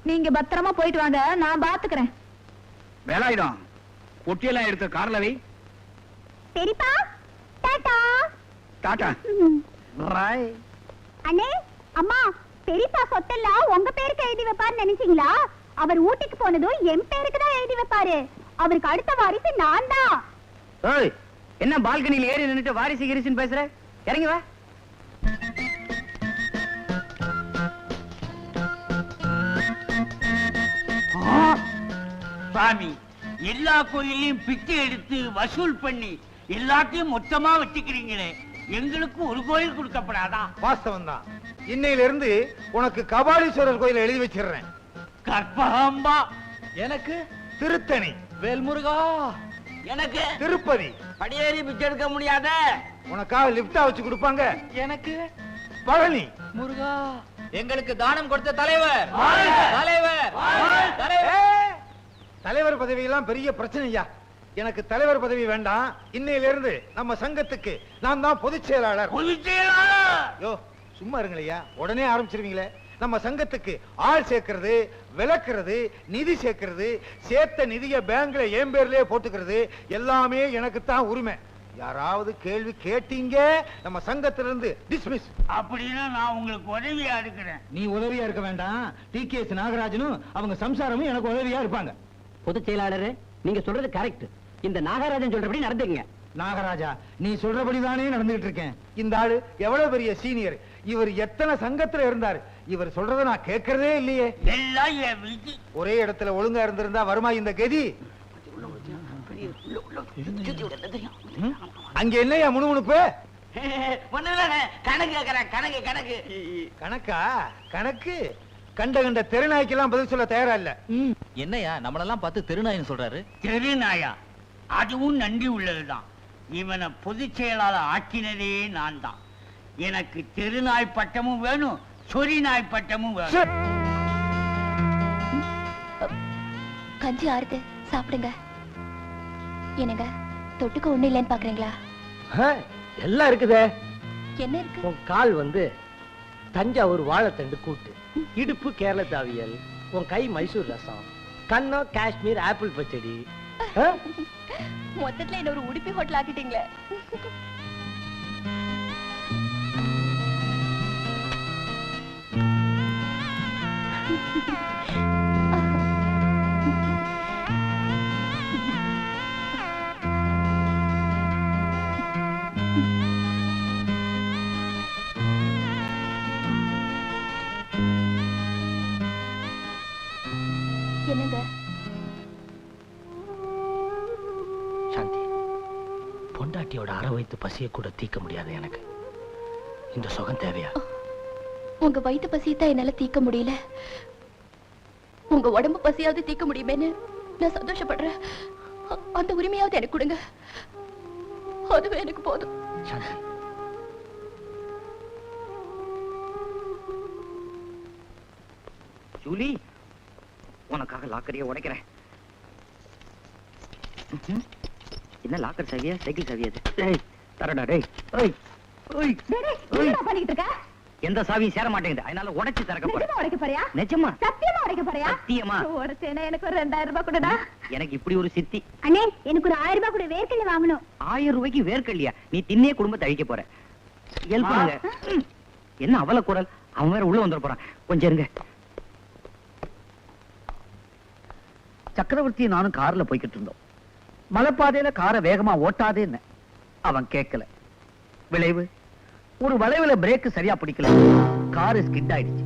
நீங்க பத்திரமா போயிட்டு வாங்க, நான் பாத்துக்கிறேன். வேலாயுதம், பொட்டியெல்லாம் எடுத்து கார்ல வை. பெரியப்பா டாடா. டாடா. ராய். அண்ணே, அம்மா, பெரியப்பா சொத்தெல்லாம் உங்க பேருக்கு எழுதி வைப்பாருன்னு நினைச்சீங்களா? அவர் ஊட்டிக்கு போனதும் என் பேருக்கு தான் எழுதி வைப்பாரு. அவருக்கு அடுத்த வாரிசு நான் தான். ஏய், என்ன பால்கனியில் ஏறி நின்னுட்டு வாரிசு கிரிசுன்னு பேசுற? இறங்கி வா. சாமி, எல்லா கோயிலையும் பிச்சை எடுத்து வசூல் பண்ணி எல்லாத்தையும் மொத்தமா வச்சுக்கிறீங்களே, எங்களுக்கு ஒரு கோயில் கொடுக்கப்படாதா? வாஸ்தவம் தான். இன்னையில இருந்து உனக்கு கபாலீஸ்வரர் கோயில் எழுதி வச்சிடுறேன். கற்பகாம்பா. எனக்கு திருத்தணி. வேல்முருகா. எனக்கு திருப்பதி. படியேறி பிச்சை எடுக்க முடியாத. உனக்காக லிப்டா வச்சு கொடுப்பாங்க. எனக்கு பழனி. முருகா. எங்களுக்கு தானம் கொடுத்த தலைவர் தலைவர் தலைவர் பதவி எல்லாம் பெரிய பிரச்சனையா. எனக்கு தலைவர் பதவி வேண்டாம். இன்னையில இருந்து நம்ம சங்கத்துக்கு நான் தான் பொதுச் செயலாளர். யோ, சும்மா இருங்களையா, உடனே ஆரம்பிச்சிருவீங்களே. நம்ம சங்கத்துக்கு ஆள் சேர்க்கிறது, விளக்குறது, நிதி சேர்க்கிறது, சேர்த்த நிதியை பேங்க்ல என் பேர்லயே போட்டுக்கிறது எல்லாமே எனக்கு தான் உரிமை. யாராவது கேள்வி கேட்டீங்க, நம்ம சங்கத்திலிருந்து டிஸ்மிஸ். அப்படின்னா நான் உங்களுக்கு உதவியா இருக்கிறேன். நீ உதவியா இருக்க வேண்டாம். டிகேஎஸ் நாகராஜனும் அவங்க சம்சாரமும் எனக்கு உதவியா இருப்பாங்க. பொதுச் செயலாளர், நீங்க சொல்றது கரெக்ட். இந்த நாகராஜன் சொல்றபடி நடந்துங்க. நாகராஜா, நீ சொல்றபடிதானே நடந்துகிட்டு இருக்கேன். இந்த ஆளு எவ்வளவு பெரிய சீனியர். இவர் எத்தனை சங்கத்துல இருந்தாரு. இவர் சொல்றதை நான் கேட்கறதே இல்லையே. எல்லாம் என் விதி. ஒரே இடத்துல ஒழுங்கா இருந்திருந்தா வருமா இந்த கதி? அங்க என்னையா முணுமுணுப்பு? கணக்கு கேக்குறேன், கணக்கு கணக்கு. கணக்கா? கணக்கு கண்ட கண்ட தெருநாய்க்கெல்லாம் பதில் சொல்ல தயாரா இல்ல. என்னையா நம்மளெல்லாம் பார்த்து திருநாயின்னு சொல்றாரு? தெருநாயா? அதுவும் நன்றி உள்ளதுதான். இவனை பொதுச் செயலாளர் ஆக்கினதே நான் தான். எனக்கு தெருநாய் பட்டமும் வேணும், சொறி நாய் பட்டமும் வேணும். கஞ்சி ஆறுது, சாப்பிடுங்க. என்னங்க, தொட்டுக்க ஒண்ணு இல்லைன்னு பாக்குறீங்களா? எல்லாம் இருக்குதே. என்ன இருக்கு? உன் கால் வந்து தஞ்சாவூர் வாழைத்தண்டு கூட்டு, இடுப்பு கேரள தாவியல், உன் கை மைசூர் ரசம், கண்ணம் காஷ்மீர் ஆப்பிள் பச்சடி. மொத்தத்துல என்ன ஒரு உடுப்பி ஹோட்டல் ஆக்கிட்டீங்களே. என்னங்க? சாந்தி, பொண்டாட்டியோட அரை வயித்து பசியை கூட தீர்க்க முடியாது எனக்கு. இந்த சுகம் தேவையா? உங்க வயிற்று பசியத்தான் என்னால தீர்க்க முடியல. உங்க உடம்பு பசியாவது தீர்க்க முடியுமேன்னு நான் சந்தோஷப்படுறேன். அந்த உரிமையாவது எனக்கு கொடுங்க. அதுவே எனக்கு போதும். சாந்தி, ஜூலி, உனக்காக லாக்கரையே உடைக்கிறேன். என்ன லாக்கர் சாவியா, சைக்கிள் சாவியா? தரடா டேய். பண்ணிட்டு இருக்க? எந்த சாவியும் சேர மாட்டேங்குது, அதனால உடைச்சு திறக்க போறேன். உடைக்க போறியா? நிஜமா? சத்தியமா உடைக்க போறியா? சத்தியமா. உடைச்சேனா எனக்கு ஒரு 2000 ரூபாய் கொடுடா. எனக்கு இப்படி ஒரு சித்தி. அண்ணே, எனக்கு ஒரு 1000 ரூபாய் கொடு, வேர்க்கல்ல வாங்கணும். 1000 ரூபாய்க்கு வேர்க்கல்லையா? நீ தின்னே குடும்பத்தை அழிக்க போற. ஹெல்ப் பண்ணுங்க. என்ன அவல குரல்? அவன் வேற உள்ள வந்துட போறான். கொஞ்சம் இருங்க. சக்கரவர்த்தி நானும் கார்ல போய்கிட்டு இருந்தோம். மலைப்பாதையில காரை வேகமா ஓட்டாதேன்னு அவன் கேட்கல. விளைவு, ஒரு வளைவுல பிரேக் சரியா பிடிக்கல, காரு ஸ்கிட் ஆயிடுச்சு.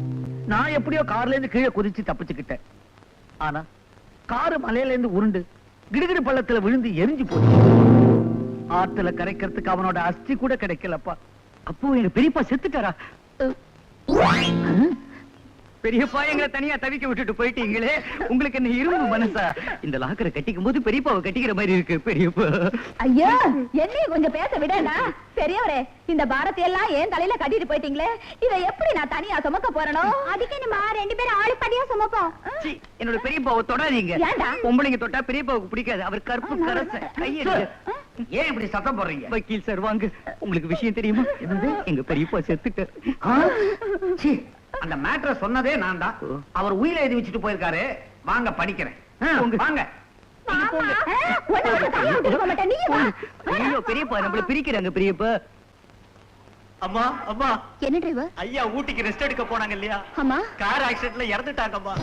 நான் எப்படியோ கார்ல இருந்து கீழே குதிச்சு தப்பிச்சுக்கிட்டேன். ஆனா காரு மலையில இருந்து உருண்டு கிடுகிடு பள்ளத்துல விழுந்து எரிஞ்சு போச்சு. ஆத்துல கரைக்கிறதுக்கு அவனோட அஸ்தி கூட கிடைக்கலப்பா. அப்போ எங்க பெரியப்பா செத்துட்டாரா? பெரியப்பா எங்களை தனியா தவிக்க விட்டுட்டு போயிட்டீங்களே, உங்களுக்கு என்ன இரும்பு மனசா? இந்த லாக்கரை கட்டிக்கும் போது பெரியப்பாவை கட்டிக்கிற மாதிரி இருக்கு பெரியப்பா. ஐயோ என்னையும் கொஞ்சம் பேச விடனா? பெரியவரே, இந்த பாரத்தை எல்லாம் ஏன் தலையில கட்டிட்டு போயிட்டீங்களே, இதை எப்படி நான் தனியா சுமக்க போறனோ? அதுக்கு நம்ம 2 பேரும் ஆளு படியா சுமப்போம். சீ, என்னோட பெரியப்பாவை தொடாதீங்க. ஏன்டா? பொம்பளைங்க தொட்டா பெரியப்பாவுக்கு பிடிக்காது. அவர் கருப்பு கரச கையில. ஏன் இப்படி சத்தம் போடுறீங்க? வக்கீல் சார் வாங்க, உங்களுக்கு விஷயம் தெரியுமா? எங்க பெரியப்பா செத்துட்டார். அந்த மேட்டரை சொன்னதே நான் தான். அவர் உயிரை எழுதி வச்சுட்டு போயிருக்காரு. வாங்க படிக்கிறேன். வாங்க. ஐயோ பெரியப்பா, நம்மள பிரிக்கிறாங்க பெரியப்பா. அம்மா அம்மா, என்ன டிரைவர்? ஐயா ஊட்டிக்கு ரெஸ்ட் எடுக்க போனாங்க இல்லையா, ஆமா. கார் ஆக்சிடென்ட்ல இறந்துட்டாங்கம்மா.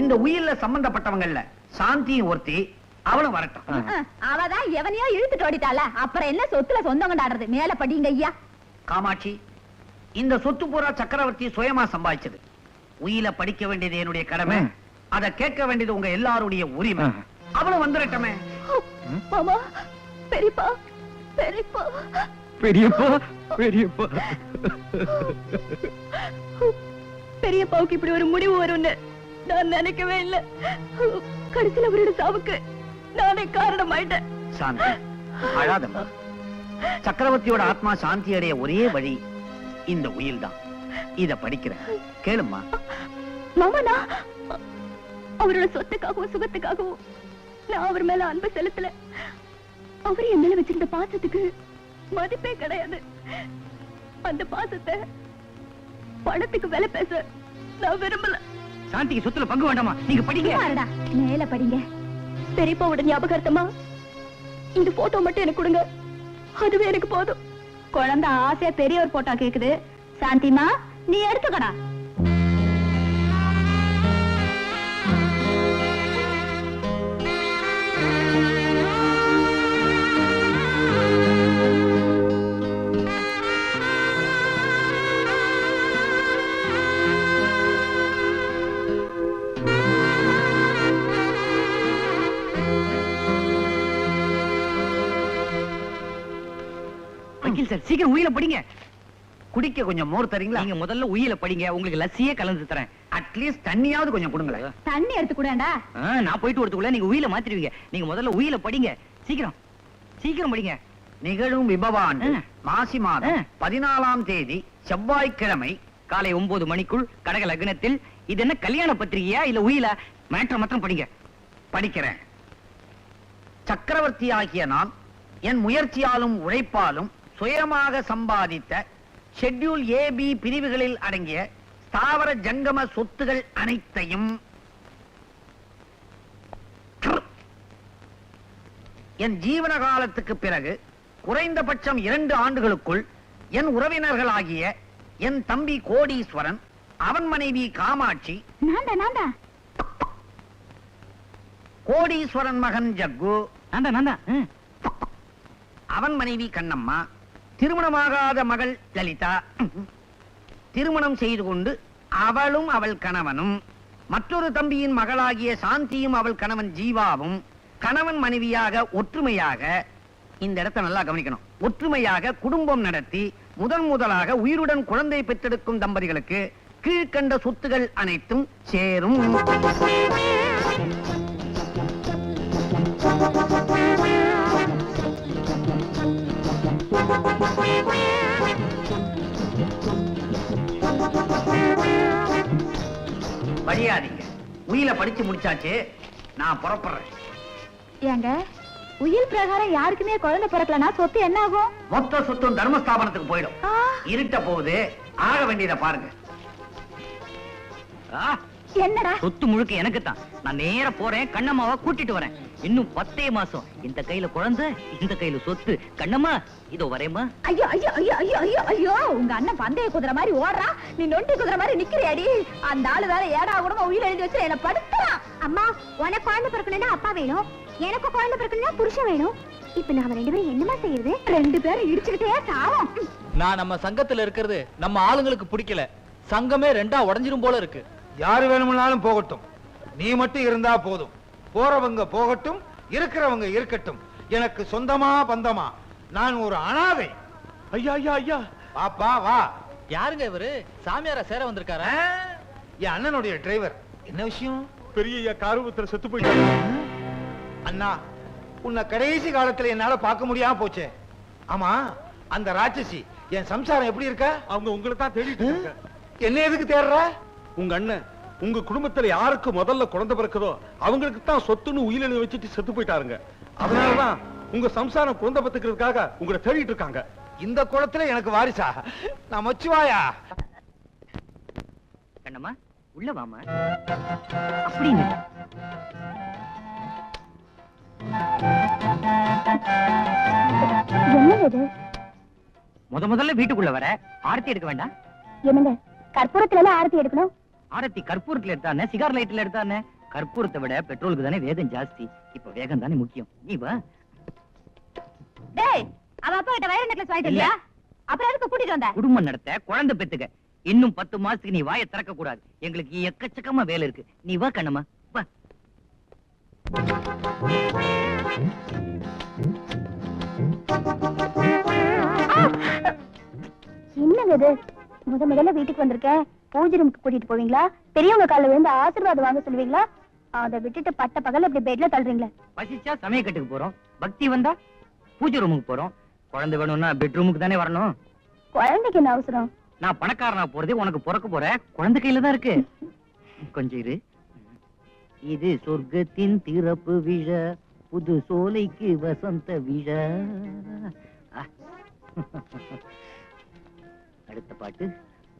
இந்த உயிர்ல சம்பந்தப்பட்டவங்கல்ல சாந்தியும் ஒருத்தி, அவளும் வரட்டும். அவதான் எவனையோ இழுத்துட்டு ஓடிட்டால, அப்புறம் என்ன சொத்துல சொந்தம் கொண்டாடுறது? மேல படிங்க ஐயா. காமாட்சி, இந்த சொத்து பூரா சக்கரவர்த்தி சுயமா சம்பாதிச்சது. உயில படிக்க வேண்டியது என்னுடைய கடமை, அத கேட்க வேண்டியது உங்க எல்லாருடைய உரிமை. அவளும் வந்துடட்டமே. மாமா, பெரியப்பா, பெரியப்பா, பெரியப்பா, பெரியப்பா. பெரியப்பாவுக்கு இப்படி ஒரு முடிவு வரும்னு நான் நினைக்கவே இல்லை. கடைசியில் அவரோட சாவுக்கு நானே காரணமாயிட்டேன். சாந்தி, அழாதம்மா. சக்கரவர்த்தியோட ஆத்மா சாந்தி அடைய ஒரே வழி இந்த உயில் தான். இத படிக்கிறேன், கேளுமா. மாமா, நான் அவரோட சொத்துக்காகவும் சுகத்துக்காகவும் நான் அவர் மேல அன்பு செலுத்தல. அவர் என் மேல வச்சிருந்த பாசத்துக்கு மதிப்பே கிடையாது. அந்த பாசத்தை பணத்துக்கு விலை பேச நான் விரும்பல. சாந்திக்கு சொத்துல பங்கு வேண்டாமா? நீங்க படிங்க. மேல படிங்க. பெரியப்பாவோட ஞாபகார்த்தமா இந்த போட்டோ மட்டும் எனக்கு கொடுங்க, அதுவே எனக்கு போதும். குழந்தை ஆசையா பெரிய ஒரு போட்டோ கேக்குது. சாந்திமா, நீ எடுத்துக்கடா. வக்கீல் சார், சீக்கிரம் உயில படிங்க. குடிக்க கொஞ்சம் மோர் தரீங்களா? நீங்க முதல்ல உயில படிங்க, உங்களுக்கு லஸ்ஸியே கலந்து தரேன். அட்லீஸ்ட் தண்ணியாவது கொஞ்சம் கொடுங்களேன். தண்ணி எடுத்து கூடா. நான் போயிட்டு வரதுக்குள்ள நீங்க உயில மாத்திருவீங்க. நீங்க முதல்ல உயில படிங்க. சீக்கிரம் சீக்கிரம் படிங்க. நிகழும் விபவாண்டு மாசி மாதம் 14ஆம் தேதி செவ்வாய்க்கிழமை காலை 9 மணிக்குள் கடக லக்னத்தில். இது என்ன கல்யாண பத்திரிகையா இல்ல உயில? மேட்டர் மாத்திரம் படிங்க. படிக்கிறேன். சக்கரவர்த்தி ஆகிய நான் என் முயற்சியாலும் உழைப்பாலும் சுயமாக சம்பாதித்த ஷெட்யூல் AB பிரிவுகளில் அடங்கிய ஸ்தாவர ஜங்கம சொத்துகள் அனைத்தையும் என் ஜீவன காலத்துக்கு பிறகு குறைந்தபட்சம் 2 ஆண்டுகளுக்குள் என் உறவினர்களாகிய என் தம்பி கோடீஸ்வரன், அவன் மனைவி காமாட்சி, கோடீஸ்வரன் மகன் ஜக்கு, அவன் மனைவி கண்ணம்மா, திருமணமாகாத மகள் லலிதா திருமணம் செய்து கொண்டு அவளும் அவள் கணவனும், மற்றொரு தம்பியின் மகளாகிய சாந்தியும் அவள் கணவன் ஜீவாவும் கணவன் மனைவியாக ஒற்றுமையாக, இந்த இடத்தை நல்லா கவனிக்கணும், ஒற்றுமையாக குடும்பம் நடத்தி முதலாக உயிருடன் குழந்தை பெற்றெடுக்கும் தம்பதிகளுக்கு கீழ்கண்ட சொத்துகள் அனைத்தும் சேரும். படியாதீங்க, உயில படிச்சு முடிச்சாச்சு, நான் புறப்படுறேன். ஏங்க, உயில் பிரகாரம் யாருக்குமே குழந்தை பிறக்கலனா சொத்து என்ன ஆகும்? மொத்த சொத்தும் தர்மஸ்தாபனத்துக்கு போயிடும். இருட்ட போகுது, ஆக வேண்டியதை பாருங்க. என்னடா சொத்து முழுக்க எனக்கு தான். நான் நேர போறேன், கண்ணம்மாவை கூட்டிட்டு வரேன். இன்னும் 10 மாசம் இந்த கையில குழந்தை, இந்த கையில சொத்து. கண்ணம்மா, இதோ வரேம்மா. ஐயோ ஐயோ ஐயோ ஐயோ ஐயோ ஐயோ, உங்க அண்ணன் பந்தய குதிரை மாதிரி ஓடுறா, நீ நொண்டி குதிரை மாதிரி நிக்கிறியாடி. அந்த ஆளு வேற ஏடா கூட உயிர் எழுதி வச்சு என்ன படுத்துறான். அம்மா, உனக்கு குழந்தை பிறக்கணும்னா அப்பா வேணும், எனக்கு குழந்தை பிறக்கணும்னா புருஷன் வேணும். இப்ப நாம 2 பேரும் என்னமா செய்யறது? 2 பேரும் இடிச்சுக்கிட்டே சாவோம். நான் நம்ம சங்கத்துல இருக்கிறது நம்ம ஆளுங்களுக்கு பிடிக்கல. சங்கமே 2ஆ உடைஞ்சிரும் போல இருக்கு. யாரு வேணும்னாலும் போகட்டும், நீ மட்டும் இருந்தா போதும். போறவங்க போகட்டும், இருக்கிறவங்க இருக்கட்டும். எனக்கு சொந்தமா பந்தமா நான் ஒரு அனாதை. ஐயா ஐயா ஐயா, பாப்பா வா. யாருங்க இவரு? சாமியாரா சேர வந்திருக்காரா? என் அண்ணனுடைய டிரைவர். என்ன விஷயம்? பெரிய காரூபத்துல செத்து போயிட்டாங்க. அண்ணா, உன்னை கடைசி காலத்துல என்னால பார்க்க முடியாம போச்சே. ஆமா, அந்த ராட்சசி என் சம்சாரம் எப்படி இருக்கா? அவங்க உங்களை தான் தேடிட்டு இருக்காங்க. என்ன எதுக்கு தேடுற? உங்க அண்ணன் உங்க குடும்பத்துல யாருக்கு முதல்ல குழந்தை பிறக்குதோ அவங்களுக்கு தான் சொத்துன்னு உயிரிழந்து வச்சுட்டு செத்து போயிட்டாருங்க. அதனாலதான் உங்க சம்சாரம் குழந்தை பத்துக்கிறதுக்காக உங்களை தேடிட்டு இருக்காங்க. இந்த குளத்துல எனக்கு வாரிசா? நான் மச்சுவாயா? கண்ணம்மா உள்ள வாமா. அப்படின்னு முதல்ல வீட்டுக்குள்ள வர ஆரத்தி எடுக்க வேண்டாம். என்னங்க கற்பூரத்துல எல்லாம் ஆரத்தி எடுக்கணும்? ஆரத்தி கற்பூரத்துல எடுத்தானே, சிகார் லைட்ல எடுத்தானே. கற்பூரத்தை விட பெட்ரோலுக்கு தானே வேகம் ஜாஸ்தி. இப்ப வேகம் தானே முக்கியம். நீ வா. டேய், அவ அப்பா கிட்ட வயர் நெக்லஸ் வாங்கிட்டு வந்தியா? அப்புறம் எதுக்கு கூட்டிட்டு வந்த? குடும்பம் நடத்த, குழந்தை பெத்துக்க. இன்னும் 10 மாசத்துக்கு நீ வாயை திறக்க கூடாது. எங்களுக்கு எக்கச்சக்கமா வேலை இருக்கு. நீ வா கண்ணம்மா வா. என்னங்க இது? முதல்ல வீட்டுக்கு வந்திருக்கேன். பூஜை ரூமுக்கு கூட்டிட்டு போவீங்களா? பெரியவங்க காலில் விழுந்து ஆசீர்வாதம் வாங்க சொல்லுவீங்களா? அதை விட்டுட்டு பட்ட பகல் இப்படி பெட்ல தள்ளுறீங்களே. பசிச்சா சமயக்கட்டுக்கு போறோம், பக்தி வந்தா பூஜை ரூமுக்கு போறோம். குழந்தை வேணும்னா பெட்ரூமுக்கு தானே வரணும். குழந்தைக்கு என்ன அவசரம்? நான் பணக்காரனா போறதே உனக்கு பிறக்க போற குழந்தை கையில தான் இருக்கு. கொஞ்சம் இரு. இது சொர்க்கத்தின் திறப்பு விழா, புது சோலைக்கு வசந்த விழா. அடுத்த பாட்டு.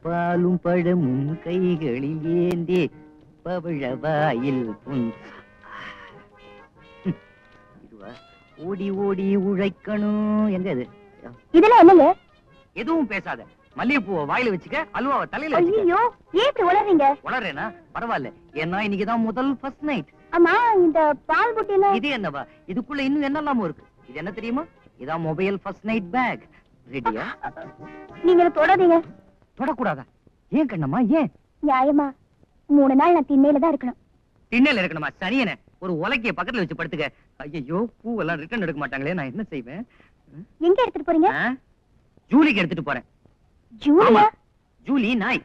பாலும் பழமும் கைகளில் ஏந்தி பவழவாயில் புன். இதுவா? ஓடி ஓடி உழைக்கணும். எங்க இது? இதெல்லாம் என்னங்க? எதுவும் பேசாத. மல்லிகைப்பூவை வாயில வச்சுக்க, அல்வாவை தலையில வச்சுக்க. ஐயோ, ஏன் இப்படி உளறீங்க? உளறேனா? பரவாயில்ல. ஏன்னா இன்னைக்குதான் முதல் ஃபர்ஸ்ட் நைட். அம்மா, இந்த பால் புட்டில இது என்னவா? இதுக்குள்ள இன்னும் என்னெல்லாமோ இருக்கு. இது என்ன தெரியுமா? இதான் மொபைல் ஃபர்ஸ்ட் நைட் பேக். ரெடியா? நீங்க தொடாதீங்க. தொடக்கூடாதா? ஏன் கண்ணம்மா, ஏன்? நியாயமா 3 நாள் நான் திண்ணையில தான் இருக்கணும். திண்ணையில இருக்கணுமா? சனியனே, ஒரு உலக்கைய பக்கத்துல வச்சு படுத்துக்க. ஐயோ, பூவெல்லாம் ரிட்டர்ன் எடுக்க மாட்டாங்களே, நான் என்ன செய்வேன்? எங்க எடுத்துட்டு போறீங்க? ஜூலிக்கு எடுத்துட்டு போறேன். ஜூலியா? ஜூலி நாய்.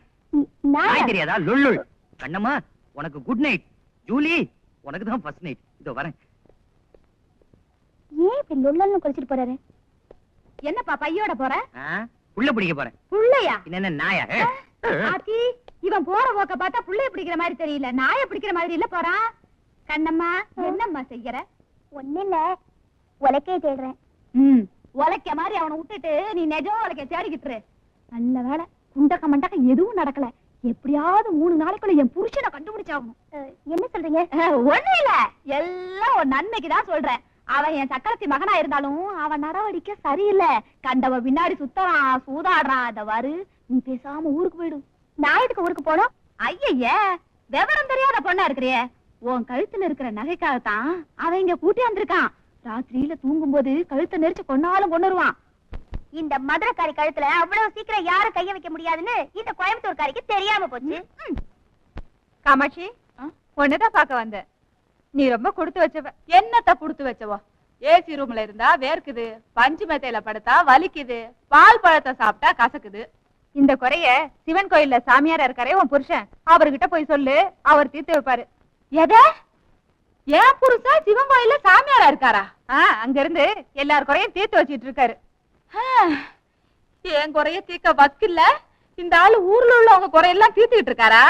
நாய் தெரியாதா? லொல்லுள். கண்ணம்மா, உனக்கு குட் நைட். ஜூலி, உனக்கு தான் ஃபர்ஸ்ட் நைட். இதோ வரேன். ஏன் இப்படி லொல்லன்னு குளிச்சிட்டு போறாரு? என்னப்பா பையோட போற? புள்ள பிடிக்க போறேன். புள்ளையா? என்ன நாயா? ஆத்தி, இவன் போற போக்க பார்த்தா புள்ளைய பிடிக்கிற மாதிரி தெரியல, நாய பிடிக்கிற மாதிரி இல்ல போறான். கண்ணம்மா, என்னம்மா செய்யற? ஒண்ணு இல்ல, உலக்கைய தேடுறேன். உலக்க மாதிரி அவனை விட்டுட்டு நீ நிஜம் உலக்கைய தேடிக்கிட்டு. நல்ல வேலை, குண்டக்க மண்டக்க எதுவும் நடக்கல. எப்படியாவது 3 நாளைக்குள்ள என் புருஷனை கண்டுபிடிச்சாகணும். என்ன சொல்றீங்க? ஒண்ணு இல்ல, எல்லாம் ஒரு நன்மைக்குதான் சொல்றேன். அவன் என் சக்கரத்தி மகனா இருந்தாலும் அவன் நடவடிக்கை சரியில்லை. கண்டவ பின்னாடி சுத்தறான், சூதாடுறான். அத வாரு, நீ பேசாம ஊருக்கு போயிடும். நான் எதுக்கு ஊருக்கு போனோம்? ஐய, விவரம் தெரியாத பொண்ணா இருக்கிறியே. உன் கழுத்துல இருக்கிற நகைக்காகத்தான் அவன் இங்க கூட்டி வந்திருக்கான். ராத்திரியில தூங்கும் போது கழுத்தை நெரிச்சு கொன்னாலும் கொண்டுருவான். இந்த மதுரைக்காரி கழுத்துல அவ்வளவு சீக்கிரம் யாரும் கைய வைக்க முடியாதுன்னு இந்த கோயம்புத்தூர்காரிக்கு தெரியாம போச்சு. காமாட்சி, ஒண்ணுதான் பாக்க வந்த. நீ ரொம்ப கொடுத்து வச்சவ. என்னத்த கொடுத்து வச்சவோ? ஏசி ரூம்ல இருந்தா வேர்க்குது, பஞ்சு மெத்தையில படுத்தா வலிக்குது, பால் பழத்தை சாப்பிட்டா கசக்குது. இந்த குறைய சிவன் கோயில்ல சாமியாரா இருக்காரே உன் புருஷன், அவர்கிட்ட போய் சொல்லு, அவர் தீர்த்து வைப்பாரு. எத? ஏன் புருஷன் சிவன் கோயில்ல சாமியாரா இருக்காரா? அங்க இருந்து எல்லார் குறையும் தீர்த்து வச்சிட்டு இருக்காரு. என் குறைய தீர்க்க வக்கில்ல, இந்த ஆளு ஊர்ல உள்ளவங்க குறையெல்லாம் தீர்த்துக்கிட்டு இருக்காரா?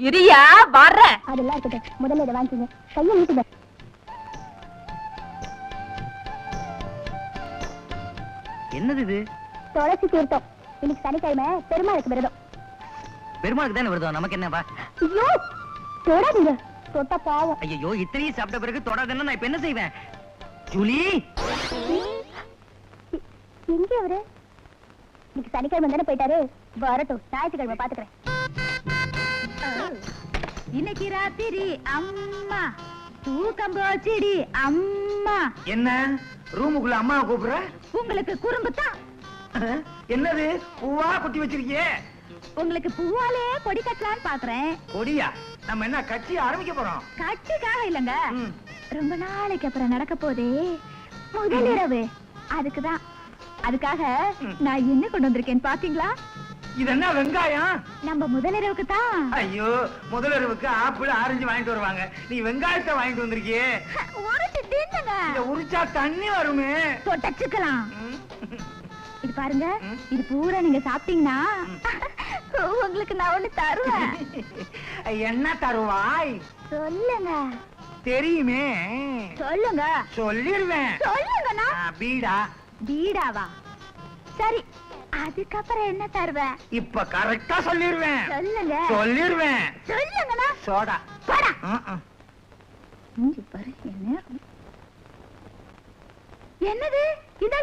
இரியா வர்ற. அதெல்லாம் இருக்கட்டும், முதல்ல இதை வாங்கிக்கங்க. கையை நீட்டுங்க. என்னது இது? துளசி தீர்த்தம். இன்னைக்கு சனிக்கிழமை பெருமாளுக்கு விரதம். பெருமாளுக்கு தானே விரதம், நமக்கு என்னவா? ஐயோ, தொடாதீங்க, தொட்டா பாவம். ஐயோ, இத்தனையும் சாப்பிட்ட பிறகு தொடாதுன்னா நான் இப்ப என்ன செய்வேன்? ஜூலி, எங்க அவரு? இன்னைக்கு சனிக்கிழமை தானே போயிட்டாரு. வரட்டும், ஞாயிற்றுக்கிழமை பாத்துக்கிறேன். இன்னைக்கு ராத்திரி அம்மா தூக்கம் போச்சுடி அம்மா. என்ன ரூமுக்குள்ள அம்மாவை கூப்பிடுற? உங்களுக்கு குறும்பு தான். என்னது பூவா குட்டி வச்சிருக்கியே? உங்களுக்கு பூவாலே கொடி கட்டலான்னு பாக்குறேன். கொடியா? நம்ம என்ன கட்சி ஆரம்பிக்க போறோம்? கட்சிக்காக இல்லங்க, ரொம்ப நாளைக்கு அப்புறம் நடக்க போதே முதல் இரவு, அதுக்குதான். அதுக்காக நான் என்ன கொண்டு வந்திருக்கேன் பாத்தீங்களா? இது என்ன வெங்காயம்? நம்ம முதலிரவுக்கு தான். ஐயோ, முதலிரவுக்கு ஆப்பிள் ஆரஞ்சு வாங்கிட்டு வருவாங்க, நீ வெங்காயத்தை வாங்கிட்டு வந்திருக்கியே. உரிச்சு தின்னுங்க. இத உரிச்சா தண்ணி வருமே. தொட்டச்சுக்கலாம். இது பாருங்க, இது பூரா நீங்க சாப்பிட்டீங்கன்னா உங்களுக்கு நான் ஒண்ணு தருவேன். என்ன தருவாய்? சொல்லுங்க. தெரியுமே. சொல்லுங்க. சொல்லிடுவேன். சொல்லுங்கண்ணா. பீடா. பீடாவா? சரி, அதுக்கப்புறம் என்ன தருவேன்? இப்ப கரெக்டா சொல்லிடுவேன். சொல்லுங்க. சொல்லிடுவேன். சொல்லுங்கண்ணா. சோடா. போடா. ம். பாரு என்னது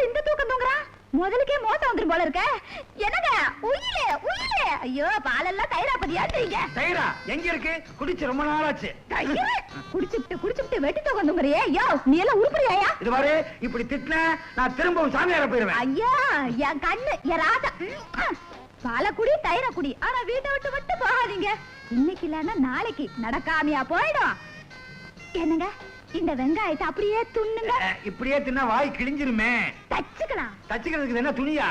இந்த தூக்கம் தூங்குறா? முதலுக்கே மோசம் வந்துரும் போல இருக்க. என்னங்க உயிலே உயிலே. ஐயோ, பாலெல்லாம் தயிரா பதியாடுறீங்க. தயிரா எங்க இருக்கு? குடிச்சு ரொம்ப நாளாச்சு. குடிச்சுட்டு வெட்டி தூக்கம் தூங்குறியே. ஐயோ, நீ எல்லாம் உருப்படியாயா? இது பாரு, இப்படி திட்டின நான் திரும்பவும் சாமியார போயிருவேன். ஐயா, என் கண்ணு, என் ராசா. பால குடி, தயிர குடி, ஆனா வீட்டை விட்டு விட்டு போகாதீங்க. இன்னைக்கு இல்லன்னா நாளைக்கு நடக்காமையா போயிடும். என்னங்க, இந்த வெங்காயத்தை அப்படியே துண்ணுங்க. இப்படியே தின்னா வாய் கிழிஞ்சிருமே. தச்சுக்கலாம். தச்சுக்கிறதுக்கு என்ன துணியா?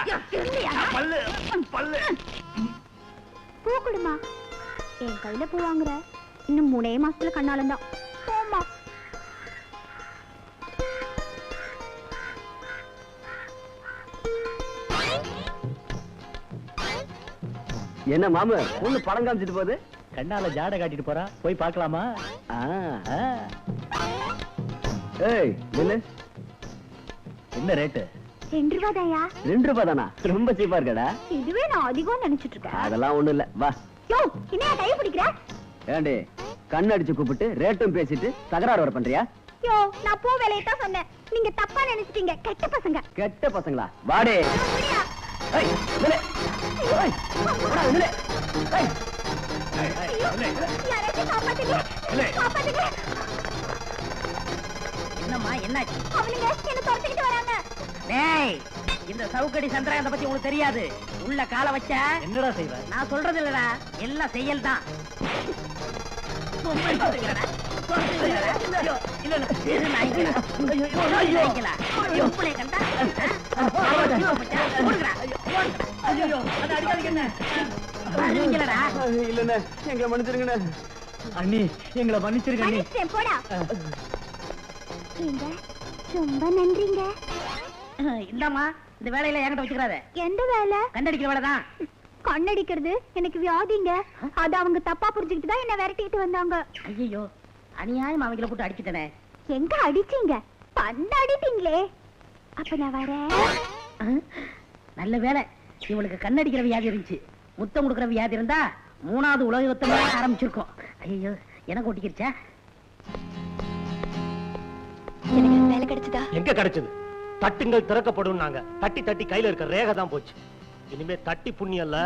பல்லு பல்லு. பூ கொடுமா. என் கையில பூ வாங்குற, இன்னும் 3 மாசத்துல கண்ணாலம் தான். போமா. என்ன மாமு பொண்ணு படம் காமிச்சிட்டு போகுது? கண்ணால ஜாடை காட்டிட்டு போறா, போய் பார்க்கலாமா? ஏய் நில்லு. என்ன ரேட்டு? 2 ரூபா தாயா? 2 ரூபாய் தானா? ரொம்ப சீப்பா இருக்கடா. இதுவே நான் அதிகம் நினைச்சிட்டு இருக்கேன். அதெல்லாம் ஒண்ணும் இல்ல, வா. யோ, என்ன கை பிடிக்கிற? ஏண்டி கண் அடிச்சு கூப்பிட்டு ரேட்டும் பேசிட்டு தகராறு வர பண்றியா? யோ, நான் பூ வேலையை தான் சொன்னேன். நீங்க தப்பா நினைச்சிட்டீங்க. கெட்ட பசங்க. கெட்ட பசங்களா? வாடே. ஏய் நில்லு. ஏய் போடா நில்லு. ஏய் யாராச்சும் காப்பாத்துங்க. காப்பாத்துங்க. என்னம்மா என்னாச்சு? அவனுங்க என்ன துரத்திக்கிட்டு வராங்க. டேய், இந்த சவுக்கடி சந்திரகாந்த பத்தி உங்களுக்கு தெரியாது. உள்ள கால வச்ச என்னடா செய்வ? நான் சொல்றது இல்லடா, எல்லாம் செயல் தான். இல்லண்ணே, எங்களை மன்னிச்சிருங்கண்ணே. அண்ணி, எங்களை மன்னிச்சிருங்க அண்ணி. மன்னிச்சிட்டேன், போடா. ஏங்க, ரொம்ப நன்றிங்க. இந்தாமா, இந்த வேலையில என்கிட்ட வச்சுக்கிறாத. எந்த வேலை? கண்ணடிக்கிற வேலைதான். கண்ணடிக்கிறது எனக்கு வியாதிங்க. அது அவங்க தப்பா புரிஞ்சுக்கிட்டு தான் என்ன விரட்டிட்டு வந்தாங்க. ஐயோ, அநியாயம் அவங்கள போட்டு அடிச்சுட்டனே. எங்க அடிச்சீங்க? பந்து அடிப்பீங்களே. அப்ப நான் வரேன். நல்ல வேலை, இவளுக்கு கண்ணடிக்கிற வியாதி இருந்துச்சு. முத்தம் கொடுக்கிற வியாதி இருந்தா 3வது உலக யுத்தமே ஆரம்பிச்சிருக்கோம். ஐயோ, எனக்கு ஒட்டிக்கிருச்சா? எனக்கு வேலை கிடைச்சதா? எங்க கிடைச்சது? தட்டுங்கள் திறக்கப்படும் நாங்க தட்டி தட்டி கையில இருக்க ரேகை தான் போச்சு. இனிமே தட்டி புண்ணியல்ல,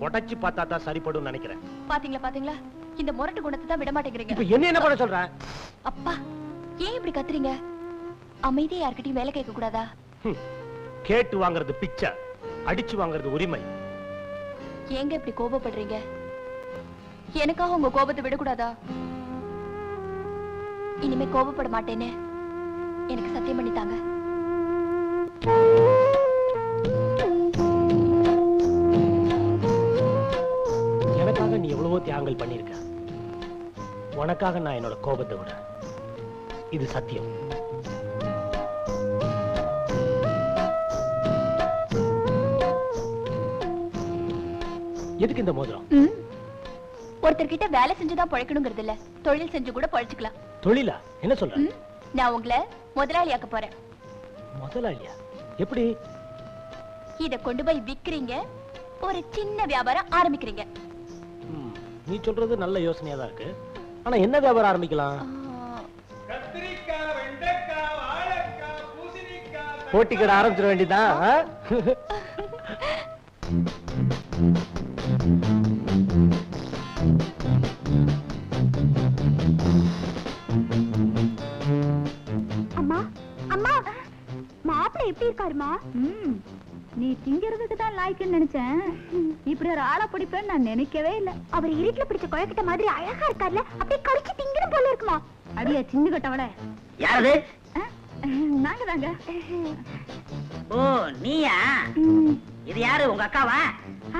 உடைச்சு பார்த்தா தான் சரிப்படும் நினைக்கிறேன். பாத்தீங்களா பாத்தீங்களா, இந்த முரட்டு குணத்தை தான் விட மாட்டேங்கிறீங்க. இப்ப என்ன பண்ண சொல்றேன்? அப்பா, ஏன் இப்படி கத்துறீங்க? அமைதியா யார்கிட்டயும் வேலை கேட்க கூடாதா? கேட்டு வாங்குறது பிச்சை, அடிச்சு வாங்குறது உரிமை. ஏங்க இப்படி கோபப்படுறீங்க? எனக்காக உங்க கோபத்தை விடக்கூடாதா? இனிமே கோபப்பட மாட்டேன்னு எனக்கு சத்தியம் பண்ணித்தாங்க. எனக்காக நீ எவ்வளவோ தியாகங்கள் பண்ணிருக்க. உனக்காக நான் என்னோட கோபத்தை விட, இது சத்தியம். எதுக்கு இந்த மோதிரம்? ஒருத்தர்கிட்ட வேலை செஞ்சுதான் பழைக்கணுங்கிறது இல்ல, தொழில் செஞ்சு கூட பழைச்சுக்கலாம். தொழிலா? என்ன சொல்ற? நான் உங்களை முதலாளியாக்க போறேன். முதலாளியா? எப்படி? இத கொண்டு போய் விக்கிறீங்க, ஒரு சின்ன வியாபாரம் ஆரம்பிக்கிறீங்க. நீ சொல்றது நல்ல யோசனையா தான் இருக்கு. ஆனா என்ன வியாபாரம் ஆரம்பிக்கலாம்? போட்டி கடை ஆரம்பிச்சிட வேண்டியதான். அம்மா, அம்மா, மாப்பிள்ளை எப்படி இருக்காருமா? நீ திங்கிறதுக்கு தான் லாய்க்குன்னு நினைச்சேன். இப்படி ஒரு ஆளை பிடிப்பேன்னு நான் நினைக்கவே இல்ல. அவர் இருட்டுல பிடிச்ச குழக்கிட்ட மாதிரி அழகா இருக்கார்ல, அப்படியே கடிச்சு திங்கிற போல இருக்குமா? அடியா சின்ன கட்டவள. யாரது? நாங்க தாங்க. ஓ, நீயா? இது யாரு, உங்க அக்காவா?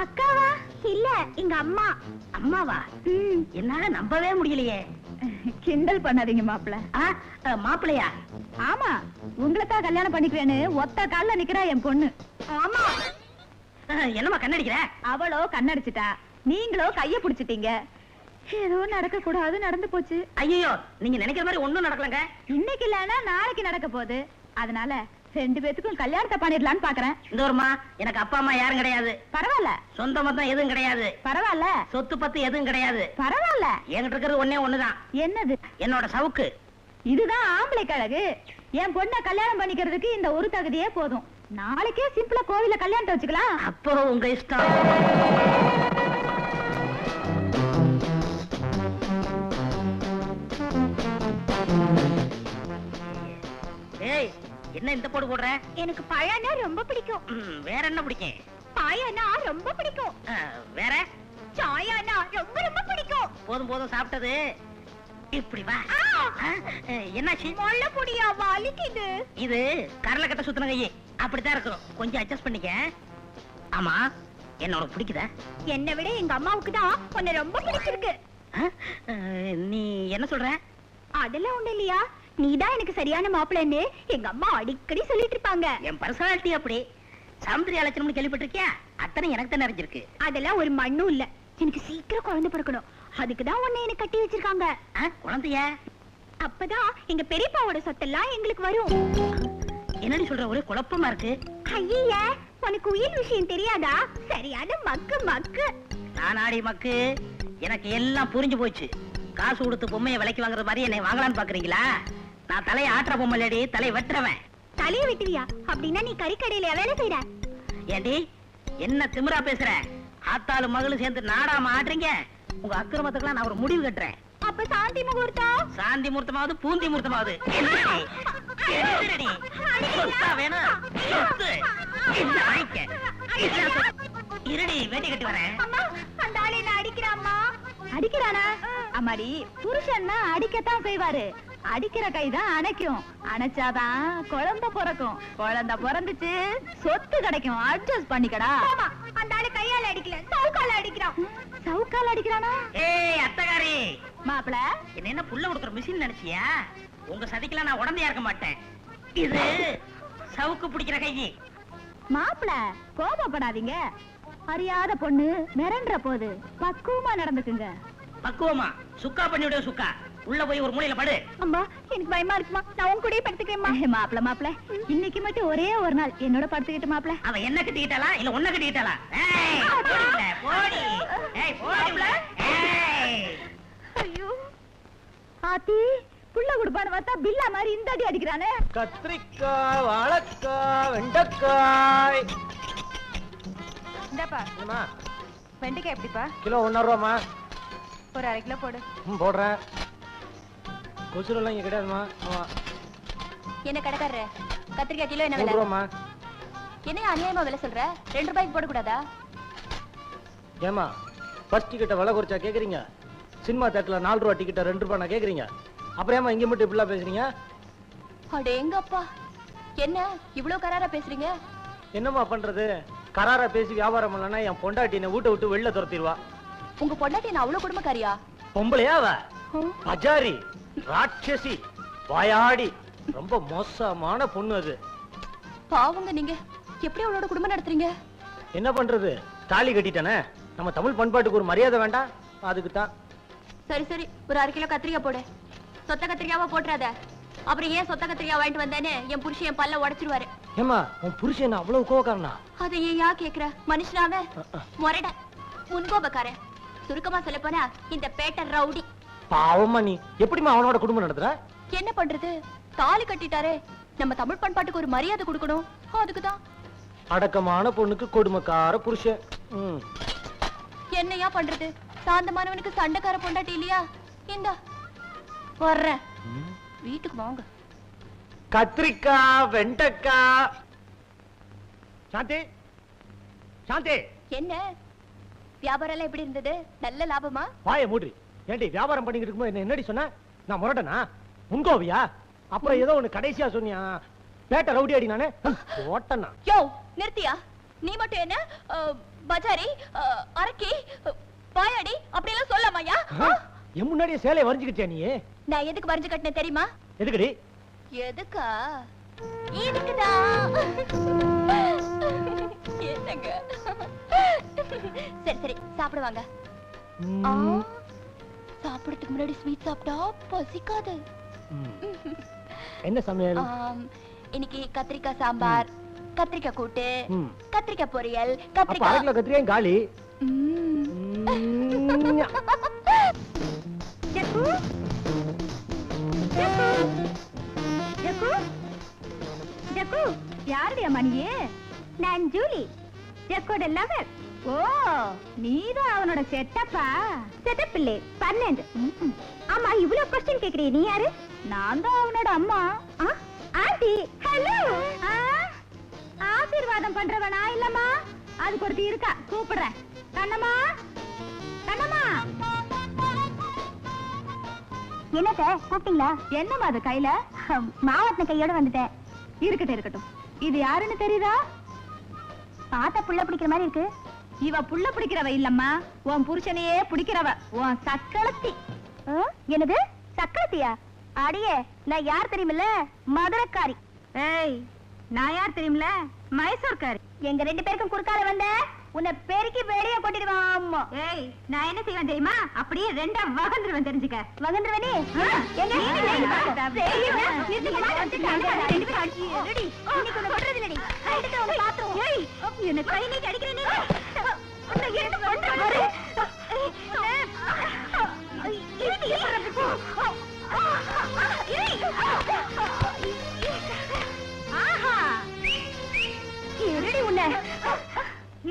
அக்காவா? இல்ல, எங்க அம்மா. அம்மாவா? என்னால நம்பவே முடியலையே. கிண்டல் பண்ணாதீங்க மாப்பிள. மாப்பிள்ளையா? ஆமா, உங்களைத்தான் கல்யாணம் பண்ணிக்கிறேன்னு ஒத்த கால்ல நிக்கிறா என் பொண்ணு. ஆமா. என்னம்மா கண்ணடிக்கிற? அவளோ கண்ணடிச்சிட்டா, நீங்களோ கைய புடிச்சிட்டீங்க. ஏதோ நடக்க கூடாது நடந்து போச்சு. ஐயோ, நீங்க நினைக்கிற மாதிரி ஒண்ணும் நடக்கலங்க. இன்னைக்கு இல்லன்னா நாளைக்கு நடக்க போகுது. அதனால 2 பேத்துக்கும் கல்யாணத்தை பண்ணிடலான்னு பாக்குறேன். இந்த ஒருமா, எனக்கு அப்பா அம்மா யாரும் கிடையாது. பரவாயில்ல. சொந்த மொத்தம் எதுவும் கிடையாது. பரவாயில்ல. சொத்து பத்து எதுவும் கிடையாது. பரவாயில்ல. என்கிட்ட இருக்கிறது ஒண்ணே ஒண்ணுதான். என்னது? என்னோட சவுக்கு. இதுதான் ஆம்பளை கழகு. என் பொண்ணை கல்யாணம் பண்ணிக்கிறதுக்கு இந்த ஒரு தகுதியே போதும். நாளைக்கே சிம்பிளா கோவில கல்யாணத்தை வச்சுக்கலாம். அப்போ உங்க இஷ்டம். ஏய், என்ன இந்த போடு போடுற? எனக்கு பழம்னா ரொம்ப பிடிக்கும். வேற என்ன பிடிக்கும்? பாயனா ரொம்ப பிடிக்கும். வேற? சாயானா ரொம்ப ரொம்ப பிடிக்கும். போதும் போதும் சாப்பிட்டது. இப்படி வா. என்னாச்சு? முள்ள புடியா வலிக்குது. இது கரல கட்ட சுத்தின கையே. அப்படித்தான் இருக்கும். கொஞ்சம் அட்ஜஸ்ட் பண்ணிக்க. ஆமா, என்ன உனக்கு பிடிக்குதா? என்னை விட எங்க அம்மாவுக்கு தான் உன்னை ரொம்ப பிடிச்சிருக்கு. நீ என்ன சொல்ற? அதெல்லாம் ஒண்ணு இல்லையா, நீதான் எனக்கு சரியான மாப்பிள்ளைன்னு எங்க அம்மா அடிக்கடி சொல்லிட்டு இருப்பாங்க. என் பர்சனாலிட்டி அப்படி. சௌந்தரிய லட்சணம்னு கேள்விப்பட்டிருக்கியா? அத்தனை எனக்கு தான் நிறைஞ்சிருக்கு. அதெல்லாம் ஒரு மண்ணும் இல்ல. எனக்கு சீக்கிரம் குழந்தை பிறக்கணும். அதுக்குதான் உன்னை எனக்கு கட்டி வச்சிருக்காங்க. குழந்தைய? அப்பதான் எங்க பெரியப்பாவோட சொத்தெல்லாம் எங்களுக்கு வரும். என்னடி சொல்ற? ஒரே குழப்பமா இருக்கு. ஐயா, உனக்கு உயிர் விஷயம் தெரியாதா? சரியான மக்கு மக்கு. நானாடி மக்கு? எனக்கு எல்லாம் புரிஞ்சு போச்சு. காசு கொடுத்து பொம்மையை விலைக்கு வாங்குற மாதிரி என்னை வாங்கலான்னு பாக்குறீங்களா? நான் தலையை ஆட்டுற பொம்மை இல்லடி, தலையை வெட்டுறவன். தலையை வெட்டுவியா? அப்படின்னா நீ கறிக்கடையில வேலை செய்யற? ஏண்டி என்ன திமிரா பேசுற? ஆத்தாலும் மகளும் சேர்ந்து நாடாம ஆடுறீங்க. உங்க அக்கிரமத்துக்குலாம் நான் ஒரு முடிவு கட்டுறேன். அப்ப சாந்தி முகூர்த்தம்? சாந்தி முகூர்த்தமாவது பூந்தி முகூர்த்தமாவது இருடி, வேட்டி கட்டி வரேன். அந்த ஆளு என்ன அடிக்கிறாம்மா? அடிக்கிறானா? அம்மாடி, புருஷன்னா அடிக்கத்தான் செய்வாரு. அடிக்கிற கைதான் அணைக்கும். அணைச்சாதான் குழந்தை பிறக்கும். குழந்தை பிறந்துச்சு, சொத்து கிடைக்கும். அட்ஜஸ்ட் பண்ணிக்கடா. அந்த ஆளு கையால அடிக்கல, சவுக்கால அடிக்கிறான். சவுக்கால அடிக்கிறானா? ஏய் அத்தகாரி, மாப்பிள, என்ன புள்ள கொடுக்குற மிஷின் நினைச்சியா? உங்க சதிக்கெல்லாம் நான் உடந்தையா இருக்க மாட்டேன். இது சவுக்கு பிடிக்கிற கையி. மாப்பிள, கோபப்படாதீங்க. அறியாத பொண்ணு மிரண்ட போது பக்குவமா நடந்துக்குங்க. பக்குவமா? சுக்கா பண்ணிவிட சுக்கா. உள்ள போய் ஒரு மூலையில படு. அம்மா, எனக்கு பயமா இருக்குமா. நான் உன் கூடயே படுத்துக்கிறேம்மா. மாப்பிள மாப்பிள, இன்னைக்கு மட்டும் ஒரே ஒரு நாள் என்னோட படுத்துக்கிட்டு மாப்பிள. அவ என்ன கட்டிக்கிட்டாளா இல்ல ஒன்ன கட்டிக்கிட்டாளா? ஏய் போடி, போடி. ஏய் போடி. ஏய் ஐயோ, ஆத்தி, புள்ள குடுப்பான பார்த்தா பில்லா மாதிரி இந்த அடி அடிக்கிறானே. கத்திரிக்காய், வாழைக்காய், வெண்டைக்காய். இந்தாப்பா, என்னம்மா? வெண்டைக்காய் எப்படிப்பா? கிலோ 1.5 ரூபாமா? ஒரு 1/2 கிலோ போடு. போடுறேன். கொசுரெல்லாம் இங்க கிடையாதுமா. ஆமா. என்ன கடைக்காரரு, கத்திரிக்காய் கிலோ என்ன 3 விலை? ரூபாமா? என்ன அநியாயமா விலை சொல்ற? 2 ரூபாய்க்கு போடக்கூடாதா? ஏமா, பஸ் டிக்கெட்டை விலை குறைச்சா கேக்குறீங்க? சினிமா தேட்டர்ல 4 ரூபா டிக்கெட்டை 2 ரூபாய் நான் கேக்குறீங்க? அப்புறம் ஏமா இங்க மட்டும் இப்படிலாம் பேசுறீங்க? அடேங்கப்பா, என்ன இவ்வளவு கராரா பேசுறீங்க? என்னம்மா பண்றது? கராரா பேசி வியாபாரம் பண்ணலன்னா என் பொண்டாட்டி என்னை வீட்டை விட்டு வெளில துரத்திடுவா. உங்க பொண்டாட்டி என்ன அவ்வளவு குடும்பக்காரியா? பொம்பளையா அவ? பஜாரி, ராட்சசி, வாயாடி, ரொம்ப மோசமான பொண்ணு அது. பாவங்க நீங்க. எப்படி அவளோட குடும்பம் நடத்துறீங்க? என்ன பண்றது? தாலி கட்டிட்டானே. நம்ம தமிழ் பண்பாட்டுக்கு ஒரு மரியாதை வேண்டாம்? அதுக்கு தான். சரி சரி, ஒரு 1/2 கிலோ கத்திரிக்காய் போடு. சொத்த கத்திரிக்காவா போட்டுறாத. அப்புறம் ஏன் சொத்த கத்திரிக்காய் வாங்கிட்டு வந்தேன்னு என் புருஷன் என் பல்ல உடைச்சிருவாரு. ஏமா, உன் புருஷன் அவ்வளவு கோவக்காரனா? அதை ஏன் கேக்குற? மனுஷனாவே முரட, முன்கோபக்காரன். சுருக்கமா சொல்ல போனா இந்த பேட்டை ரவுடி. பாவமா நீ. எப்படிமா அவனோட குடும்பம் நடத்துற? என்ன பண்றது? தாலி கட்டிட்டாரே, நம்ம தமிழ் பண்பாட்டுக்கு ஒரு மரியாதை கொடுக்கணும். அதுக்குதான். அடக்கமான பொண்ணுக்கு கொடுமைக்கார புருஷன். என்னையா பண்றது? சாந்தமானவனுக்கு சண்டைக்கார பொண்டாட்டி இல்லையா? இந்தா வர்றேன், வீட்டுக்கு வாங்க. கத்திரிக்காய், வெண்டைக்காய். சாந்தி, சாந்தி. என்ன வியாபாரம் எல்லாம் எப்படி இருந்தது? நல்ல லாபமா? வாய மூடி. ஏண்டி வியாபாரம் பண்ணிக்கிட்டு இருக்கும்போது என்ன என்னடி சொன்ன? நான் முரட்டனா? முன்கோவியா? அப்புறம் ஏதோ ஒண்ணு கடைசியா சொன்னியா? பேட்டை ரவுடி அடி நானு ஓட்டனா? யோ நிறுத்தியா? நீ மட்டும் என்ன பஜாரி அரக்கி பாயாடி அப்படி எல்லாம் சொல்லமாயா? என் முன்னாடியே சேலையை வரைஞ்சுக்கிட்டியா நீ? நான் எதுக்கு வரைஞ்சு கட்டினேன் தெரியுமா? எதுக்குடி? எதுக்கா? இதுக்குதான். என்னங்க? சரி சரி சாப்பிடுவாங்க. சாப்பிடுறதுக்கு முன்னாடி ஸ்வீட் சாப்பிட்டா பசிக்காது. என்ன சமையல்? இன்னைக்கு கத்திரிக்காய் சாம்பார், கத்திரிக்காய் கூட்டு, கத்திரிக்காய் பொரியல், அப்ப அரை கத்திரிக்காய் கிலோ கத்திரிக்காய் காலி. ஜக்கு ஜக்கு ஜக்கு ஜக்கு யாருடைய மணியே? நான் ஜூலி, ஜக்கோட லவர். ஓ, நீதான் அவனோட செட்டப்பா? செட்டப் இல்ல, 12. ஆமா, இவ்வளவு கொஸ்டின் கேக்குறீ? நீ யாரு? நான் தான் அவனோட அம்மா. Aunty, hello. ஆசீர்வாதம் பண்றவனா இல்லம்மா? அதுக்கு ஒருத்தி இருக்கா, கூப்பிடுறேன். கண்ணம்மா, கண்ணம்மா. என்னத்த கூப்பிட்டீங்களா? என்னம்மா அது கையில? மாவட்ட கையோட வந்துட்டேன். இருக்கட்டும் இருக்கட்டும். இது யாருன்னு தெரியுதா? பாத்தா புள்ள பிடிக்கிற மாதிரி இருக்கு. இவ புள்ள பிடிக்கிறவ இல்லம்மா, உன் புருஷனையே பிடிக்கிறவ, உன் சக்களத்தி. என்னது சக்களத்தியா? அடியே, நான் யார் தெரியுமில்ல? மதுரைக்காரி. ஏய், நான் யார் தெரியுமில்ல? மைசூர்காரி. எங்க 2 பேருக்கும் குறுக்கால வந்த உன்னை பெருக்கி வெளியே கொட்டிடுவான். ஏய், நான் என்ன செய்வேன் தெரியுமா? அப்படியே 2ஆ வகந்துருவேன், தெரிஞ்சுக்க. வகந்துருவேனே? எங்க என்ன கை நீட்டி அடிக்கிறேன்?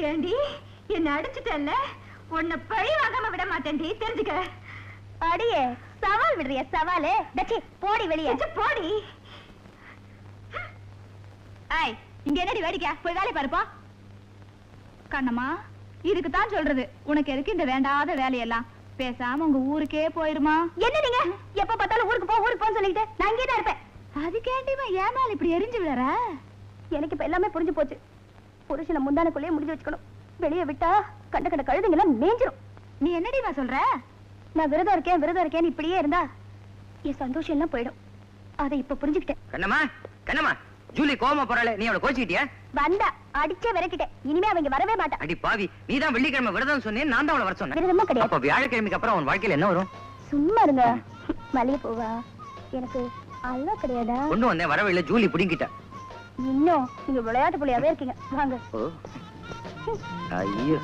ஏண்டி என்ன அடிச்சுட்டல்ல, உன்னை பழி வாங்காம விட மாட்டேன்டி, தெரிஞ்சுக்க. அடியே, சவால் விடுறிய? சவாலு டச்சி, போடி வெளியே. போடி. ஐய், இங்க என்னடி வேடிக்கை? போய் வேலைய பாருப்பா. கண்ணம்மா, இதுக்கு தான் சொல்றது, உனக்கு எதுக்கு இந்த வேண்டாத வேலையெல்லாம்? பேசாம உங்க ஊருக்கே போயிருமா? என்ன நீங்க எப்ப பார்த்தாலும் ஊருக்கு போன்னு சொல்லிட்டு நான் இங்கே தான் இருப்பேன். அது கேட்டிமா ஏமால் இப்படி எரிஞ்சு விழற? எனக்கு இப்ப எல்லாமே புரிஞ்சு போச்சு. புருஷனை முந்தானக்குள்ளேயே முடிஞ்சு வச்சுக்கணும். வெளியே விட்டா கண்ட கண்ட கழுதுங்கெல்லாம் மேஞ்சிரும். நீ என்னடிமா சொல்ற? நான் விரதம் இருக்கேன் இப்படியே இருந்தா என் சந்தோஷம் எல்லாம் போயிடும். அதை இப்ப புரிஞ்சுக்கிட்டேன். கண்ணம்மா, கண்ணம்மா, ஜூலி கோவமா போறாளே, நீ அவளை கோச்சிக்கிட்டியா? வந்தா அடிச்சே விரட்டிட்டேன். இனிமே அவங்க வரவே மாட்டா. அடி பாவி, நீதான் வெள்ளிக்கிழமை விரதம் சொன்னேன், நான் தான் அவளை வர சொன்னேன். விரதமா கிடையாது. அப்ப வியாழக்கிழமைக்கு அப்புறம் அவன் வாழ்க்கையில என்ன வரும்? சும்மா இருங்க. மல்லிகை பூவா? எனக்கு அல்வா கிடையாதா? கொண்டு வந்தேன், வரவில்லை, ஜூலி புடிங்கிட்ட. இன்னும் நீங்க விளையாட்டு புள்ளியாவே இருக்கீங்க. வாங்க. ஐயோ,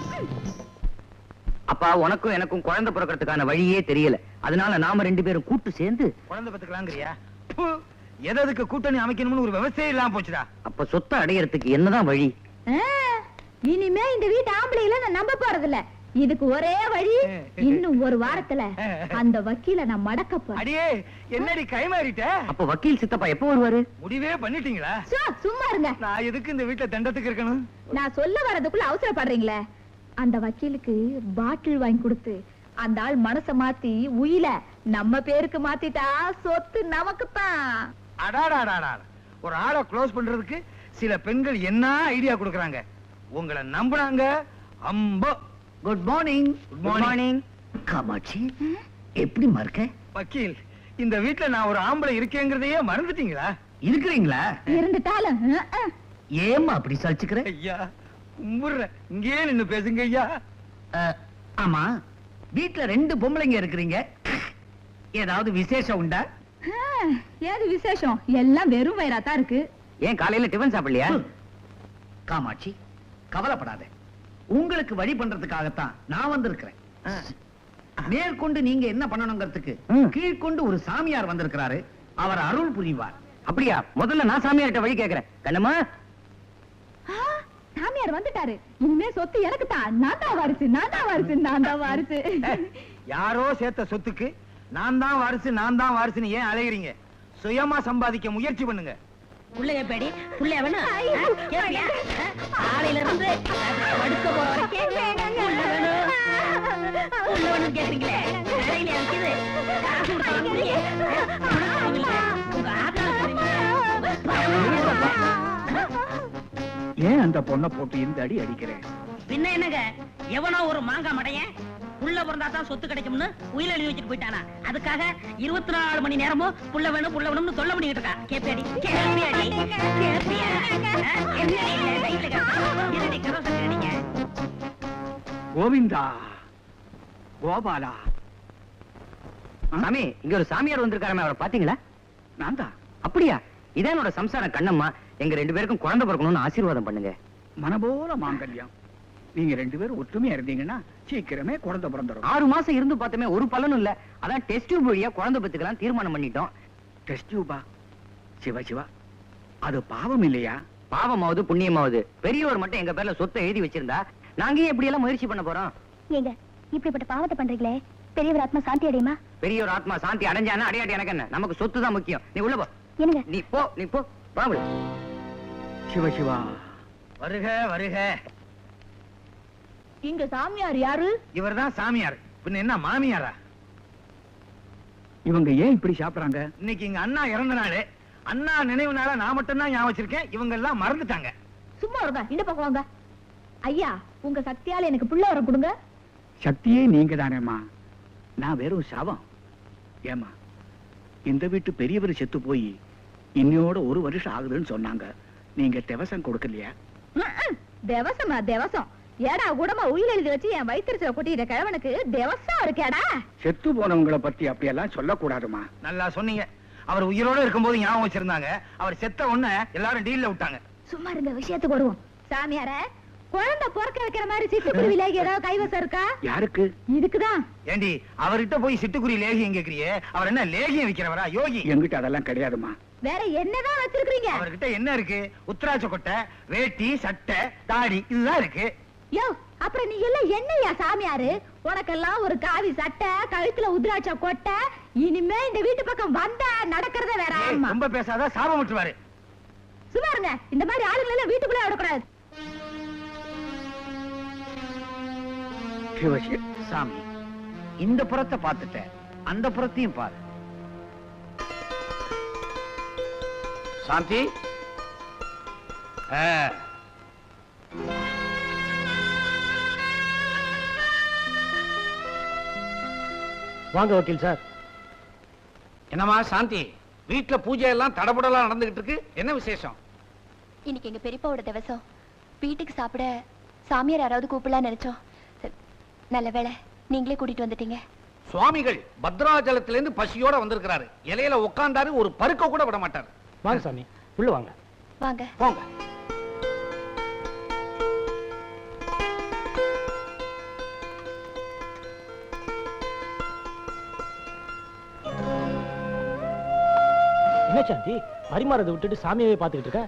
அப்பா, உனக்கும் எனக்கும் குழந்தை பிறக்கிறதுக்கான வழியே தெரியல. அதனால நாம 2 பேரும் கூட்டு சேர்ந்து குழந்தை பத்துக்கலாங்கிறியா? எதுக்கு கூட்டணி அமைக்கணும்னு ஒரு விவசாயம் இல்லாம போச்சுடா. அப்ப சொத்தை அடையறதுக்கு என்னதான் வழி? இனிமே இந்த வீட்டு ஆம்பளைகளை நான் நம்ப போறதில்ல. இதுக்கு ஒரே வழி, இன்னும் ஒரு வாரத்துல அந்த வக்கீல நான் மடக்க போறேன். அடியே, என்னடி கை மாறிட்ட? அப்ப வக்கீல் சித்தப்பா எப்ப வருவாரு? முடிவே பண்ணிட்டீங்களா? சும்மா இருங்க. நான் எதுக்கு இந்த வீட்டுல தண்டத்துக்கு இருக்கணும்? நான் சொல்ல வரதுக்குள்ள அவசரப்படுறீங்களே. அந்த வக்கீலுக்கு பாட்டில் வாங்கி கொடுத்து அந்த ஆள் மனச மாத்தி உயில நம்ம பேருக்கு மாத்திட்டா சொத்து நமக்குத்தான். அடாடாடாடா, ஒரு ஆளை க்ளோஸ் பண்றதுக்கு சில பெண்கள் என்ன ஐடியா கொடுக்கறாங்க. உங்களை நம்புறாங்க. அம்போ. Good morning. Good morning. Kamakshi, எப்படி மறக்க? வக்கீல், இந்த வீட்டுல நான் ஒரு ஆம்பளை இருக்கேங்கிறதையே மறந்துட்டீங்களா? இருக்கிறீங்களா? இருந்துட்டாலும் ஏமா அப்படி சலிச்சுக்கிற? ஐயா கும்பிடுறேன், இங்கே நின்னு பேசுங்க ஐயா. ஆமா, வீட்டுல 2 பொம்பளைங்க இருக்கிறீங்க, ஏதாவது விசேஷம் உண்டா? ஏது விசேஷம்? எல்லாம் வெறும் வயிறாத்தான் இருக்கு. ஏன் காலையில டிபன் சாப்பிடலையா? காமாட்சி, கவலைப்படாத, உங்களுக்கு வழி பண்றதுக்காகத்தான் நான் வந்திருக்கிறேன். மேற்கொண்டு நீங்க என்ன பண்ணணுங்கிறதுக்கு கீழ்கொண்டு ஒரு சாமியார் வந்திருக்கிறாரு, அவர் அருள் புரிவார். அப்படியா? முதல்ல நான் சாமியார்கிட்ட வழி கேட்கிறேன். கண்ணம்மா, சாமியார் வந்துட்டாரு. இனிமே சொத்து எனக்கு தான். நான் தான் வாரிசு. யாரோ சேர்த்த சொத்துக்கு நான் தான் வாரிசுன்னு ஏன் அலையறீங்க? சுயமா சம்பாதிக்க முயற்சி பண்ணுங்க. புள்ளைய பேடி புள்ளைய வேணா கேப்பியா? ஆளையில இருந்து படுக்க போற வரைக்கும் புள்ள வேணும் கேக்குறீங்களே. நிறையில இருக்குது. காசு கொடுத்தா வாங்குறீங்க. உங்க ஆத்தா ஏன் அந்த பொண்ணை போட்டு இந்த அடி அடிக்கிறேன்? பின்ன என்னங்க, எவனோ ஒரு மாங்காய் மடையன் புள்ள பிறந்தாதான் சொத்து கிடைக்கும்னு உயிர் எழுதி வச்சுட்டு போயிட்டானா. அதுக்காக 24 மணி நேரமும் புள்ள வேணும்னு சொல்ல முடிக்கிட்டு இருக்கா. கேப்பியாடி கேப்பியாடி கேப்பியா? கோவிந்தா, கோபாலா. சாமி, இங்க ஒரு சாமியார் வந்திருக்காரமே, அவரை பாத்தீங்களா? நான் தான். அப்படியா? இதான் என்னோட சம்சாரம் கண்ணம்மா. எங்க 2 பேருக்கும் குழந்தை பிறக்கணும்னு ஆசீர்வாதம் பண்ணுங்க. மனபோல மாங்கல்யம். நீங்க 2 பேரும் ஒற்றுமையா இருந்தீங்கன்னா சீக்கிரமே குழந்தை பிறந்துடும். 6 மாசம் இருந்து பார்த்தமே, ஒரு பலனும் இல்ல. அதான் டெஸ்ட் டியூப் வழியா குழந்தை பெத்துக்கலாம் தீர்மானம் பண்ணிட்டோம். டெஸ்ட் டியூபா? சிவா சிவா, அது பாவம் இல்லையா? பாவமாவது புண்ணியமாவது பெரியவர் மட்டும் எங்க பேர்ல சொத்தை எழுதி வச்சிருந்தா நாங்க ஏன் இப்படி எல்லாம் முயற்சி பண்ண போறோம்? ஏங்க இப்படிப்பட்ட பாவத்தை பண்றீங்களே, பெரியவர் ஆத்மா சாந்தி அடையுமா? பெரியவர் ஆத்மா சாந்தி அடைஞ்சானா அடையாட்டி எனக்கு என்ன? நமக்கு சொத்து தான் முக்கியம். நீ உள்ள போ. என்னங்க? நீ போ வாங்க. சிவ சிவா, வருக வருக. இங்க சாமியார் யாரு? இவர்தான் சாமியார். பின்ன என்ன மாமியாரா? இவங்க ஏன் இப்படி சாப்பிடுறாங்க? இன்னைக்கு எங்க அண்ணா இறந்த நாள். அண்ணா நினைவு நாள நான் மட்டும் தான் ஞாபகம் வச்சிருக்கேன். இவங்க எல்லாம் மறந்துட்டாங்க. சும்மா இருங்க, இந்த பக்கம் வாங்க. ஐயா, உங்க சக்தியால எனக்கு புள்ள வர கொடுங்க. சக்தியே நீங்க தானேம்மா. நான் வெறும் சாவம். ஏமா, இந்த வீட்டு பெரியவர் செத்து போய் இன்னையோட 1 வருஷம் ஆகுதுன்னு சொன்னாங்க. நீங்க திவசம் கொடுக்கலையா? தேவசமா தேவசம்? ஏடா கூடமா உயிர் எழுதி வச்சு என் வயிற்றுல கொட்டிட்ட கிழவனுக்கு தேவசம் இருக்கேடா? செத்து போனவங்களை பத்தி அப்படியெல்லாம் சொல்லக்கூடாதுமா. நல்லா சொன்னீங்க. அவர் உயிரோட இருக்கும்போது ஞாபகம் வச்சிருந்தாங்க. அவர் செத்த உடனே எல்லாரும் டீல்ல விட்டாங்க. சும்மா இருங்க, விஷயத்துக்கு வருவோம். சாமியார, குழந்தை பிறக்க வைக்கிற மாதிரி சிட்டுக்குருவி லேகி ஏதாவது கைவசம் இருக்கா? யாருக்கு? இதுக்குதான். ஏண்டி, அவர்கிட்ட போய் சிட்டுக்குருவி லேகியம் கேக்குறியே? அவர் என்ன லேகியம் விக்கிறவரா? யோகி. எங்கிட்ட அதெல்லாம் கிடையாதுமா. வேற என்னதான் வச்சிருக்கீங்க? அவர்கிட்ட என்ன இருக்கு? உத்தராட்ச கொட்டை, வேட்டி, சட்டை, தாடி, இதுதான் இருக்கு. யோ, அப்புறம் நீ எல்லாம் என்னையா சாமியாரு? உனக்கெல்லாம் ஒரு காவி சட்டை, கழுத்துல உதிராட்ச கொட்டை. இனிமே இந்த வீட்டு பக்கம் வந்தா நடக்கிறத வேற. ஆமா, ரொம்ப பேசாத, சாபம் விட்டுருவாரு. சும்மா இருங்க. இந்த மாதிரி ஆளுங்களை எல்லாம் வீட்டுக்குள்ள விடக்கூடாது. சிவசி, சாமி, இந்த புறத்தை பார்த்துட்ட, அந்த புறத்தையும் பாரு. சாந்தி, வாங்க வக்கீல் சார். என்னமா சாந்தி, வீட்டுல பூஜை எல்லாம் தடபுடலாம் நடந்துகிட்டு இருக்கு. என்ன விசேஷம்? இன்னைக்கு எங்க பெரியப்பாவோட திவசம். வீட்டுக்கு சாப்பிட சாமியார் யாராவது கூப்பிடலாம் நினைச்சோம். நல்ல வேளை நீங்களே கூட்டிட்டு வந்துட்டீங்க. சுவாமிகள் பத்ராஜலத்திலிருந்து பசியோட வந்திருக்கிறாரு. இலையில உட்கார்ந்தாரு, ஒரு பருக்க கூட விட மாட்டாரு. வாங்க சாமி, உள்ள வாங்க. வாங்க போங்க. என்ன சாந்தி, பரிமாறதை விட்டுட்டு சாமியாவே பார்த்துக்கிட்டு இருக்க?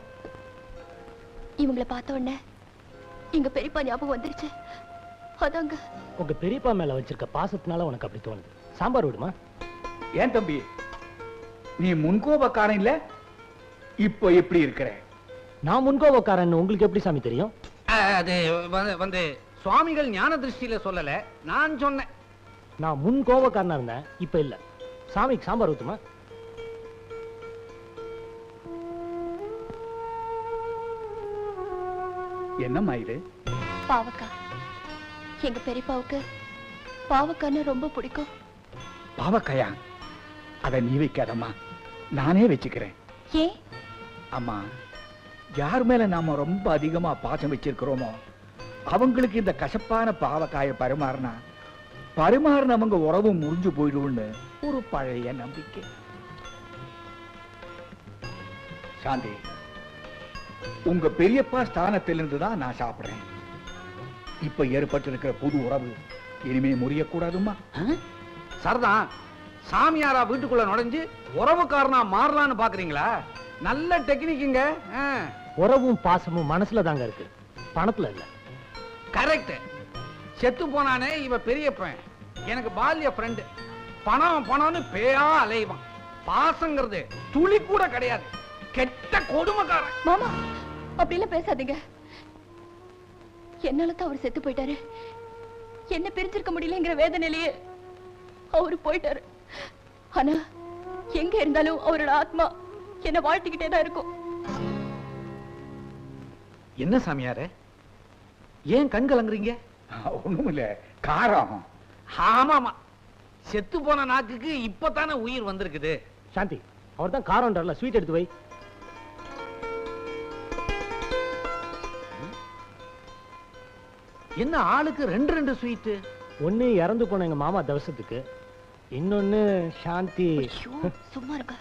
இவங்களை பார்த்த உடனே எங்க பெரியப்பா ஞாபகம் வந்துருச்சு. அதாங்க. உங்க பெரியப்பா மேல வச்சிருக்க பாசத்தினால உனக்கு அப்படி தோணுது. சாம்பார் விடுமா? ஏன் தம்பி, நீ முன்கோபக்காரன் இல்ல, இப்போ எப்படி இருக்கிற? நான் முன்கோபக்காரன் உங்களுக்கு எப்படி சாமி தெரியும்? அது வந்து சுவாமிகள் ஞான திருஷ்டியில சொல்லல, நான் சொன்னேன். நான் முன்கோபக்காரனா இருந்தேன், இப்ப இல்ல. சாமிக்கு சாம்பார் ஊத்துமா? என்னம்மா இது? பாவக்கா. எங்க பெரியப்பாவுக்கு பாவக்கான்னு ரொம்ப பிடிக்கும். பாவக்காயா? அத நீ வைக்காதம்மா, நானே வச்சுக்கிறேன். ஏன்? அம்மா, யார் மேல நாம ரொம்ப அதிகமா பாசம் வச்சிருக்கிறோமோ அவங்களுக்கு இந்த கசப்பான பாவக்காய பரிமாறினவங்க உறவு முறிஞ்சு போயிடும்னு ஒரு பழைய நம்பிக்கை. சாந்தி, உங்க பெரியப்பா ஸ்தானத்திலிருந்து தான் நான் சாப்பிடுறேன். இப்ப ஏற்பட்டிருக்கிற புது உறவு இனிமே முறியக்கூடாதுமா. சரிதான். சாமியாரா வீட்டுக்குள்ள நுழைஞ்சு உறவுக்காரனா மாறலான்னு பாக்குறீங்களா? நல்ல டெக்னிக்குங்க. உறவும் பாசமும் மனசுல தாங்க இருக்கு, பணத்துல இல்ல. கரெக்ட். செத்து போனானே இவ பெரியப்பன், எனக்கு பால்ய ஃப்ரெண்டு. பணம் பணம்னு பேயா அலைவான். பாசங்கிறது துளி கூட கிடையாது. கெட்ட கொடுமைக்காரன். மாமா, அப்படிலாம் பேசாதீங்க. என்னால தான் அவர் செத்து போயிட்டாரு. என்ன பிரிஞ்சிருக்க முடியலங்கிற வேதனையிலேயே அவரு போயிட்டாரு. ஆனா எங்க இருந்தாலும் அவரோட ஆத்மா என்ன வாழ்த்திக்கிட்டே தான் இருக்கும். என்ன சாமியாரே, ஏன் கண் கலங்குறீங்க? ஒண்ணும் இல்ல, காரம். ஆமாமா, செத்து போன நாக்குக்கு இப்பதானே உயிர் வந்திருக்குது. சாந்தி, அவர் தான் காரம்ன்றல, ஸ்வீட் எடுத்து வை. என்ன ஆளுக்கு 2 ஸ்வீட்? ஒண்ணு இறந்து போன எங்க மாமா தவசத்துக்கு, இன்னொன்னு சாந்தி. சும்மா இருக்க.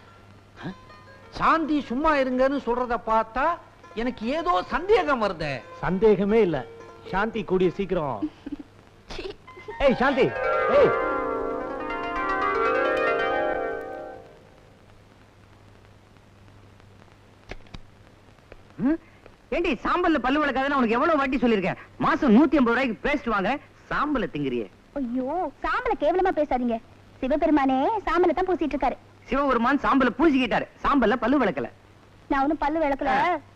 சாந்தி சும்மா இருங்கன்னு சொல்றத பார்த்தா எனக்கு ஏதோ சந்தேகம் வருதே. சந்தேகமே இல்ல, சாந்தி கூடிய சீக்கிரம். ஏய் சாந்தி, ஏய். ஏண்டி சாம்பல்ல பல்லு விளக்காதுன்னு உனக்கு எவ்வளவு வாட்டி சொல்லிருக்கேன்? மாசம் 150 ரூபாய்க்கு பேஸ்ட் வாங்க, சாம்பல திங்கிறியே. ஐயோ, சாம்பல கேவலமா பேசாதீங்க. சிவபெருமானே சாம்பல தான் பூசிட்டு இருக்காரு. சிவபெருமான் சாம்பல பூசிக்கிட்டாரு, சாம்பல்ல பல்லு விளக்கல. நான் ஒண்ணும் பல்லு விளக்கல,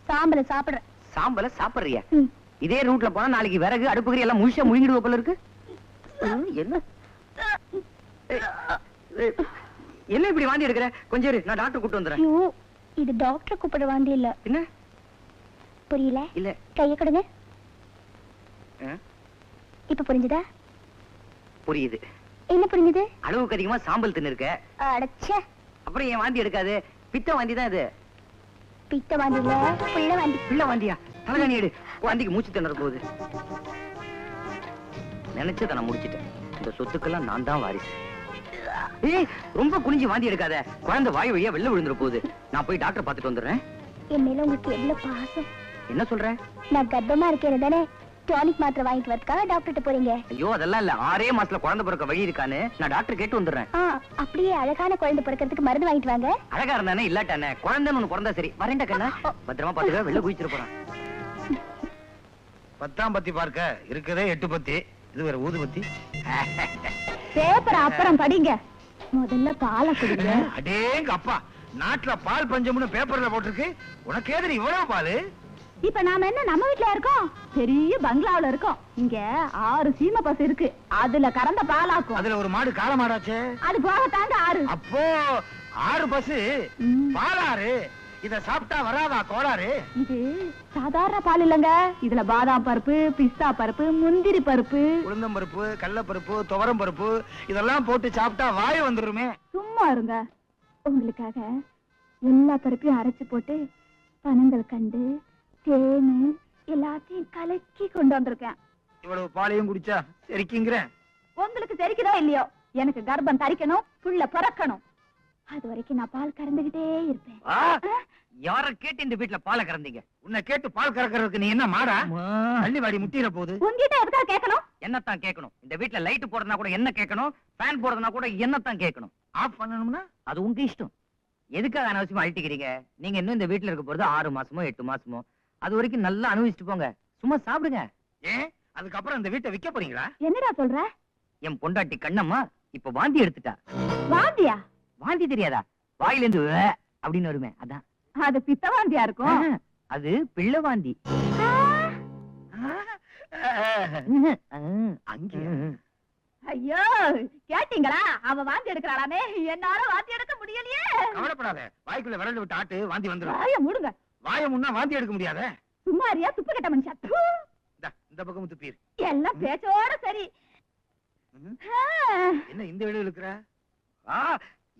சாம்பல சாப்பிடுறேன். சாம்பல சாப்பிடுறியா? இதே ரூட்ல போனா நாளைக்கு விறகு அடுப்புகறி எல்லாம் முழுசா முழுங்கிடுவ போல இருக்கு. என்ன என்ன இப்படி வாந்தி எடுக்கிற? கொஞ்சம் இரு, நான் டாக்டர் கூட்டு வந்துறேன். ஐயோ, இது டாக்டர் கூப்பிட வாந்தி இல்ல. என்ன புரியல? இல்ல, கைய கொடுங்க. இப்ப புரிஞ்சுதா? புரியுது. என்ன புரிஞ்சுது? அளவுக்கு அதிகமா சாம்பல் தின்னு இருக்க. அடச்சே, அப்புறம் ஏன் வாந்தி எடுக்காது? பித்த வாந்தி தான் இது. பித்த வாந்தி இல்ல, புள்ள வாந்தி. பிள்ளை வாந்தியா? தலைகாணி எடு, வாந்திக்கு மூச்சு திணற போகுது. நினைச்சத நான் முடிச்சிட்டேன். இந்த சொத்துக்கெல்லாம் நான் தான் வாரிசு. ஏய், ரொம்ப குனிஞ்சு வாந்தி எடுக்காத, குழந்தை வாய் வழியா வெளில விழுந்துற போகுது. நான் போய் டாக்டர் பார்த்துட்டு வந்துடுறேன். என் மேல உங்களுக்கு எவ்வளவு பாசம். என்ன சொல்ற? நான் கர்ப்பமா இருக்கேன் தானே, டானிக் மாத்திரை வாங்கிட்டு வரதுக்காக டாக்டர்கிட்ட போறீங்க? ஐயோ, அதெல்லாம் இல்ல. 6 மாசத்துல குழந்தை பிறக்க வழி இருக்கான்னு நான் டாக்டர் கேட்டு வந்துடுறேன். அப்படியே அழகான குழந்தை பிறக்கிறதுக்கு மருந்து வாங்கிட்டு வாங்க. அழகா இருந்தானே இல்லாட்டானே, குழந்தைன்னு ஒண்ணு பிறந்தா சரி. வரேன்டா கண்ணா, பத்திரமா பாத்துக்க, வெளில குதிச்சிட்டு போறான். 10ஆம் பத்தி பார்க்க இருக்கதே 8 பத்தி, இது வேற ஊதுபத்தி. பேப்பர் அப்புறம் படிங்க, முதல்ல பாலை குடிங்க. அடேங்க அப்பா, நாட்டுல பால் பஞ்சம்னு பேப்பர்ல போட்டிருக்கு, உனக்கு ஏது இவ்வளவு பால்? இப்ப நாம என்ன நம்ம வீட்ல இருக்கோம்? பெரிய பங்களாவுல இருக்கோம். இங்க 6 சீமை பசு இருக்கு, அதுல கறந்த பாலாக்கும். அதுல ஒரு மாடு காளை மாடாச்சே, அது போக தாங்க 6. அப்போ 6 பசு பாலாறு. இத சாப்பிட்டா வராதா கோளாறு? இது சாதாரண பால் இல்லங்க, இதுல பாதாம் பருப்பு, பிஸ்தா பருப்பு, முந்திரி பருப்பு, உளுந்தம் பருப்பு, கடலை பருப்பு, துவரம் பருப்பு இதெல்லாம் போட்டு சாப்பிட்டா வாய் வந்துருமே. சும்மா இருங்க. உங்களுக்காக எல்லா பருப்பையும் அரைச்சு போட்டு பனங்கள் கண்டு தேனு எல்லாத்தையும் கலக்கி கொண்டு வந்திருக்கேன். இவ்வளவு பாலையும் குடிச்சா சரிக்குங்கிறேன். உங்களுக்கு தெரிக்குதோ இல்லையோ, எனக்கு கர்ப்பம் தரிக்கணும், புள்ள பிறக்கணும். அது வரைக்கும் நான் பால் கறந்துகிட்டே இருப்பேன். யார கேட்டு இந்த வீட்டுல பாலை கறந்தீங்க? உன்னை கேட்டு பால் கறக்கிறதுக்கு நீ என்ன மாடா? அள்ளி வாடி முட்டிர போகுது. உங்ககிட்ட எதுக்காக கேட்கணும்? என்னத்தான் கேட்கணும்? இந்த வீட்டுல லைட் போடுறதுனா கூட என்ன கேட்கணும், ஃபேன் போடுறதுனா கூட என்னத்தான் கேட்கணும். ஆஃப் பண்ணணும்னா அது உங்க இஷ்டம். எதுக்காக அனாவசியமா அழட்டிக்கிறீங்க? நீங்க இன்னும் இந்த வீட்டுல இருக்க போறது 6 மாசமோ 8 மாசமோ, அது வரைக்கும் நல்லா அனுபவிச்சுட்டு போங்க. சும்மா சாப்பிடுங்க. ஏன் அதுக்கப்புறம் இந்த வீட்டை விற்க போறீங்களா? என்னடா சொல்ற? என் பொண்டாட்டி கண்ணம்மா இப்ப வாந்தி எடுத்துட்டா. வாந்தியா? வாந்தி தெரியாதா? வாயில இருந்து வே அப்படின்னு வருமே, அதான். அது பித்த வாந்தியா இருக்கும். அது பிள்ளை வாந்தி. அங்கே ஐயோ, கேட்டீங்களா? அவ வாந்தி எடுக்கிறாளாமே, என்னால வாந்தி எடுக்க முடியலையே. கவலைப்படாத, வாய்க்குள்ள விரல் விட்டு ஆட்டு வாந்தி வந்துடும். வாய மூடுங்க. வாய முன்னா வாந்தி எடுக்க முடியாத. சும்மாரியா துப்பு கட்ட மனுஷா. இந்த பக்கம் துப்பீர். எல்லாம் பேச்சோட சரி. என்ன இந்த வீடு இருக்கிற?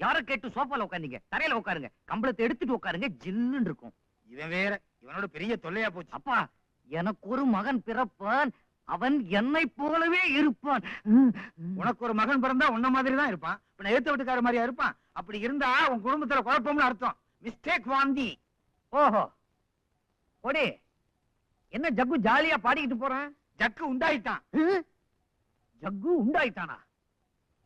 யார கேட்டு சோஃபால உட்காந்தீங்க? தரையில உட்காருங்க, கம்பளத்தை எடுத்துட்டு உட்காருங்க, ஜில்லுன்னு இருக்கும். இவன் வேற, இவனோட பெரிய தொல்லையா போச்சு. அப்பா, எனக்கு ஒரு மகன் பிறப்பான், அவன் என்னை போலவே இருப்பான். உனக்கு ஒரு மகன் பிறந்தா உன்ன மாதிரி தான் இருப்பான். இப்ப எடுத்த வீட்டுக்கார மாதிரியா இருப்பான்? அப்படி இருந்தா உன் குடும்பத்துல குழப்பம்னு அர்த்தம். மிஸ்டேக் வாந்தி. ஓஹோ, ஓடி என்ன ஜக்கு ஜாலியா பாடிக்கிட்டு போறான்? ஜக்கு உண்டாயிட்டான். ஜக்கு உண்டாயிட்டானா?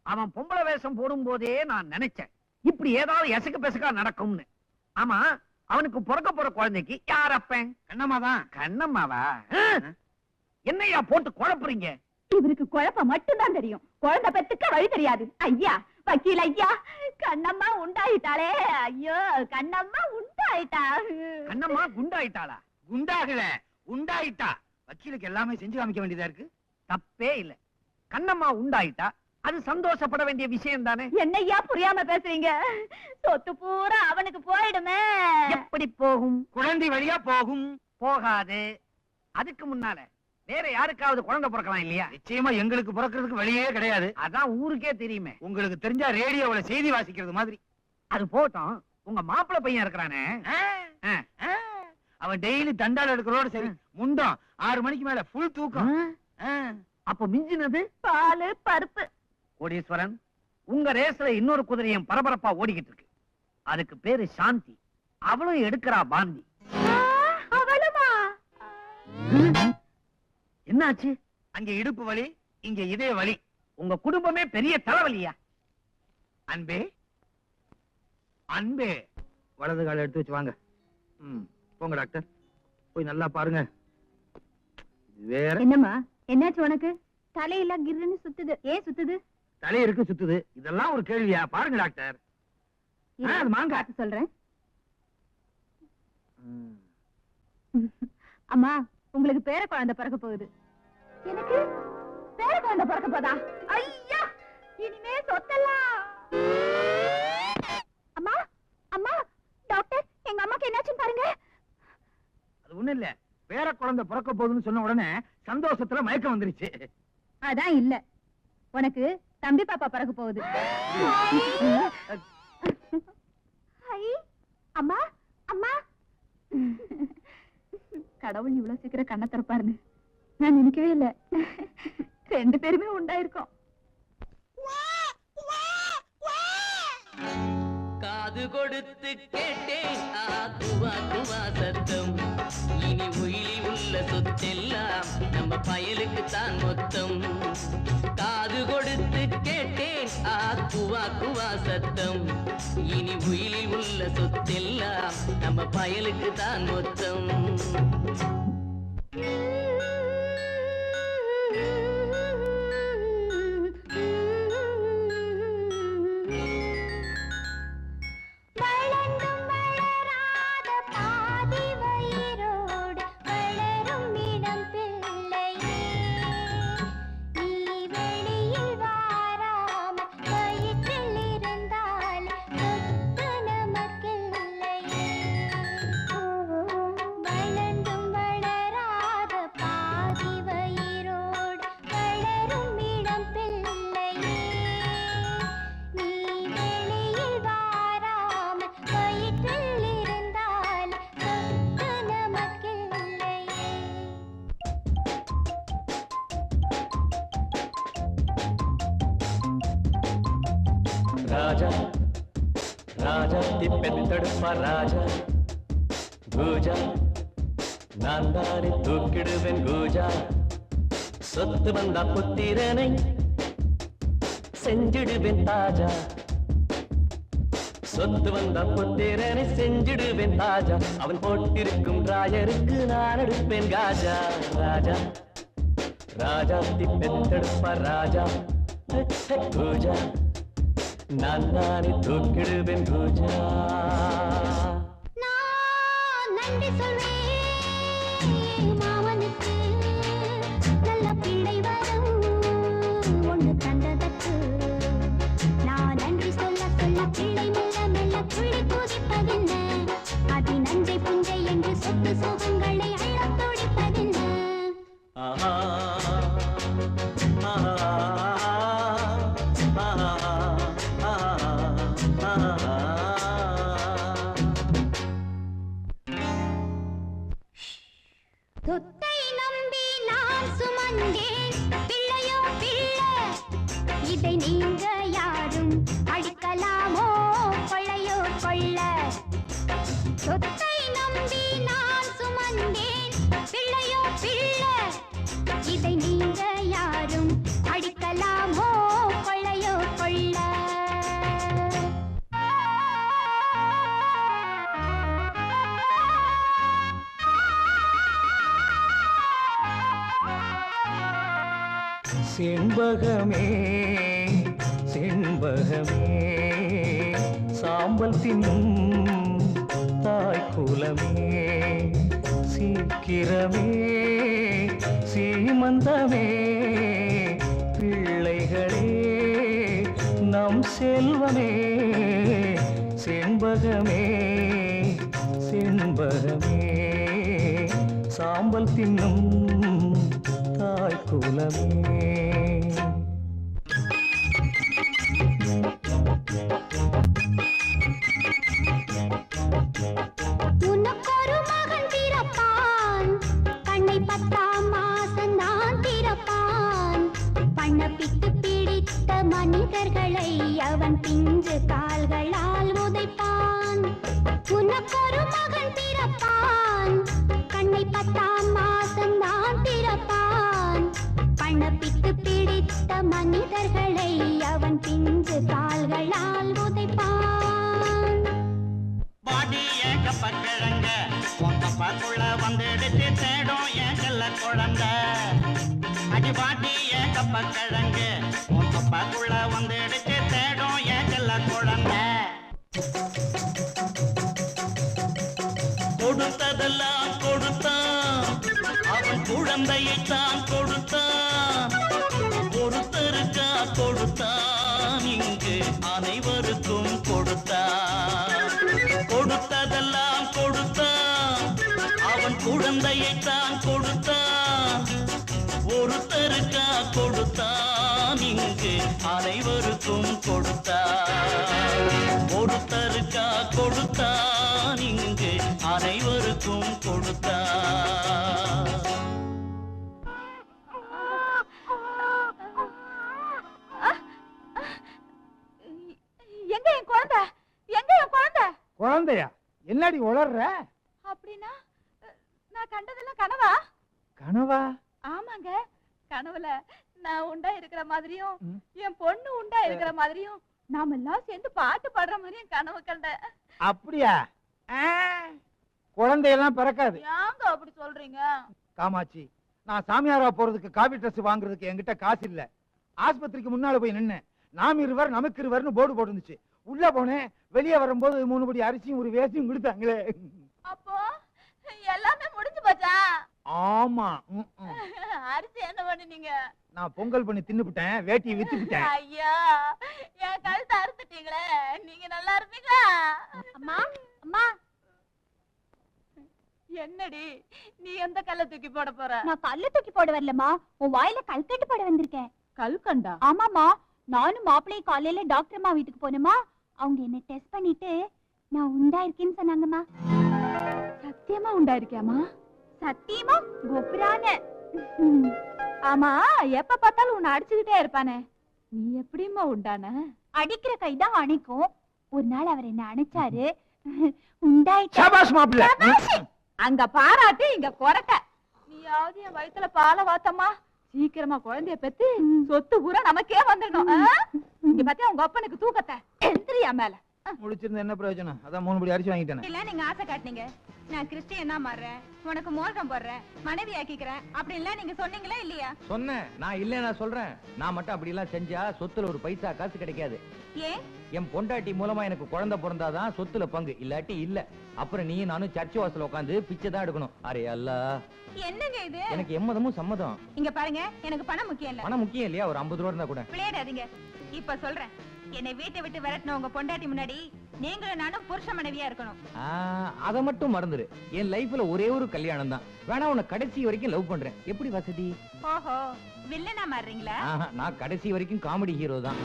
அவன் பொம்பளை வேஷம் போடும் போதே நான் நினைச்சேன் இப்படி ஏதாவது எசக்கு பெசக்கா நடக்கும்னு. ஆமா, அவனுக்கு பிறக்க போற குழந்தைக்கு யார் அப்பன்? கண்ணம்மாதான். கண்ணம்மாவா? என்னையா போட்டு குழப்புறீங்க? இவருக்கு குழப்பம் மட்டும்தான் தெரியும், குழந்தை பெத்துக்க வழி தெரியாது. ஐயா, வக்கீல் ஐயா, கண்ணம்மா உண்டாயிட்டாளே. ஐயோ, கண்ணம்மா உண்டாயிட்டா. கண்ணம்மா குண்டாயிட்டாளா? குண்டாகல, உண்டாயிட்டா. வக்கீலுக்கு எல்லாமே செஞ்சு காமிக்க வேண்டியதா இருக்கு. தப்பே இல்ல. கண்ணம்மா உண்டாயிட்டா, அது சந்தோஷப்பட வேண்டிய விஷயம் தானே. என்னையா புரியாம பேசுறீங்க? சொத்து பூரா அவனுக்கு போயிடுமே. எப்படி போகும்? குழந்தை வழியா போகும். போகாது. அதுக்கு முன்னால வேற யாருக்காவது குழந்தை பிறக்கலாம் இல்லையா? நிச்சயமா எங்களுக்கு பிறக்கிறதுக்கு வழியே கிடையாது. அதான் ஊருக்கே தெரியுமே. உங்களுக்கு தெரிஞ்சா ரேடியோவுல செய்தி வாசிக்கிறது மாதிரி. அது போட்டோம், உங்க மாப்பிள்ளை பையன் இருக்கிறானே, அவன் டெய்லி தண்டால் எடுக்கிறோட சரி, முண்டம் 6 மணிக்கு மேல ஃபுல் தூக்கம். அப்ப மிஞ்சினது பாலு பருப்பு. கோடீஸ்வரன், உங்க ரேஸ்ல இன்னொரு குதிரையும் பரபரப்பா ஓடிக்கிட்டு இருக்கு. அதுக்கு பேரு சாந்தி. அவளும் எடுக்கிறா பாந்தி. அவளுமா? என்னாச்சு? அங்க இடுப்பு வலி, இங்க இதய வலி. உங்க குடும்பமே பெரிய தலைவலியா? அன்பே அன்பே, வலது கால எடுத்து வச்சு வாங்க. போங்க டாக்டர், போய் நல்லா பாருங்க. வேற என்னம்மா, என்னாச்சு உனக்கு? தலையெல்லாம் கிர்ன்னு சுத்துது. ஏன் சுத்துது? தலையிருக்கு சுத்துது, இதெல்லாம் ஒரு கேள்வியா? பாருங்க டாக்டர். அது மாங்க சொல்றேன். அம்மா, உங்களுக்கு பேர குழந்தை பிறக்க போகுது. எனக்கு பேர குழந்தை பிறக்க போதா? ஐயா, இனிமே சொத்தலாம். அம்மா அம்மா, டாக்டர், எங்க அம்மாக்கு என்னாச்சுன்னு பாருங்க. அது ஒண்ணு இல்ல, பேர குழந்தை பிறக்க போகுதுன்னு சொன்ன உடனே சந்தோஷத்துல மயக்கம் வந்துருச்சு. அதான் இல்ல, உனக்கு தம்பி பாப்பா பிறக்க போகுது. அம்மா அம்மா, கடவுள் இவ்வளவு சீக்கிரம் கண்ணை திறப்பாருன்னு நான் நினைக்கவே இல்ல. 2 பேருமே உண்டாயிருக்கோம். காது கொடுத்து கேட்டேன் குவா குவா சத்தம். இனி உயிலி உள்ள சொத்தெல்லாம் நம்ம பயலுக்கு தான் மொத்தம். காது கொடுத்து கேட்டேன் குவா குவா சத்தம். இனி உயிலி உள்ள சொத்தெல்லாம் நம்ம பயலுக்கு தான் மொத்தம். ராஜா ராஜா திப்பெத்தெடுப்பா ராஜா பூஜா, நான் தானே தூக்கிடுவேன் பூஜா. சொத்து வந்தா புத்திரனை செஞ்சிடுவேன் தாஜா. சொத்து வந்தா புத்திரனை செஞ்சிடுவேன் தாஜா. அவன் போட்டிருக்கும் ராயருக்கு நான் எடுப்பேன் காஜா. ராஜா ராஜா திப்பெத்தெடுப்பா ராஜா பூஜா, நான் தானே தூக்கிடுவேன் பூஜா. நன்றி சொல்வேன் மாமனுக்கு, நல்ல பிள்ளை வரும் ஒன்று தந்ததற்கு. நான் நன்றி சொல்ல சொல்ல பிள்ளை மெல்ல மெல்ல புள்ளி பூதிப்பதென்ன? அதி நஞ்சை புஞ்சை என்று சொத்து சோகங்களை அள்ளத் துடிப்பதென்ன? ஆஹா ஆஹா சொத்தை நம்பி நான் சுமந்தேன், பிள்ளையோ பிள்ளை, இதை நீங்க யாரும் அடிக்கலாமோ கொள்ளையோ கொள்ள? சொத்தை நம்பி நான் சுமந்தேன், பிள்ளையோ பிள்ளை, இதை நீங்க யாரும் அடிக்கலாமோ கொள்ளையோ கொள்ள? செண்பகமே செண்பகமே, சாம்பல் தின்னும் தாய்க்குலமே, சீக்கிரமே சீமந்தமே, பிள்ளைகளே நம் செல்வமே. செண்பகமே செண்பகமே, சாம்பல் தின்னும் தாய் குலமே. உனக்கொரு மகன் பிறப்பான், கண்ணை 10ஆம் மாசம் தான் திறப்பான். பண்ணப்பித்து பிடித்த மனிதர்களை அவன் பிஞ்சு கால்களால் உதைப்பான். உனக்கொரு மகன் பிறப்பான், கண்ணை 10ஆம் மாசம் தான் திறப்பான். பண்ணப்பித்து பிடித்த மனிதர்களை அவன் பிஞ்சு கால்களால் உதைப்பான். பாடிய கப்பக்கிழங்க பொங்கப்பாக்குள்ள வந்துடுச்சு தேடும் என் செல்ல குழந்தை. அடி பாட்டிய கப்பக்கிழங்க பொங்கப்பாக்குள்ள வந்துடுச்சு தேடும் என் செல்ல குழந்தை. கொடுத்ததெல்லாம் கொடுத்தான், அவன் குழந்தையைத்தான் கொடுத்தான். ஒருத்தருக்கா கொடுத்தான், இங்கு அனைவருக்கும் கொடுத்தான். கொடுத்ததெல்லாம் கொடுத்தான், அவன் குழந்தையைத்தான் கொடுத்தான். ஒருத்தருக்கா கொடுத்தான், இங்கு அனைவருக்கும் கொடுத்தான். ஒருத்தருக்கா கொடுத்தான், இங்கு அனைவருக்கும் கொடுத்தான். எங்க என் குழந்தை? எங்க என் குழந்தை? குழந்தையா? என்னடி உளர்ற? அப்படின்னா நான் கண்டதெல்லாம் கனவா? கனவா? ஆமாங்க, கனவுல நான் உண்டா இருக்கிற மாதிரியும் என் பொண்ணு உண்டா இருக்கிற மாதிரியும் நாம எல்லாம் சேர்ந்து பாட்டு பாடுற மாதிரியும் கனவு கண்டேன். அப்படியா? குழந்தையெல்லாம் பிறக்காது. ஏங்க அப்படி சொல்றீங்க? காமாட்சி, நான் சாமியாரா போறதுக்கு காபி ட்ரெஸ் வாங்குறதுக்கு என்கிட்ட காசு இல்ல. ஆஸ்பத்திரிக்கு முன்னால போய் நின்னேன். நாம் இருவர் நமக்கு இருவர்னு போர்டு போட்டுருந்துச்சு. உள்ள போனேன். வெளியே வரும்போது 3 படி அரிசியும் ஒரு வேசியும் கொடுத்தாங்களே. அப்போ எல்லாமே முடிஞ்சு போச்சா? ஆமா. அரிசி என்ன பண்ணுனீங்க? நான் பொங்கல் பண்ணி தின்னுபிட்டேன், வேட்டியை வித்துப்பிட்டேன். ஐயா, என் கழுத்தை அறுத்துட்டீங்களே, நீங்க நல்லா இருப்பீங்களா? அம்மா அம்மா, என்னடி நீ எந்த கல்ல தூக்கி போட போற? நான் கல்ல தூக்கி போட வரலம்மா, உன் வாயில கல்கட்டு போட வந்திருக்கேன். கல்கண்டா? ஆமாமா, நானும் மாப்பிள்ளையும் காலையில டாக்டர் அம்மா வீட்டுக்கு போனோமா. அவங்க என்ன டெஸ்ட் பண்ணிட்டு நான் உண்டா இருக்கேன்னு சொன்னாங்கம்மா. சத்தியமா உண்டா இருக்கியாமா? சத்தியமா கோபுரான. ஆமா, எப்ப பார்த்தாலும் உன்னை அடிச்சுக்கிட்டே இருப்பானே, நீ எப்படிமா உண்டான? அடிக்கிற கைதான் அணைக்கும். ஒரு நாள் அவர் என்ன அணைச்சாரு, உண்டாயிட்டேன். சபாஷ் மாப்பிள்ளை. அங்க பாராட்டு, இங்க கொரட்ட. நீயாவது என் வயித்துல பாலை வாத்தம்மா, சீக்கிரமா குழந்தைய பெத்து சொத்து பூரா நமக்கே வந்துடணும். இங்க பாத்தியா உங்க அப்பனுக்கு தூக்கத்தை எந்திரியா மேல. முடிச்சிருந்த என்ன பிரயோஜனம்? அதான் 3 படி அரிசி வாங்கிட்டேன். இல்ல, நீங்க ஆசை காட்டுனீங்க. நான் கிறிஸ்டியனா மாறுறேன், உனக்கு மோதிரம் போடுறேன், மனைவி ஆக்கிக்கிறேன் அப்படி எல்லாம் நீங்க சொன்னீங்களா இல்லையா? சொன்னேன். நான் இல்ல, நான் சொல்றேன். நான் மட்டும் அப்படி எல்லாம் செஞ்சா சொத்துல ஒரு பைசா காசு கிடைக்காது. ஏன்? என் பொண்டாட்டி மூலமா எனக்கு குழந்தை பிறந்தாதான் சொத்துல பங்கு, இல்லாட்டி இல்ல. அப்புறம் நீ நானும் சர்ச் வாசல் உட்காந்து பிச்சை தான் எடுக்கணும். அரே அல்லா, என்னங்க இது? எனக்கு எம்மதமும் சம்மதம். இங்க பாருங்க, எனக்கு பணம் முக்கியம் இல்ல. பணம் முக்கியம் இல்லையா? ஒரு 50 ரூபா இருந்தா கூட. விளையாடாதீங்க. இப்ப சொல்றேன், என்னை வீட்டை விட்டு விரட்டின உங்க பொண்டாட்டி முன்னாடி நீங்களும் நானும் புருஷ மனைவியா இருக்கணும். அத மட்டும் மறந்துரு. என் லைஃப்ல ஒரே ஒரு கல்யாணம் தான். வேணா உன்னை கடைசி வரைக்கும் லவ் பண்றேன். எப்படி வசதி? ஓஹோ, வில்லனா மாறுறீங்களா? நான் கடைசி வரைக்கும் காமெடி ஹீரோ தான்.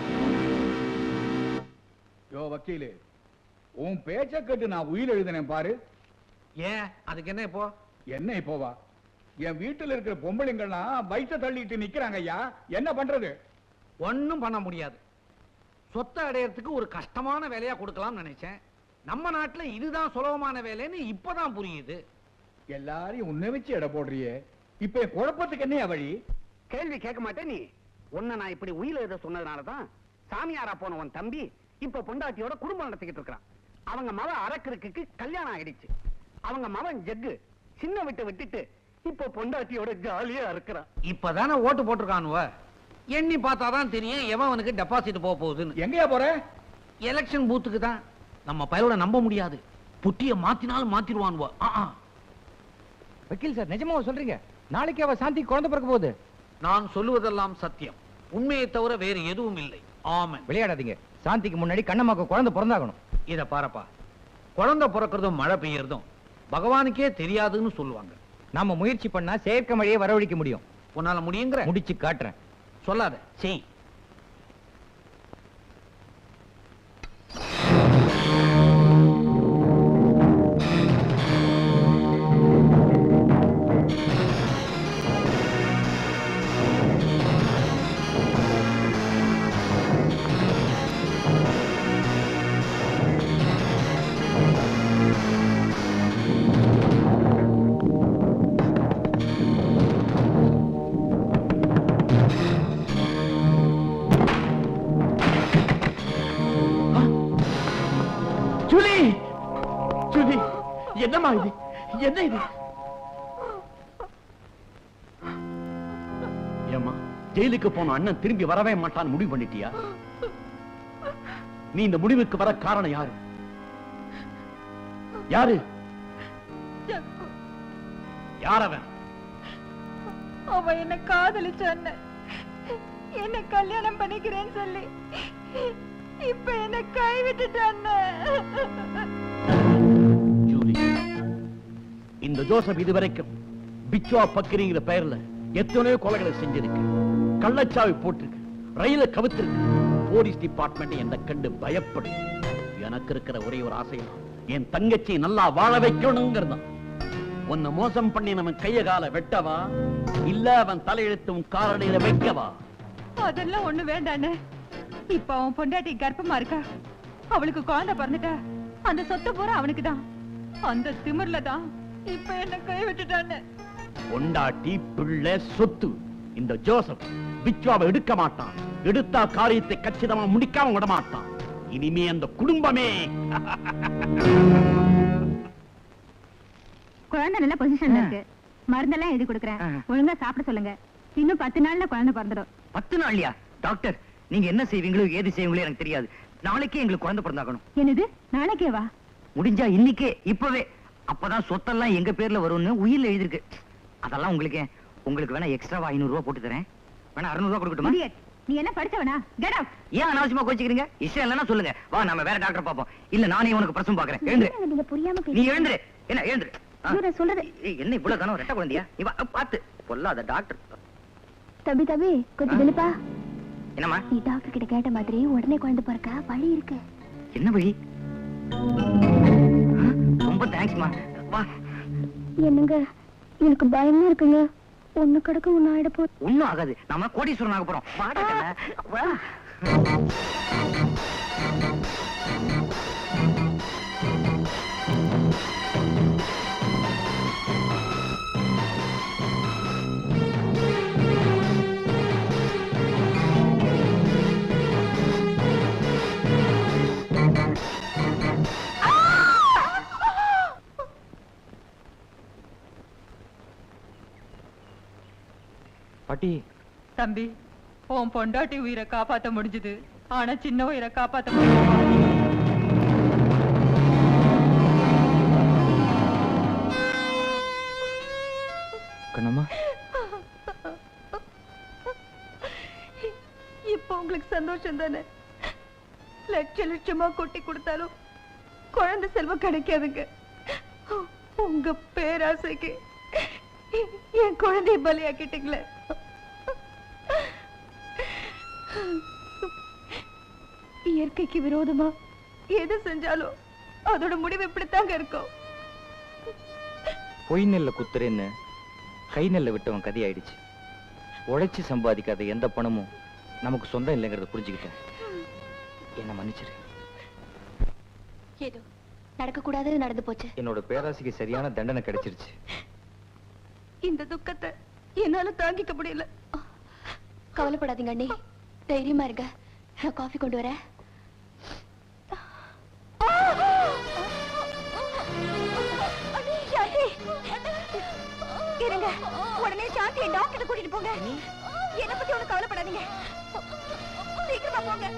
யோ வக்கீலு, உன் பேச்ச கேட்டு நான் உயிர் எழுதினேன் பாரு. ஏன்? அதுக்கு என்ன இப்போ? என்ன இப்போவா? என் வீட்டுல இருக்கிற பொம்பளைங்கள்லாம் வயிற்ற தள்ளிட்டு நிக்கிறாங்க ஐயா. என்ன பண்றது? ஒண்ணும் பண்ண முடியாது. சொத்தை அடையறதுக்கு ஒரு கஷ்டமான வேலையா கொடுக்கலாம்னு நினைச்சேன். நம்ம நாட்டுல இதுதான் சுலபமான வேலைன்னு இப்பதான் புரியுது. எல்லாரையும் உன்னை வச்சு எடை போடுறியே, இப்ப என் குழப்பத்துக்கு என்ன வழி? கேள்வி கேட்க மாட்டேன் நீ. உன்னை நான் இப்படி உயிர் எழுத சொன்னதுனாலதான் சாமியாரா போன உன் தம்பி இப்ப பொண்டாட்டியோட குடும்பம் நடத்திக்கிட்டு இருக்கான். அவங்க மவன் அரக்கருக்கு கல்யாணம் ஆயிடுச்சு. அவங்க மவன் ஜக்கு சின்ன விட்டு விட்டுட்டு இப்ப பொண்டாட்டியோட ஜாலியா இருக்கிறான். இப்பதானே ஓட்டு போட்டிருக்கானுவ. எண்ணி பார்த்தாதான் தெரியும் எவன் அவனுக்கு டெபாசிட் போக போகுதுன்னு. எங்கயா போற? எலெக்ஷன் பூத்துக்கு தான். நம்ம பயலோட நம்ப முடியாது. புட்டிய மாத்தினாலும் மாத்திடுவானுவ. வக்கீல் சார், நிஜமா சொல்றீங்க? நாளைக்கு அவ சாந்தி குழந்தை பிறக்க போகுது. நான் சொல்லுவதெல்லாம் சத்தியம். உண்மையை தவிர வேறு எதுவும் இல்லை. ஆமென். விளையாடாதீங்க. சாந்திக்கு முன்னாடி கண்ணம்மாக்கு குழந்தை பிறந்தாகணும். இத பாரப்பா, குழந்தை பிறக்கிறதும் மழை பெய்யறதும் பகவானுக்கே தெரியாதுன்னு சொல்லுவாங்க. நாம முயற்சி பண்ணா செயற்கை மழையை வரவழைக்க முடியும். உன்னால முடியுங்கிற? முடிச்சு காட்டுறேன். சொல்லாத. செய். ஜூலி, ஜூலி, என்னம்மா இது? என்ன இது? ஏம்மா, ஜெயிலுக்கு போன அண்ணன் திரும்பி வரவே மாட்டான்னு முடிவு பண்ணிட்டியா? நீ இந்த முடிவுக்கு வர காரணம் யாரு? யாரு? யாரவன்? அவன் என்ன காதலிச்சான், என்ன கல்யாணம் பண்ணிக்கிறேன்னு சொல்லி இப்ப என்ன கைவிட்டுட்டான். ஜூலி, இந்த ஜோசப் இதுவரைக்கும் பிச்சுவா பக்கிரிங்கிற பெயர்ல எத்தனையோ கொலைகளை செஞ்சிருக்கு, கள்ளச்சாவி போட்டிருக்கு, ரயில கவுத்திருக்கு. போலீஸ் டிபார்ட்மெண்ட் என்ன கண்டு பயப்படும். எனக்கு இருக்கிற ஒரே ஒரு ஆசை, என் தங்கச்சி நல்லா வாழ வைக்கணுங்கிறதான். உன்னை மோசம் பண்ணி நம்ம கைய கால வெட்டவா, இல்ல அவன் தலையெழுத்தும் காரடையில வைக்கவா? அதெல்லாம் ஒண்ணு வேண்டானே. இப்ப அவன் பொண்டாட்டி கர்ப்பமா இருக்கா, அவளுக்கு குழந்தை பிறந்துட்டா, அந்த சொத்து பூரா அவனுக்கு தான். அந்த திமிர்ல தான் இப்ப என்ன கைவிட்டுட்டான்னு. பொண்டாட்டி, பிள்ளை, சொத்து. இந்த ஜோசப் பிச்சுவாவை எடுக்க மாட்டான். எடுத்தா காரியத்தை கச்சிதமா முடிக்காம விட மாட்டான். இனிமே அந்த குடும்பமே. குழந்தை நல்ல பொசிஷன்ல இருக்கு. மருந்தெல்லாம் எழுதி கொடுக்கறேன், ஒழுங்கா சாப்பிட சொல்லுங்க. இன்னும் 10 நாள்ல குழந்தை பிறந்துடும். 10 நாள்லயா? டாக்டர், நீங்க என்ன செய்வீங்களோ ஏது செய்வீங்களோ எனக்கு தெரியாது. நாளைக்கே எங்களுக்கு குழந்தை பிறந்தாகணும். என்னது, நாளைக்கே வா? முடிஞ்சா இன்னைக்கே, இப்பவே. அப்பதான் சொத்தெல்லாம் எங்க பேர்ல வரும்னு உயிர்ல எழுதிருக்கு. அதெல்லாம் உங்களுக்கு வேணா எக்ஸ்ட்ராவா 500 ரூபாய் போட்டு தரேன். வேணா 600 ரூபாய் கொடுக்கட்டுமா? நீ என்ன படிச்சவனா? Get out. ஏன் அனாவசியமா கோச்சிக்கிறீங்க? இஷ்டம் இல்லைன்னா சொல்லுங்க, வா நம்ம வேற டாக்டர் பாப்போம். இல்ல நானே உனக்கு பிரசவம் பாக்குறேன். எழுந்துரு. நீங்க புரியாம நீ எழுந்துரு. என்ன எழுந்துரு? நான் சொல்றது. என்ன இவ்வளவு தானே ரெட்ட குழந்தையா? நீ வா, பாத்து பொல்லாத டாக்டர். தம்பி கொஞ்சம் வெளிப்பா. என்னம்மா? நீ டாக்டர் கிட்ட கேட்ட மாதிரி உடனே குழந்தை பிறக்க வழி இருக்கு. என்ன வழி? ரொம்ப தேங்க்ஸ்மா. வா. என்னங்க, எனக்கு பயமா இருக்குங்க. ஒண்ணு கிடக்க ஒண்ணு ஆயிட போ. ஒண்ணும் ஆகாது, நாம கோடீஸ்வரன் ஆக போறோம். வாடா கண்ணா, வா. பாட்டி, தம்பி, உன் பொண்டாட்டி உயிரை காப்பாத்த முடிஞ்சது, ஆனா சின்ன உயிரை காப்பாத்த முடியும். கண்ணம்மா, இப்ப உங்களுக்கு சந்தோஷம் தானே? லட்சமா கொட்டி கொடுத்தாலும் குழந்தை செல்வம் கிடைக்காதுங்க. உங்க பேராசைக்கு என் குழந்தைய பலியாக்கிட்டீங்களே. இயற்கைக்கு விரோதமா எது செஞ்சாலும் அதோட முடிவு இப்படித்தாங்க இருக்கும். பொய் நெல்ல குத்துறேன்னு கை நெல்ல விட்டவன் கதி ஆயிடுச்சு. உழைச்சு சம்பாதிக்காத எந்த பணமும் நமக்கு சொந்தம் இல்லைங்கிறத புரிஞ்சுக்கிட்டேன். என்ன மன்னிச்சிரு. ஏதோ நடக்க கூடாதுன்னு நடந்து போச்சு. என்னோட பேராசைக்கு சரியான தண்டனை கிடைச்சிருச்சு. இந்த துக்கத்தை என்னால தாங்கிக்க முடியல. கவலைப்படாதீங்க அண்ணி, தைரியமா இருங்க. நான் காஃபி கொண்டு வரேன். இருங்க, உடனே சாந்தியை டாக்டர் கூட்டிட்டு போங்க. என்ன பத்தி ஒண்ணு கவலைப்படாதீங்க, சீக்கிரமா போங்க.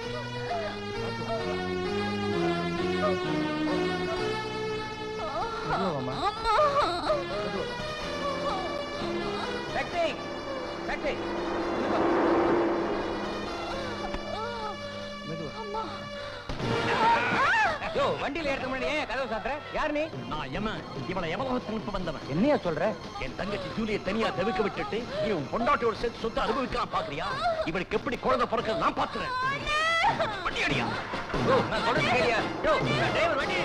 வண்டியில எடுக்க முன்னாடி ஏன் கதவு சாத்துற? யார் நீ? நான் யமன். இவளை யமலோகத்துக்கு அனுப்ப வந்தவன். என்னையா சொல்ற? என் தங்கச்சி ஜூலியை தனியா தவிக்க விட்டுட்டு இவன் பொண்டாட்டியோட சேர்த்து சொத்து அனுபவிக்கலாம் பாக்குறியா? இவனுக்கு எப்படி குழந்தை பிறக்கிறது நான் பாத்துறேன். வண்டி அடியா. நான் சொல்றது கேளியா? டிரைவர் வண்டி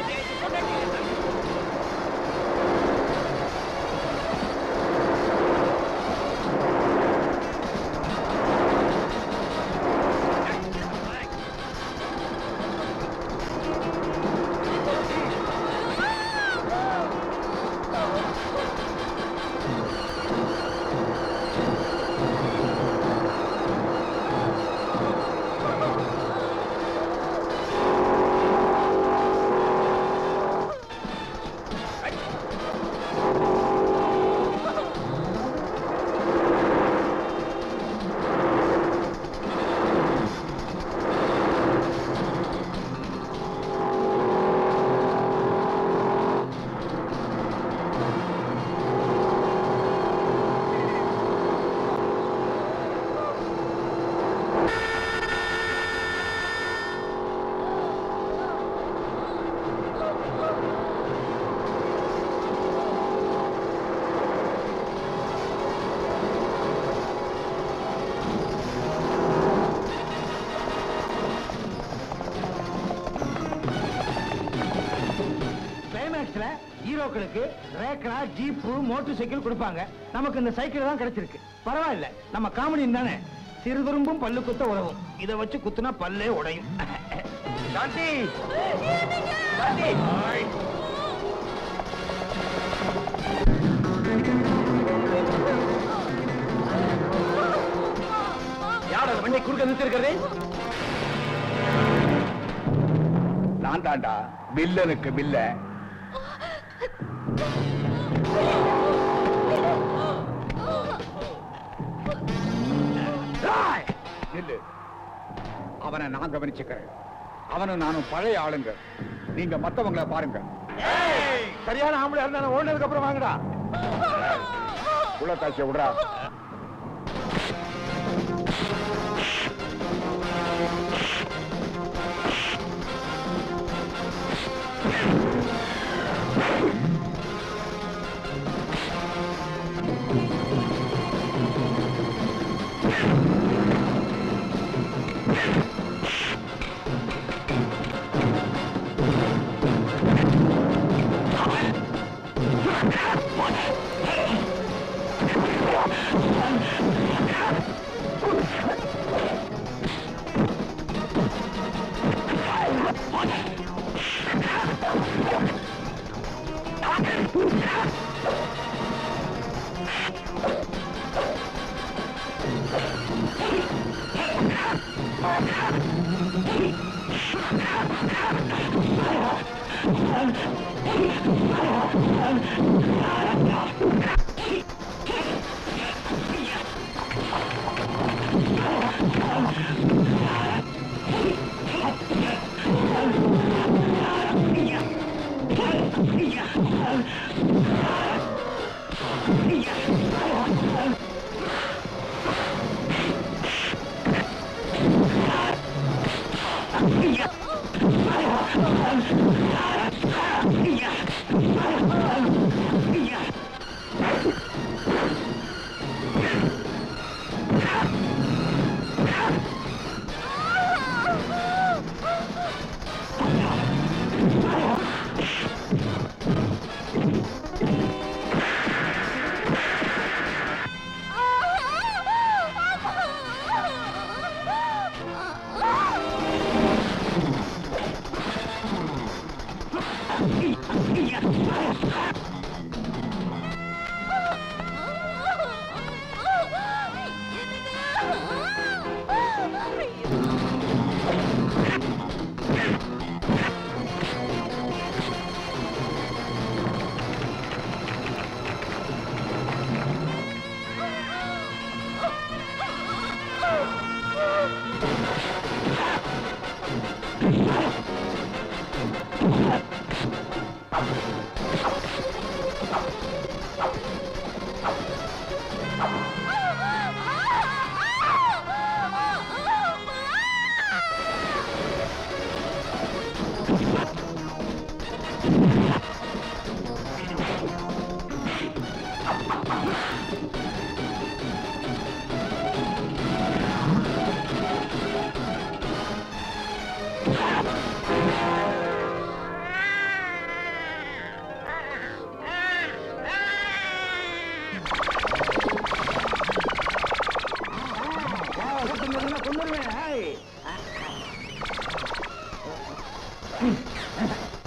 ஹீரோக்களுக்கு ரேக்லா ஜீப்பு மோட்டார் சைக்கிள் கொடுப்பாங்க. நமக்கு இந்த சைக்கிள் தான் கிடைச்சிருக்கு. பரவாயில்ல, நம்ம காமெடி தானே. சிறுதுரும்பும் பல்லு குத்த உறவும். இதை வச்சு குத்துனா பல்லே உடையும். சாந்தி சாந்தி யார் அந்த வண்டி குறுக்க நிறுத்திருக்கிறது? நான் தாண்டா வில்லனுக்கு வில்ல. நில்லு. அவனை நான் கவனிச்சுக்கிறேன். அவனும் நானும் பழைய ஆளுங்க. நீங்க மத்தவங்களை பாருங்க. சரியான ஆம்பளை இருந்தா ஓடுனதுக்கு அப்புறம் வாங்கடா. உள்ள தாச்சிய விடுறா.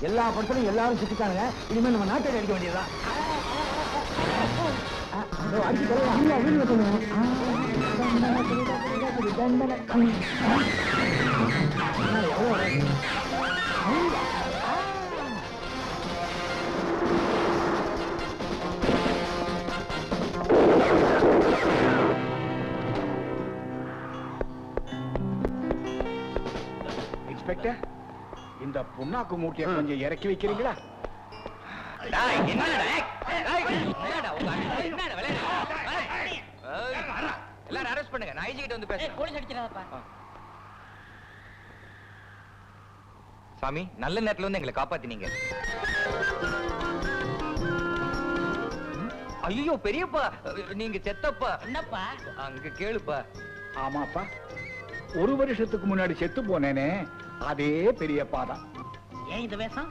எல்லா படத்திலும் எல்லாரும் சுத்திட்டாங்க. இனிமே நம்ம நாட்டை அடிக்க வேண்டியதுதான். இன்ஸ்பெக்டர், இந்த புண்ணாக்கு மூட்டையை கொஞ்சம் இறக்கி வைக்கிறீங்களா? எல்லாரும் அரெஸ்ட் பண்ணுங்க. நான் ஐஜி கிட்ட வந்து பேசுறேன். போலீஸ் அடிச்சிடாதப்பா. சாமி, நல்ல நேரத்துல வந்து எங்களை காப்பாத்தினீங்க. ஐயோ பெரியப்பா, நீங்க செத்தப்பா. என்னப்பா? அங்க கேளுப்பா. ஆமாப்பா, ஒரு வருஷத்துக்கு முன்னாடி செத்து போனேனே, அதே பெரியப்பா தான். ஏன் இந்த வேஷம்?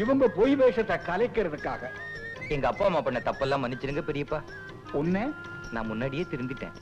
இவங்க பொய் வேஷத்தை கலைக்கிறதுக்காக. எங்க அப்பா அம்மா பண்ண தப்பெல்லாம் மன்னிச்சிருங்க பெரியப்பா. உன்னை நான் முன்னாடியே திருந்திட்டேன்.